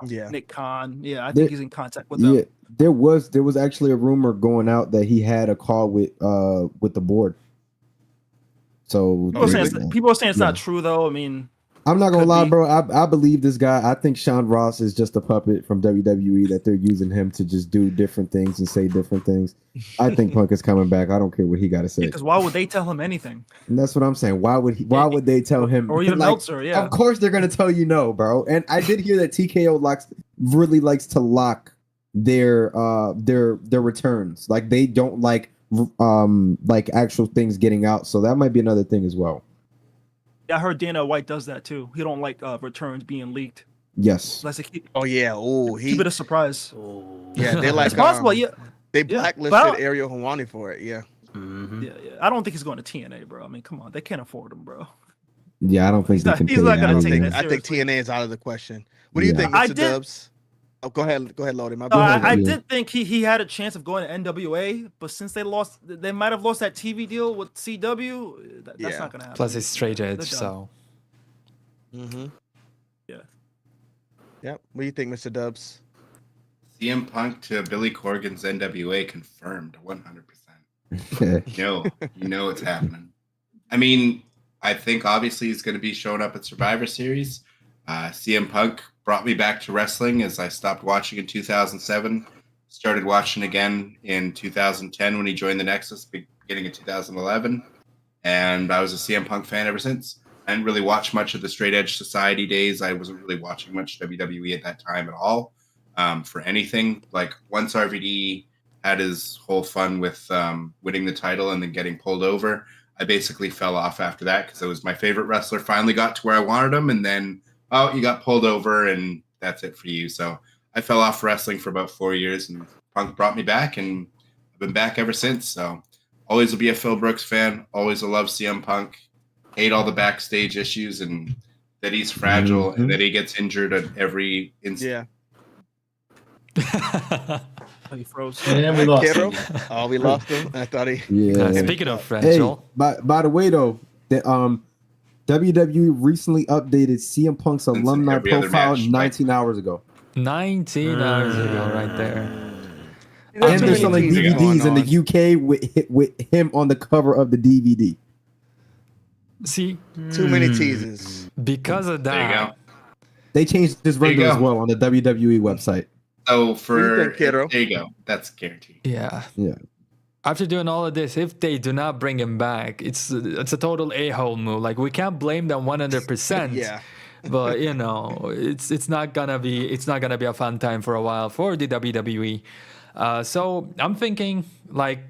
Yeah. Nick Khan. Yeah, I think he's in contact with them. Yeah, there was actually a rumor going out that he had a call with the board. So people are saying it's not true though. I mean, I'm not gonna lie, bro. I believe this guy. I think Sean Ross is just a puppet from WWE that they're using him to just do different things and say different things. I think Punk is coming back. I don't care what he got to say. Because why would they tell him anything? And that's what I'm saying. Why would they tell him? Or even Meltzer? Yeah. Of course they're gonna tell you no, bro. And I did hear that TKO really likes to lock their returns. Like they don't like actual things getting out. So that might be another thing as well. Yeah, I heard Dana White does that too. He don't like returns being leaked. Yes. Keep it a surprise. Yeah, they like it's possible. Yeah, they blacklisted Ariel Helwani for it. Yeah. Yeah. I don't think he's going to TNA, bro. I mean, come on, they can't afford him, bro. Yeah, I don't think he's not going to take that. I think TNA is out of the question. What do you think, Mr. Dubbs? Oh, go ahead, Lodi. My No, bad. I did think he had a chance of going to NWA, but since they might have lost that TV deal with CW. That's not gonna happen. Plus, it's straight edge, They're done. so. Mm-hmm. Yeah. Yep. What do you think, Mr. Dubbs? CM Punk to Billy Corgan's NWA confirmed 100%. You know it's happening. I mean, I think obviously he's going to be showing up at Survivor Series. CM Punk brought me back to wrestling as I stopped watching in 2007. Started watching again in 2010 when he joined the Nexus, beginning of 2011. And I was a CM Punk fan ever since. I didn't really watch much of the Straight Edge Society days. I wasn't really watching much WWE at that time at all for anything. Like once RVD had his whole fun with winning the title and then getting pulled over, I basically fell off after that because it was my favorite wrestler. Finally got to where I wanted him, and then you got pulled over, and that's it for you. So I fell off wrestling for about 4 years, and Punk brought me back, and I've been back ever since. So always will be a Phil Brooks fan. Always will love CM Punk. Hate all the backstage issues and that he's fragile and that he gets injured at every instant. Yeah. He froze. And we lost him. Oh, we lost him. I thought he. Yeah. Speaking of fragile. Hey, by the way, though, the WWE recently updated CM Punk's alumni every other profile match, 19 hours ago. 19 hours ago, right there. And they're many selling teasers DVDs going in the UK with him on the cover of the DVD. See, Too many teasers. because of There you that, go. They changed this There you render as go. well on the WWE website. So for think, Kero? there you go. That's guaranteed. yeah. Yeah. After doing all of this, if they do not bring him back, it's a total a-hole move. Like we can't blame them 100%. Yeah. But it's not gonna be a fun time for a while for the WWE. So I'm thinking, like,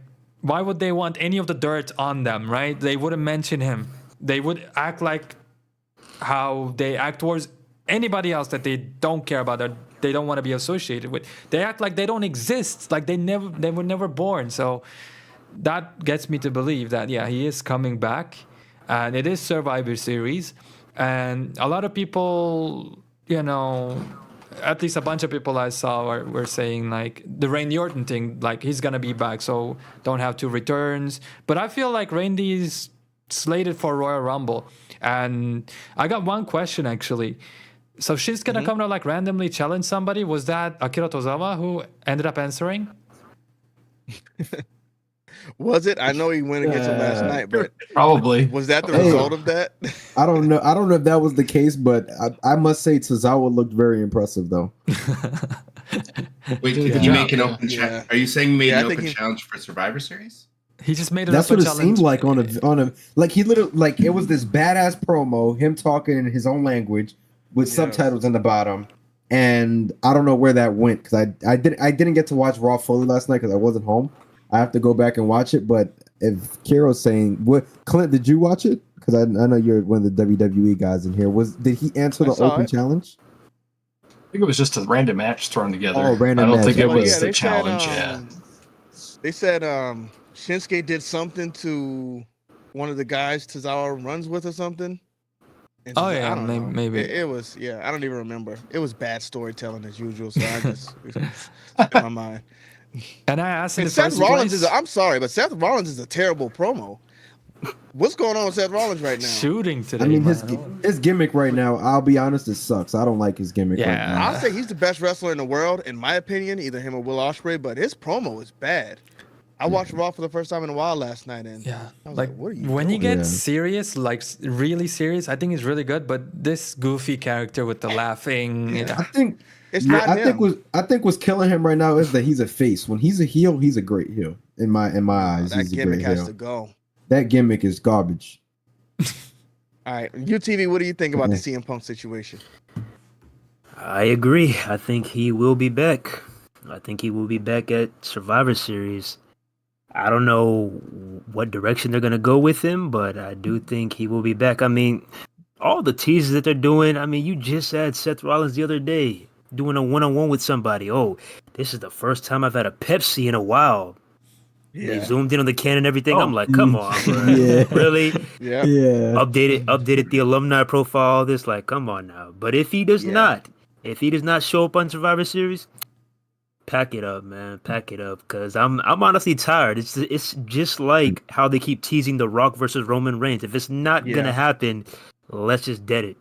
why would they want any of the dirt on them, right? They wouldn't mention him. They would act like how they act towards anybody else that they don't care about, or they don't want to be associated with. They act like they don't exist, like they were never born. So that gets me to believe that he is coming back, and it is Survivor Series, and a lot of people, at least a bunch of people I saw were saying like the Randy Orton thing, like he's gonna be back, so don't have 2 returns. But I feel like Randy's slated for Royal Rumble, and I got one question actually. So she's gonna come to like randomly challenge somebody. Was that Akira Tozawa who ended up answering? Was it? I know he went against him last night, but Probably. was that the result of that? I don't know. I don't know if that was the case, but I must say Tozawa looked very impressive, though. Wait, Good did you job, make an open yeah. challenge? Are you saying you made Yeah, I an think open he- challenge for Survivor Series? He just made it. That's up what a it challenge. seemed like on a like he literally like it was this badass promo, him talking in his own language with subtitles in the bottom, and I don't know where that went because I didn't get to watch Raw fully last night because I wasn't home. I have to go back and watch it. But if Kero's saying, "What, Clint? Did you watch it?" Because I know you're one of the WWE guys in here. Did he answer I the saw open it. challenge? I think it was just a random match thrown together. Oh, random I don't match. think it Oh, was they the challenge. They said Shinsuke did something to one of the guys Tozawa runs with or something. And Oh, I yeah, don't know. maybe. It was I don't even remember. It was bad storytelling as usual, so I just in my mind. And I asked in And the Seth first Rollins place, I'm sorry, but Seth Rollins is a terrible promo. What's going on with Seth Rollins right now? shooting today. I mean, man. his gimmick right now. I'll be honest, it sucks. I don't like his gimmick right Yeah. now. I'll say he's the best wrestler in the world, in my opinion, either him or Will Ospreay, but his promo is bad. I watched Raw for the first time in a while last night, and Yeah, I was like what are you when he doing? gets Yeah. serious, like really serious, I think he's really good. But this goofy character with the laughing, I think It's not I him. think what's killing him right now is that he's a face. When he's a heel, he's a great heel in my eyes. that He's a gimmick great has heel. to go. That gimmick is garbage. All right, UTV, what do you think about the CM Punk situation? I agree. I think he will be back. I think he will be back at Survivor Series. I don't know what direction they're going to go with him, but I do think he will be back. I mean, all the teases that they're doing, I mean, you just had Seth Rollins the other day doing a one-on-one with somebody. Oh, this is the first time I've had a Pepsi in a while. They zoomed in on the can and everything. I'm like, come on, bro. Yeah. Really? Yeah. Yeah. Updated the alumni profile. This, like, come on now. But if he does not, If he does not show up on Survivor Series, pack it up, man. Pack it up, because I'm honestly tired. It's just like how they keep teasing The Rock versus Roman Reigns. If it's not gonna happen, let's just dead it.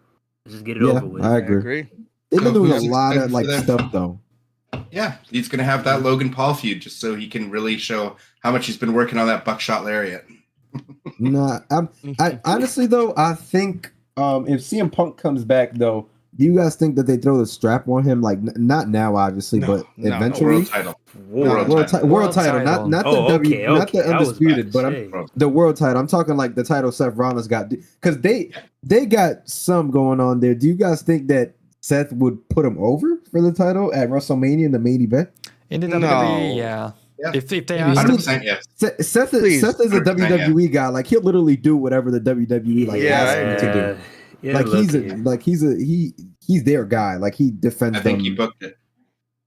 Let's just get it over with. I agree. They've been doing a lot of like stuff though. Yeah, he's gonna have that Logan Paul feud just so he can really show how much he's been working on that buckshot lariat. I honestly though, I think if CM Punk comes back though, do you guys think that they throw the strap on him? Like not now, obviously, but eventually. World title, not the undisputed, but the world title. I'm talking like the title Seth Rollins got, because they got some going on there. Do you guys think that Seth would put him over for the title at WrestleMania in the main event? In the WWE, yeah. If they ask, 100% yes. Seth is a WWE guy. Like he'll literally do whatever the WWE asks him to do. Yeah, he's their guy. Like he defends them. I think he booked it.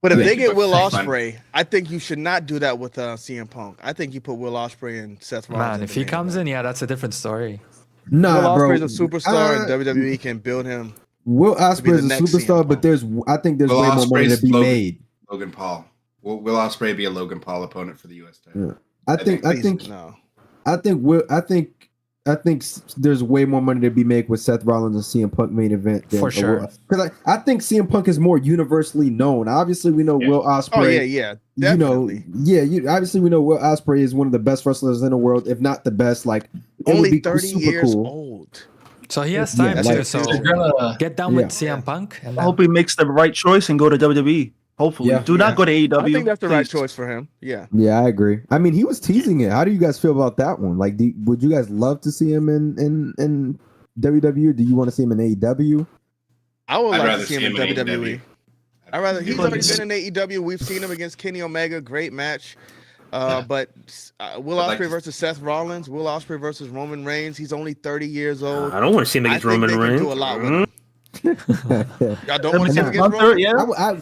But if they get Will Ospreay, I think you should not do that with CM Punk. I think you put Will Ospreay and Seth Rollins. Man, if he comes in, that's a different story. Nah, Will bro. Ospreay's a superstar, and WWE can build him. Will Ospreay is a superstar, but I think there's way more money to be made. Logan Paul. Will Ospreay be a Logan Paul opponent for the U.S. title? Yeah. I think there's way more money to be made with Seth Rollins and CM Punk main event than for sure. Because I think CM Punk is more universally known. Obviously, we know Will Ospreay. Oh yeah, definitely. Obviously we know Will Ospreay is one of the best wrestlers in the world, if not the best. Like only 30 years old. So he has time to get down with CM Punk. I hope he makes the right choice and go to WWE. Hopefully, do not go to AEW. I think that's the right choice for him. Yeah, I agree. I mean, he was teasing it. How do you guys feel about that one? Like, would you guys love to see him in WWE? Do you want to see him in AEW? I would like to see him in WWE. He's already been in AEW. We've seen him against Kenny Omega. Great match. But Will Ospreay versus Seth Rollins, Will Ospreay versus Roman Reigns. He's only 30 years old. I don't want to see him against Roman Reigns. Do a lot with him. Y'all don't want to see him against Roman?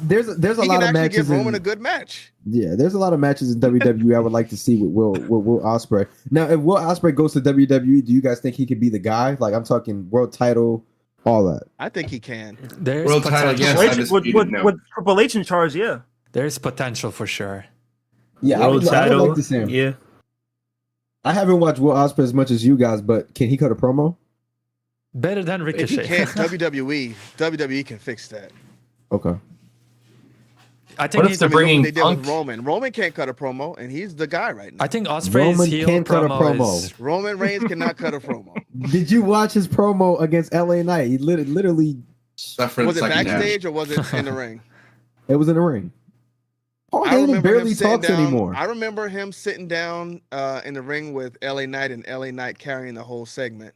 There's a lot of matches. Give Roman a good match. Yeah, there's a lot of matches in WWE I would like to see with Will Ospreay. Now, if Will Ospreay goes to WWE, do you guys think he could be the guy? Like, I'm talking world title, all that. I think he can. There's world title, yes. With Triple H in charge, yeah. There's potential for sure. Yeah, I would like to see him. Yeah. I haven't watched Will Ospreay as much as you guys, but can he cut a promo? Better than Ricochet. If he can't, WWE can fix that. Okay. I think they're bringing they did with Roman. Roman can't cut a promo, and he's the guy right now. I think Ospreay's heel promo. Roman Reigns cannot cut a promo. Did you watch his promo against LA Knight? He literally. Was it backstage or was it in the ring? It was in the ring. Paul Heyman barely talks anymore. I remember him sitting down in the ring with LA Knight and LA Knight carrying the whole segment.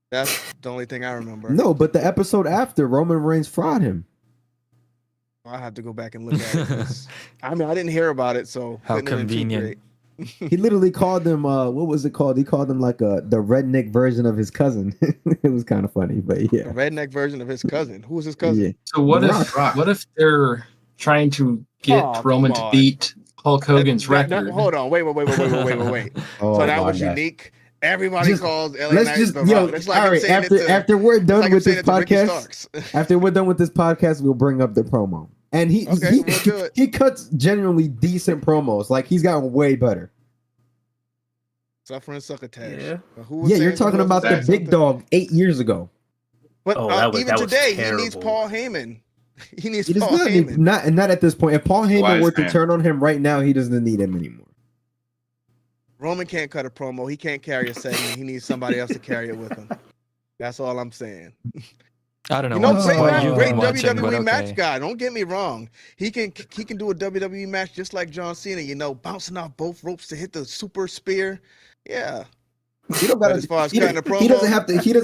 That's the only thing I remember. No, but the episode after, Roman Reigns fraud him. I'll have to go back and look at it. I mean, I didn't hear about it, so how convenient. He literally called them. What was it called? He called them like the redneck version of his cousin. It was kind of funny, but yeah, the redneck version of his cousin. Who was his cousin? Yeah. So what if they're trying to get Roman to beat Hulk Hogan's record? Hold on, wait. Oh, so that was unique. Everybody calls LA Knight the Rock. It's like all right, after we're done with this podcast, after we're done with this podcast, we'll bring up the promo. And he cuts genuinely decent promos. Like he's gotten way better. Suffering succotash. Yeah, you're talking about the big dog 8 years ago. But even today, he needs Paul Heyman. He needs Paul Heyman. Not at this point. If Paul Heyman were to turn on him right now, he doesn't need him anymore. Roman can't cut a promo. He can't carry a segment. He needs somebody else to carry it with him. That's all I'm saying. I don't know. Great WWE match guy. Don't get me wrong. He can do a WWE match just like John Cena. Bouncing off both ropes to hit the super spear. Yeah. He doesn't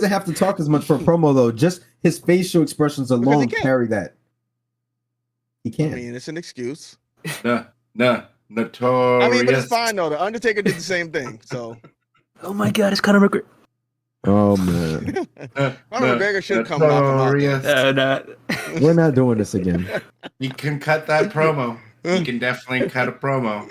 have to talk as much for a promo though. Just his facial expressions alone carry that. He can't. I mean, it's an excuse. No. Notorious. I mean, but it's fine though. The Undertaker did the same thing. So. Oh my God, it's Conor McGregor. Oh man. Conor McGregor should come off. We're not doing this again. You can cut that promo. You can definitely cut a promo.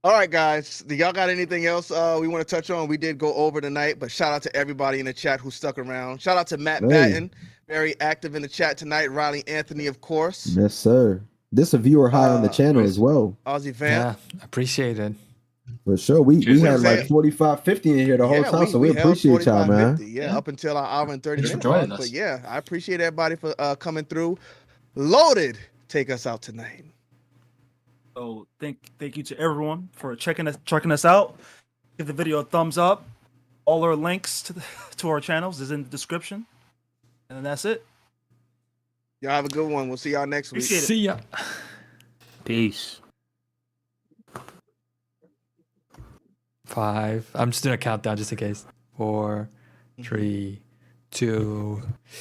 All right, guys. Do y'all got anything else we want to touch on? We did go over tonight, but shout out to everybody in the chat who stuck around. Shout out to Matt Batten, very active in the chat tonight. Riley Anthony, of course. Yes, sir. This a viewer high on the channel as well. Aussie Vamp. Yeah, appreciate it. For sure. We had like 45, 50 in here the whole time, so we appreciate y'all, man. 50, up until our hour and 30 Thanks minutes. for joining us. But yeah, I appreciate everybody for coming through. Loaded, take us out tonight. So thank you to everyone for checking us out. Give the video a thumbs up. All our links to our channels is in the description. And then that's it. Y'all have a good one. We'll see y'all next week. Appreciate it. See ya. Peace. 5. I'm just doing a countdown just in case. 4, 3, 2.